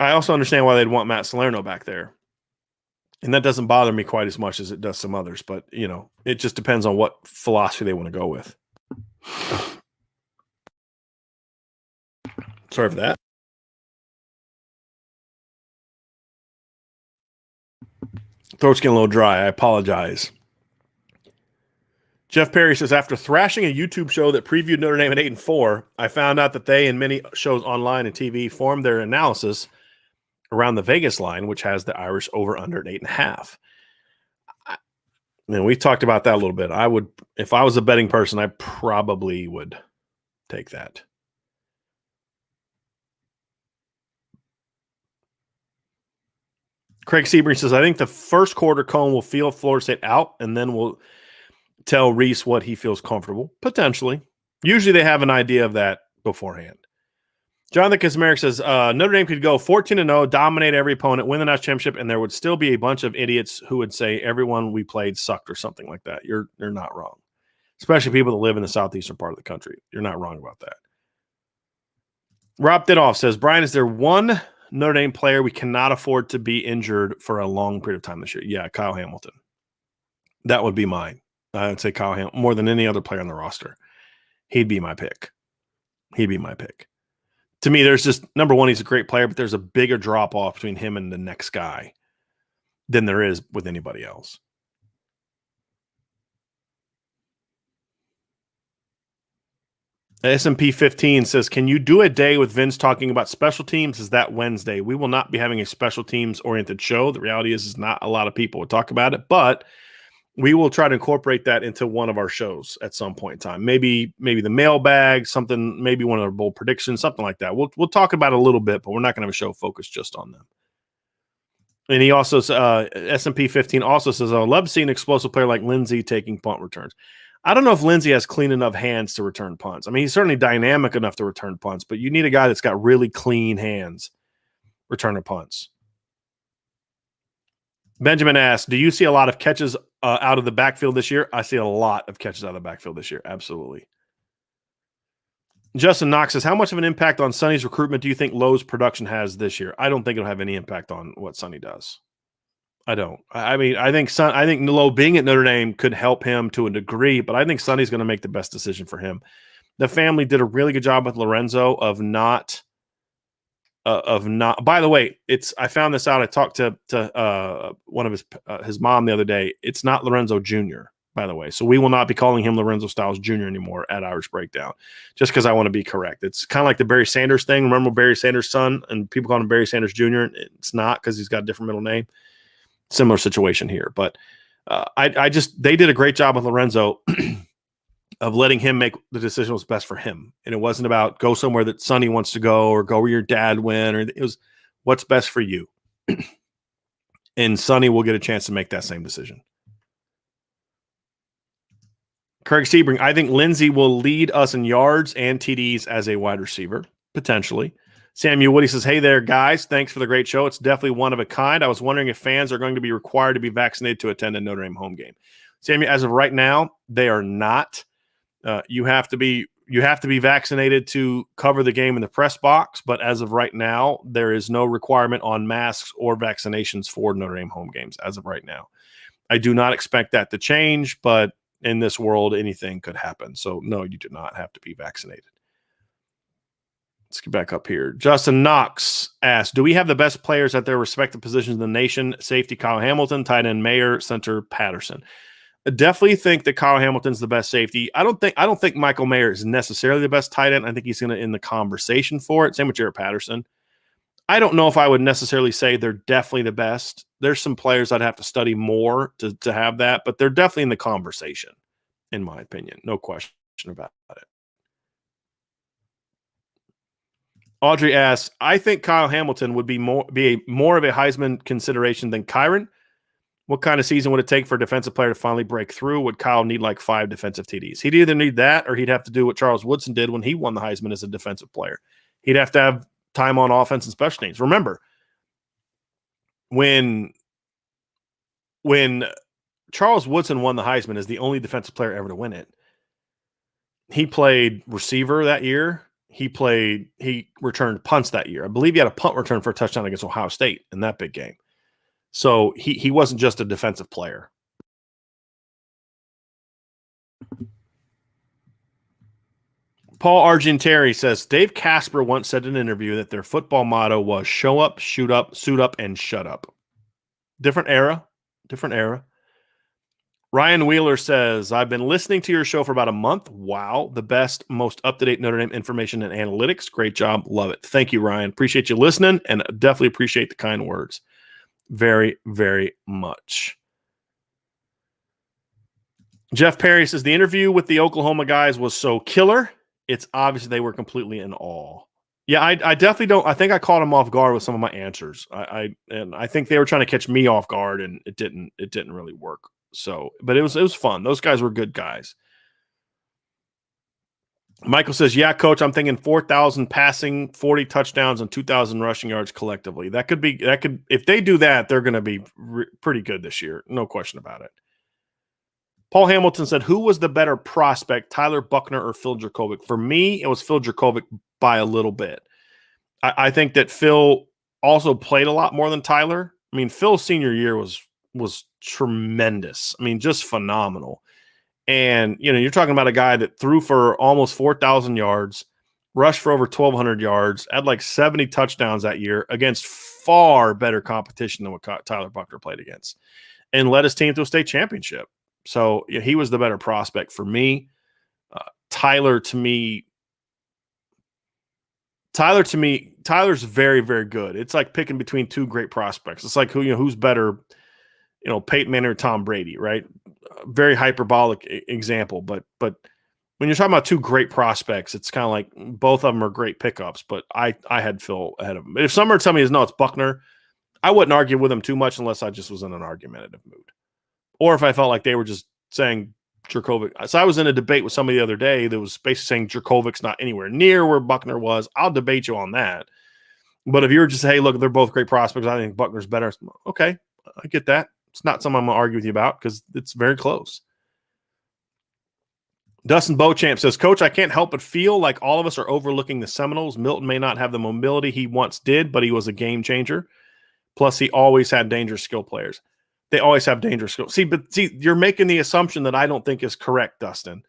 I also understand why they'd want Matt Salerno back there. And that doesn't bother me quite as much as it does some others. But, it just depends on what philosophy they want to go with. Sorry for that. Throat's getting a little dry. I apologize. Jeff Perry says, after thrashing a YouTube show that previewed Notre Dame at 8-4, I found out that they and many shows online and TV formed their analysis around the Vegas line, which has the Irish over under at 8.5. And we talked about that a little bit. I would, if I was a betting person, I probably would take that. Craig Sebring says, I think the first quarter Cohen will feel Florida State out, and then we'll tell Reese what he feels comfortable. Potentially. Usually they have an idea of that beforehand. Jonathan Kismerick says, Notre Dame could go 14-0, dominate every opponent, win the national championship, and there would still be a bunch of idiots who would say everyone we played sucked or something like that. You're not wrong. Especially people that live in the southeastern part of the country. You're not wrong about that. Rob Didoff says, Brian, is there one Notre Dame player we cannot afford to be injured for a long period of time this year? Yeah, Kyle Hamilton. That would be mine. I would say Kyle Hamilton more than any other player on the roster. He'd be my pick. To me, there's just, number one, he's a great player, but there's a bigger drop-off between him and the next guy than there is with anybody else. S&P 15 says, can you do a day with Vince talking about special teams? Is that Wednesday? We will not be having a special teams-oriented show. The reality is not a lot of people will talk about it, but we will try to incorporate that into one of our shows at some point in time. Maybe the mailbag, something, maybe one of our bold predictions, something like that. We'll talk about it a little bit, but we're not going to have a show focused just on them. And he also, S&P 15 also says, I would love to see an explosive player like Lindsey taking punt returns. I don't know if Lindsey has clean enough hands to return punts. I mean, he's certainly dynamic enough to return punts, but you need a guy that's got really clean hands returning punts. Benjamin asks, do you see a lot of catches out of the backfield this year? I see a lot of catches out of the backfield this year. Absolutely. Justin Knox says, how much of an impact on Sonny's recruitment do you think Lowe's production has this year? I don't think it'll have any impact on what Sonny does. I don't. I mean, I think Lowe being at Notre Dame could help him to a degree, but I think Sonny's going to make the best decision for him. The family did a really good job with Lorenzo of not. By the way, I found this out. I talked to one of his mom the other day. It's not Lorenzo Jr., by the way. So we will not be calling him Lorenzo Styles Jr. anymore at Irish Breakdown, just because I want to be correct. It's kind of like the Barry Sanders thing. Remember Barry Sanders' son, and people call him Barry Sanders Jr. It's not, because he's got a different middle name. Similar situation here, but they did a great job with Lorenzo of letting him make the decision was best for him. And it wasn't about go somewhere that Sonny wants to go or go where your dad went, or it was what's best for you. And Sonny will get a chance to make that same decision. Craig Sebring, I think Lindsey will lead us in yards and TDs as a wide receiver, potentially. Samuel Woody says, hey there, guys. Thanks for the great show. It's definitely one of a kind. I was wondering if fans are going to be required to be vaccinated to attend a Notre Dame home game. Samuel, as of right now, they are not. You have to be vaccinated to cover the game in the press box, but as of right now, there is no requirement on masks or vaccinations for Notre Dame home games as of right now. I do not expect that to change, but in this world, anything could happen. So, no, you do not have to be vaccinated. Let's get back up here. Justin Knox asks, do we have the best players at their respective positions in the nation? Safety, Kyle Hamilton, tight end, Mayer, center, Patterson. I definitely think that Kyle Hamilton's the best safety. I don't think Michael Mayer is necessarily the best tight end. I think he's going to in the conversation for it. Same with Jared Patterson. I don't know if I would necessarily say they're definitely the best. There's some players I'd have to study more to have that, but they're definitely in the conversation, in my opinion. No question about it. Audrey asks, I think Kyle Hamilton would be more of a Heisman consideration than Kyron. What kind of season would it take for a defensive player to finally break through? Would Kyle need like 5 defensive TDs? He'd either need that or he'd have to do what Charles Woodson did when he won the Heisman as a defensive player. He'd have to have time on offense and special teams. Remember, when Charles Woodson won the Heisman as the only defensive player ever to win it, he played receiver that year. He returned punts that year. I believe he had a punt return for a touchdown against Ohio State in that big game. So he wasn't just a defensive player. Paul Argenteri says, Dave Casper once said in an interview that their football motto was show up, shoot up, suit up, and shut up. Different era. Ryan Wheeler says, I've been listening to your show for about a month. Wow. The best, most up-to-date Notre Dame information and analytics. Great job. Love it. Thank you, Ryan. Appreciate you listening and definitely appreciate the kind words. Very, very much. Jeff Perry says, the interview with the Oklahoma guys was so killer. It's obvious they were completely in awe. Yeah, I definitely don't. I think I caught them off guard with some of my answers. I think they were trying to catch me off guard, and it didn't really work. So, but it was fun. Those guys were good guys. Michael says, yeah, coach, I'm thinking 4,000 passing, 40 touchdowns, and 2,000 rushing yards collectively. That could if they do that, they're going to be pretty good this year. No question about it. Paul Hamilton said, who was the better prospect, Tyler Buckner or Phil Jurkovec? For me, it was Phil Jurkovec by a little bit. I think that Phil also played a lot more than Tyler. I mean, Phil's senior year was tremendous. I mean, just phenomenal. And, you're talking about a guy that threw for almost 4,000 yards, rushed for over 1,200 yards, had like 70 touchdowns that year against far better competition than what Tyler Buckner played against, and led his team to a state championship. So he was the better prospect for me. Tyler's very, very good. It's like picking between two great prospects. It's like who's better, Peyton Manning or Tom Brady, right? Very hyperbolic example, but when you're talking about two great prospects, it's kind of like both of them are great pickups. But I had Phil ahead of him. If someone were to tell me it's Buckner, I wouldn't argue with him too much unless I just was in an argumentative mood, or if I felt like they were just saying Jurkovec. So I was in a debate with somebody the other day that was basically saying Jurkovec's not anywhere near where Buckner was. I'll debate you on that. But if you were just hey, look, they're both great prospects, I think Buckner's better. Okay, I get that. It's not something I'm going to argue with you about because it's very close. Dustin Beauchamp says, Coach, I can't help but feel like all of us are overlooking the Seminoles. Milton may not have the mobility he once did, but he was a game changer. Plus, he always had dangerous skill players. They always have dangerous skill. See, you're making the assumption that I don't think is correct, Dustin.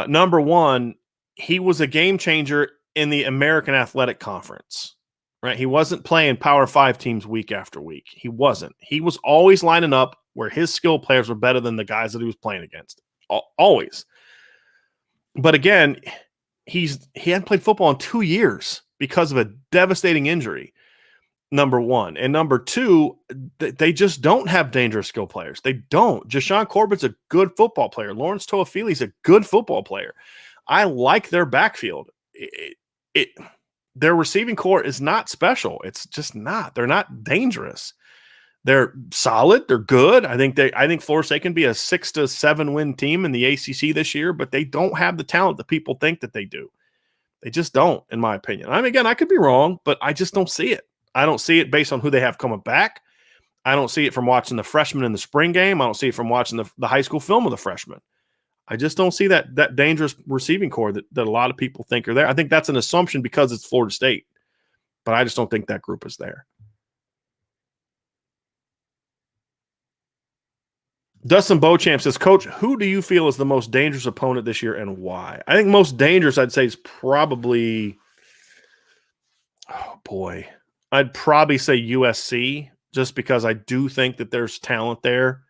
Number one, he was a game changer in the American Athletic Conference. Right, he wasn't playing Power 5 teams week after week. He wasn't. He was always lining up where his skill players were better than the guys that he was playing against. Always. But again, he hadn't played football in 2 years because of a devastating injury. Number one. And number two, they just don't have dangerous skill players. They don't. Jashawn Corbett's a good football player. Lawrence Toafili's a good football player. I like their backfield. Their receiving core is not special. It's just not. They're not dangerous. They're solid. They're good. I think Florida State can be a 6 to 7 win team in the ACC this year, but they don't have the talent that people think that they do. They just don't, in my opinion. I mean, again, I could be wrong, but I just don't see it. I don't see it based on who they have coming back. I don't see it from watching the freshmen in the spring game. I don't see it from watching the high school film of the freshmen. I just don't see that dangerous receiving core that a lot of people think are there. I think that's an assumption because it's Florida State, but I just don't think that group is there. Dustin Beauchamp says, Coach, who do you feel is the most dangerous opponent this year and why? I think most dangerous, I'd say, is probably, I'd probably say USC, just because I do think that there's talent there.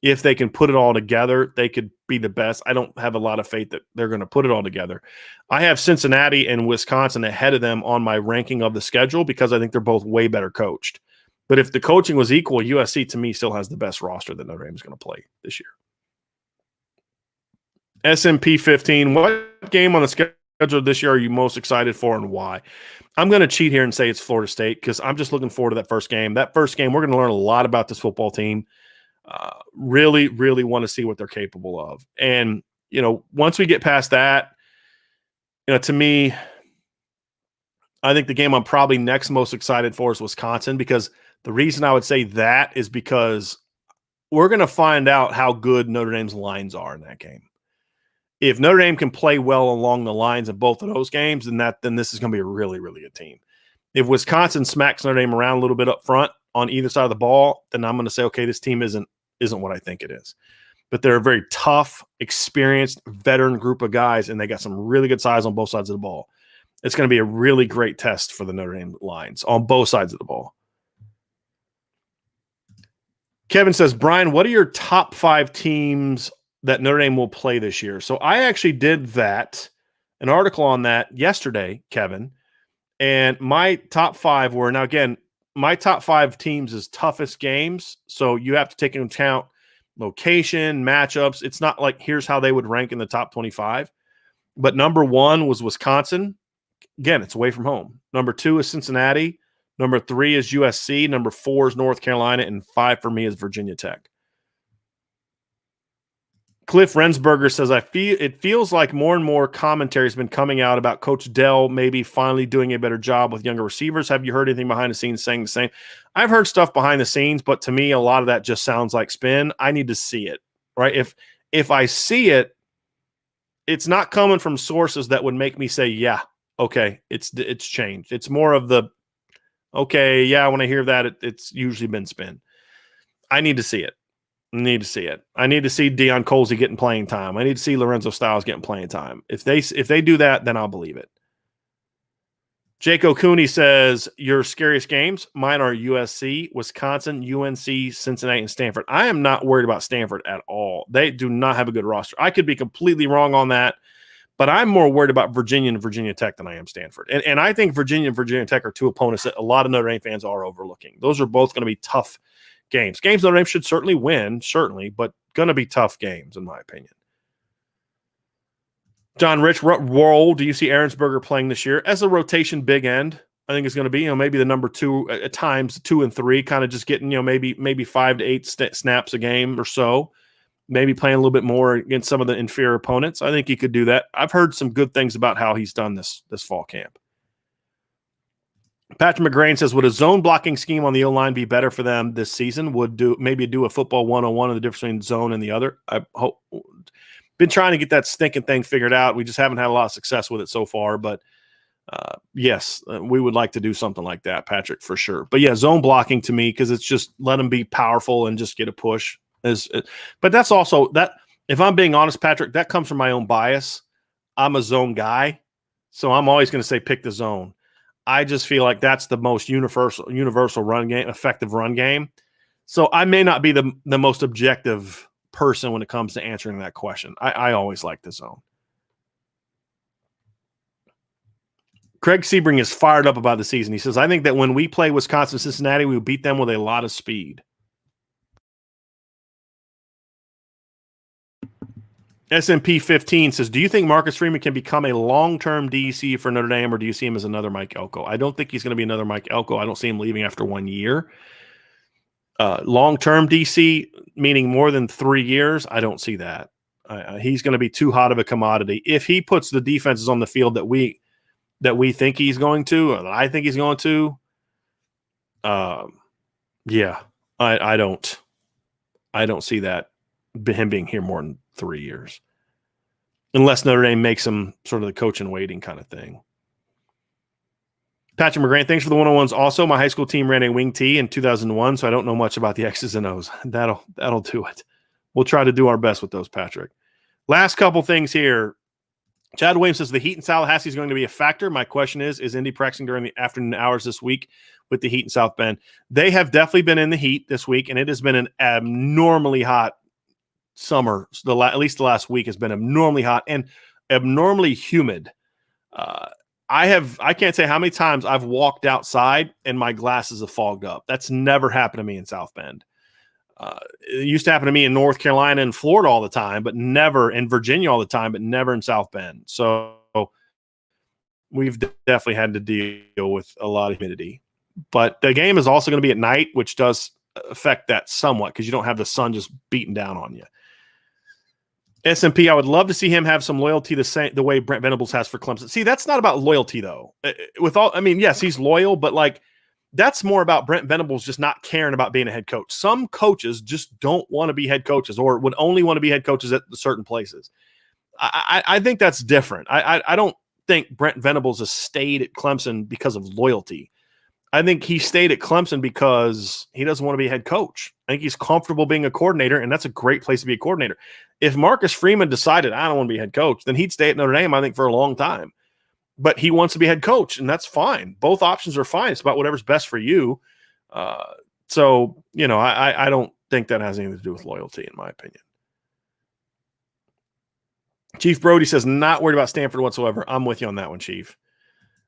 If they can put it all together, they could be the best. I don't have a lot of faith that they're going to put it all together. I have Cincinnati and Wisconsin ahead of them on my ranking of the schedule because I think they're both way better coached. But if the coaching was equal, USC to me still has the best roster that Notre Dame is going to play this year. SMP 15, what game on the schedule this year are you most excited for and why? I'm going to cheat here and say it's Florida State because I'm just looking forward to that first game. That first game, we're going to learn a lot about this football team. Really, really want to see what they're capable of. And, once we get past that, to me, I think the game I'm probably next most excited for is Wisconsin, because the reason I would say that is because we're going to find out how good Notre Dame's lines are in that game. If Notre Dame can play well along the lines of both of those games, then this is going to be a really, really good team. If Wisconsin smacks Notre Dame around a little bit up front on either side of the ball, then I'm going to say, okay, this team isn't what I think it is. But they're a very tough, experienced, veteran group of guys, and they got some really good size on both sides of the ball. It's going to be a really great test for the Notre Dame lines on both sides of the ball. Kevin says, Brian, what are your top 5 teams that Notre Dame will play this year? So I actually did an article on that yesterday, Kevin, and my top 5 were, now again, my top 5 teams is toughest games. So you have to take into account location, matchups. It's not like here's how they would rank in the top 25. But number 1 was Wisconsin. Again, it's away from home. Number 2 is Cincinnati. Number 3 is USC. Number 4 is North Carolina. And 5 for me is Virginia Tech. Cliff Rensberger says, it feels like more and more commentary has been coming out about Coach Dell maybe finally doing a better job with younger receivers. Have you heard anything behind the scenes saying the same? I've heard stuff behind the scenes, but to me, a lot of that just sounds like spin. I need to see it, right? If I see it, it's not coming from sources that would make me say, yeah, okay, it's changed. It's more of the, okay, yeah, when I hear that, it's usually been spin. I need to see it. I need to see Deion Colsey getting playing time. I need to see Lorenzo Styles getting playing time. If they do that, then I'll believe it. Jake O'Cooney says, your scariest games? Mine are USC, Wisconsin, UNC, Cincinnati, and Stanford. I am not worried about Stanford at all. They do not have a good roster. I could be completely wrong on that, but I'm more worried about Virginia and Virginia Tech than I am Stanford. And I think Virginia and Virginia Tech are 2 opponents that a lot of Notre Dame fans are overlooking. Those are both going to be tough games. Games Notre Dame should certainly win, but going to be tough games, in my opinion. John Rich, what role do you see Ahrensberger playing this year as a rotation big end? I think it's going to be, maybe the number 2 at times, 2 and 3, kind of just getting, maybe 5 to 8 snaps a game or so. Maybe playing a little bit more against some of the inferior opponents. I think he could do that. I've heard some good things about how he's done this fall camp. Patrick McGrain says, would a zone blocking scheme on the O-line be better for them this season? Maybe do a football 101 of the difference between zone and the other? I hope. Been trying to get that stinking thing figured out. We just haven't had a lot of success with it so far. But yes, we would like to do something like that, Patrick, for sure. But yeah, zone blocking to me, because it's just let them be powerful and just get a push. But that's also that. If I'm being honest, Patrick, that comes from my own bias. I'm a zone guy, so I'm always going to say pick the zone. I just feel like that's the most universal run game, effective run game. So I may not be the most objective person when it comes to answering that question. I always like the zone. Craig Sebring is fired up about the season. He says, I think that when we play Wisconsin Cincinnati, we will beat them with a lot of speed. SMP 15 says, do you think Marcus Freeman can become a long-term DC for Notre Dame, or do you see him as another Mike Elko? I don't think he's going to be another Mike Elko. I don't see him leaving after 1 year. Long-term DC, meaning more than 3 years, I don't see that. He's going to be too hot of a commodity. If he puts the defenses on the field that we think he's going to, or that I think he's going to, yeah, I don't see that him being here more than 3 years, unless Notre Dame makes him sort of the coach in waiting kind of thing. Patrick McGrain, thanks for the 101s. Also, my high school team ran a wing T in 2001, so I don't know much about the X's and O's. That'll do it. We'll try to do our best with those, Patrick. Last couple things here. Chad Williams says the heat in Tallahassee is going to be a factor. My question is Indy practicing during the afternoon hours this week with the heat in South Bend? They have definitely been in the heat this week, and it has been an abnormally hot summer. So at least the last week has been abnormally hot and abnormally humid. I can't say how many times I've walked outside and my glasses have fogged up. That's never happened to me in South Bend. It used to happen to me in North Carolina and Florida all the time, but never in Virginia all the time, but never in South Bend. So we've definitely had to deal with a lot of humidity. But the game is also going to be at night, which does affect that somewhat because you don't have the sun just beating down on you. S&P, I would love to see him have some loyalty the way Brent Venables has for Clemson. See, that's not about loyalty, though. Yes, he's loyal, but like that's more about Brent Venables just not caring about being a head coach. Some coaches just don't want to be head coaches or would only want to be head coaches at certain places. I think that's different. I don't think Brent Venables has stayed at Clemson because of loyalty. I think he stayed at Clemson because he doesn't want to be a head coach. I think he's comfortable being a coordinator, and that's a great place to be a coordinator. If Marcus Freeman decided, I don't want to be a head coach, then he'd stay at Notre Dame, I think, for a long time. But he wants to be head coach, and that's fine. Both options are fine. It's about whatever's best for you. I don't think that has anything to do with loyalty, in my opinion. Chief Brody says, not worried about Stanford whatsoever. I'm with you on that one, Chief.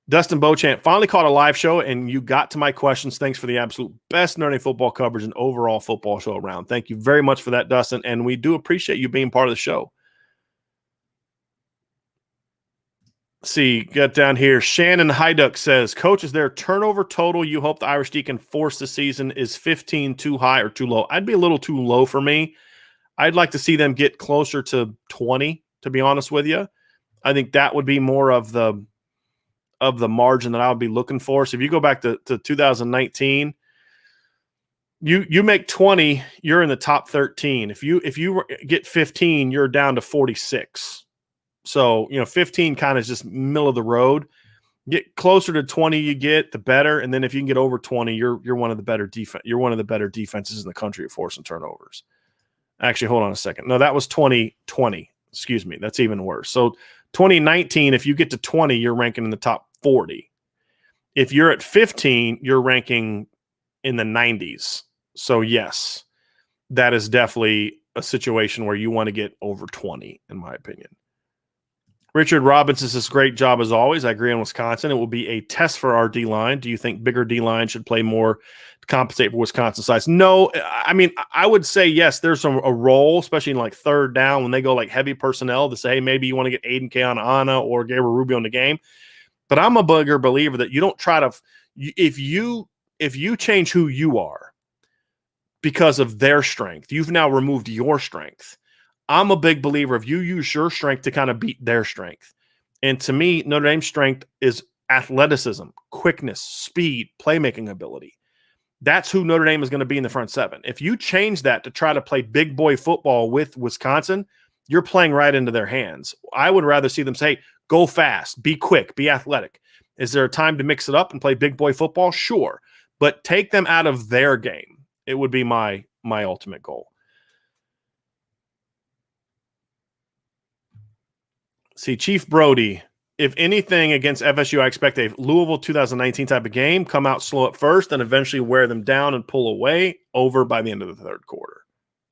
Dustin Beauchamp, finally caught a live show, and you got to my questions. Thanks for the absolute best Notre Dame football coverage and overall football show around. Thank you very much for that, Dustin, and we do appreciate you being part of the show. See, get down here. Shannon Hyduck says, Coach, is there a turnover total you hope the Irish D can force this season? Is 15 too high or too low? I'd be a little too low for me. I'd like to see them get closer to 20, to be honest with you. I think that would be more of the margin that I would be looking for. So if you go back to 2019, you make 20, you're in the top 13. If you get 15, you're down to 46. So, 15 kind of is just middle of the road. Get closer to 20 you get, the better. And then if you can get over 20, you're one of the better you're one of the better defenses in the country at forcing turnovers. Actually, hold on a second. No, that was 2020. Excuse me. That's even worse. So 2019, if you get to 20, you're ranking in the top 40. If you're at 15, you're ranking in the 90s. So yes, that is definitely a situation where you want to get over 20, in my opinion. Richard Robinson says, great job as always. I agree on Wisconsin. It will be a test for our D-line. Do you think bigger D-line should play more to compensate for Wisconsin size? No. I mean, I would say yes, there's a role, especially in like third down when they go like heavy personnel to say, hey, maybe you want to get Aiden Keanaaina or Gabriel Rubio in the game. But I'm a bigger believer that you don't try to – if you change who you are because of their strength, you've now removed your strength. I'm a big believer of you use your strength to kind of beat their strength. And to me, Notre Dame's strength is athleticism, quickness, speed, playmaking ability. That's who Notre Dame is going to be in the front seven. If you change that to try to play big boy football with Wisconsin, you're playing right into their hands. I would rather see them say, go fast, be quick, be athletic. Is there a time to mix it up and play big boy football? Sure. But take them out of their game. It would be my ultimate goal. See, Chief Brody, if anything against FSU, I expect a Louisville 2019 type of game, come out slow at first and eventually wear them down and pull away over by the end of the third quarter.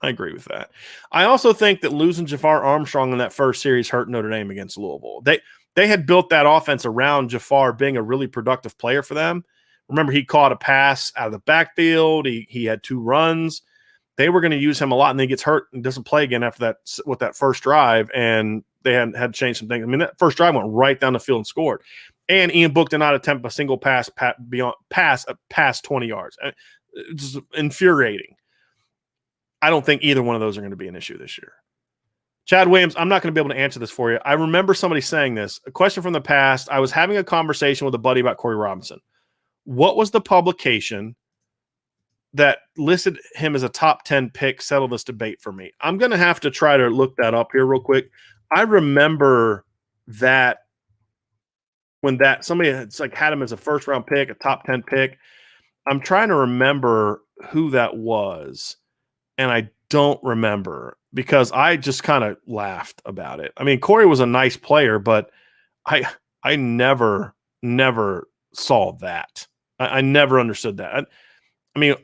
I agree with that. I also think that losing Jafar Armstrong in that first series hurt Notre Dame against Louisville. They had built that offense around Jafar being a really productive player for them. Remember, he caught a pass out of the backfield. He had 2 runs. They were going to use him a lot, and then he gets hurt and doesn't play again after that with that first drive, and they had to change some things. I mean, that first drive went right down the field and scored. And Ian Book did not attempt a single pass past 20 yards. It's just infuriating. I don't think either one of those are going to be an issue this year. Chad Williams, I'm not going to be able to answer this for you. I remember somebody saying this. A question from the past. I was having a conversation with a buddy about Corey Robinson. What was the publication that listed him as a top 10 pick? Settle this debate for me. I'm going to have to try to look that up here real quick. I remember that when that somebody had him as a first round pick, a top 10 pick. I'm trying to remember who that was, and I don't remember because I just kind of laughed about it. I mean, Corey was a nice player, but I never saw that. I never understood that. I mean,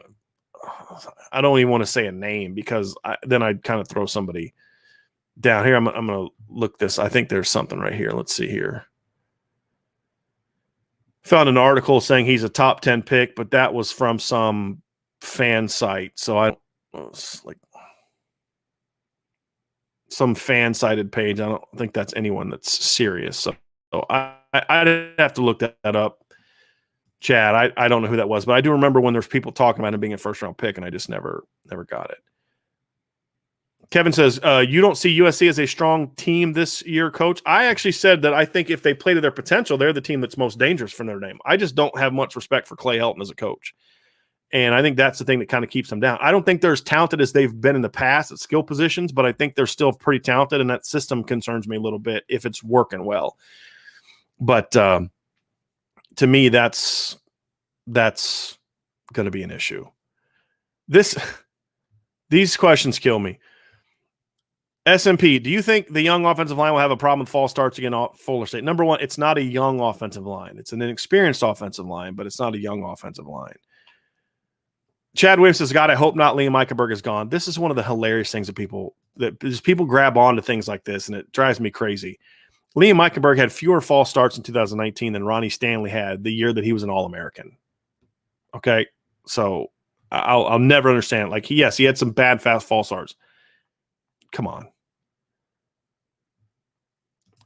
I don't even want to say a name because then I'd kind of throw somebody down here. I'm going to look this. I think there's something right here. Let's see here. Found an article saying he's a top 10 pick, but that was from some fan site. So like some fan cited page. I don't think that's anyone that's serious. So I'd have to look that up. Chad, I don't know who that was, but I do remember when there's people talking about him being a first-round pick, and I just never got it. Kevin says, you don't see USC as a strong team this year, Coach. I actually said that I think if they play to their potential, they're the team that's most dangerous for Notre Dame. I just don't have much respect for Clay Helton as a coach. And I think that's the thing that kind of keeps them down. I don't think they're as talented as they've been in the past at skill positions, but I think they're still pretty talented, and that system concerns me a little bit if it's working well. But to me, that's going to be an issue. These questions kill me. SMP, do you think the young offensive line will have a problem with false starts against Fuller State? Number one, it's not a young offensive line. It's an inexperienced offensive line, but it's not a young offensive line. Chad Williams says, God, I hope not Liam Eichenberg is gone. This is one of the hilarious things that people grab onto things like this, and it drives me crazy. Liam Eichenberg had fewer false starts in 2019 than Ronnie Stanley had the year that he was an All-American. Okay, so I'll never understand. Like, he had some bad, fast false starts. Come on.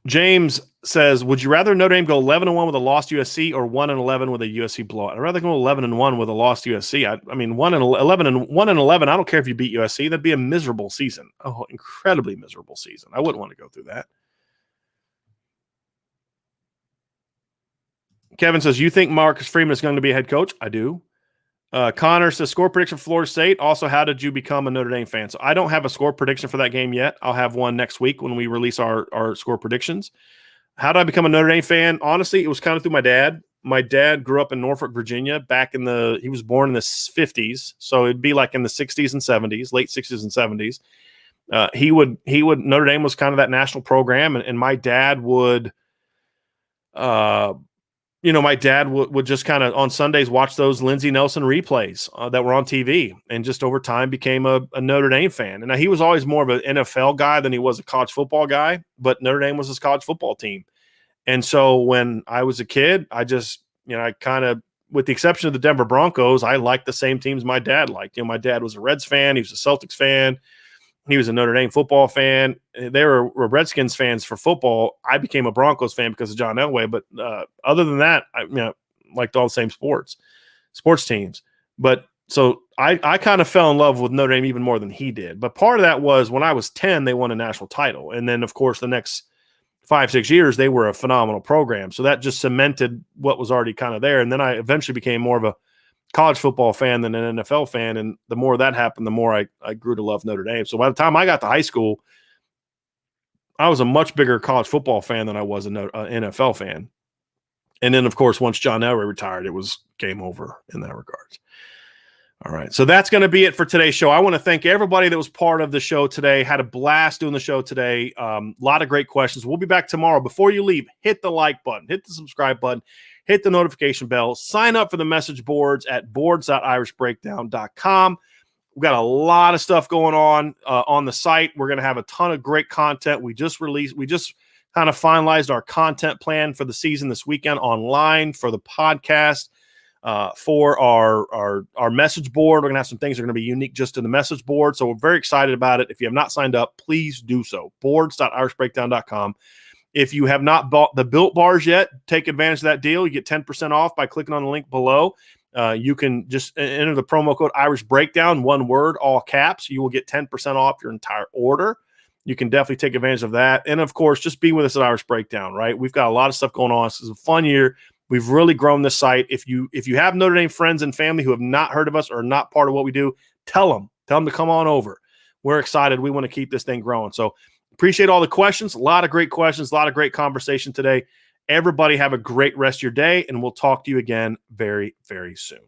James says, would you rather Notre Dame go 11-1 with a lost USC or 1-11 with a USC blowout? I'd rather go 11-1 with a lost USC. I mean, 1-11. I don't care if you beat USC. That'd be a miserable season. Oh, incredibly miserable season. I wouldn't want to go through that. Kevin says, you think Marcus Freeman is going to be a head coach? I do. Connor says, score prediction for Florida State. Also, how did you become a Notre Dame fan? So I don't have a score prediction for that game yet. I'll have one next week when we release our score predictions. How did I become a Notre Dame fan? Honestly, it was kind of through my dad. My dad grew up in Norfolk, Virginia. He was born in the 50s. So it'd be like in the 60s and 70s, late 60s and 70s. Notre Dame was kind of that national program. And my dad would, my dad would just kind of on Sundays watch those Lindsey Nelson replays that were on TV, and just over time became a Notre Dame fan. And now he was always more of an NFL guy than he was a college football guy, but Notre Dame was his college football team. And so when I was a kid, I just, I kind of, with the exception of the Denver Broncos, I liked the same teams my dad liked. My dad was a Reds fan. He was a Celtics fan. He was a Notre Dame football fan. They were Redskins fans for football. I became a Broncos fan because of John Elway. But other than that, I liked all the same sports teams. But so I kind of fell in love with Notre Dame even more than he did. But part of that was when I was 10, they won a national title. And then, of course, the next 5-6 years, they were a phenomenal program. So that just cemented what was already kind of there. And then I eventually became more of a college football fan than an NFL fan. And the more that happened, the more I grew to love Notre Dame. So by the time I got to high school, I was a much bigger college football fan than I was an NFL fan. And then, of course, once John Elway retired, it was game over in that regards. All right. So that's going to be it for today's show. I want to thank everybody that was part of the show today. Had a blast doing the show today. A lot of great questions. We'll be back tomorrow. Before you leave, hit the like button, hit the subscribe button, hit the notification bell, sign up for the message boards at boards.irishbreakdown.com. We've got a lot of stuff going on the site. We're going to have a ton of great content. We just kind of finalized our content plan for the season this weekend online for the podcast, for our message board. We're going to have some things that are going to be unique just to the message board. So we're very excited about it. If you have not signed up, please do so. boards.irishbreakdown.com. If you have not bought the Built Bars yet, take advantage of that deal. You get 10% off by clicking on the link below. You can just enter the promo code Irish Breakdown, one word, all caps. You will get 10% off your entire order. You can definitely take advantage of that. And, of course, just be with us at Irish Breakdown, right? We've got a lot of stuff going on. This is a fun year. We've really grown this site. If you have Notre Dame friends and family who have not heard of us or are not part of what we do, tell them to come on over. We're excited. We want to keep this thing growing. So appreciate all the questions. A lot of great questions, a lot of great conversation today. Everybody have a great rest of your day, and we'll talk to you again very, very soon.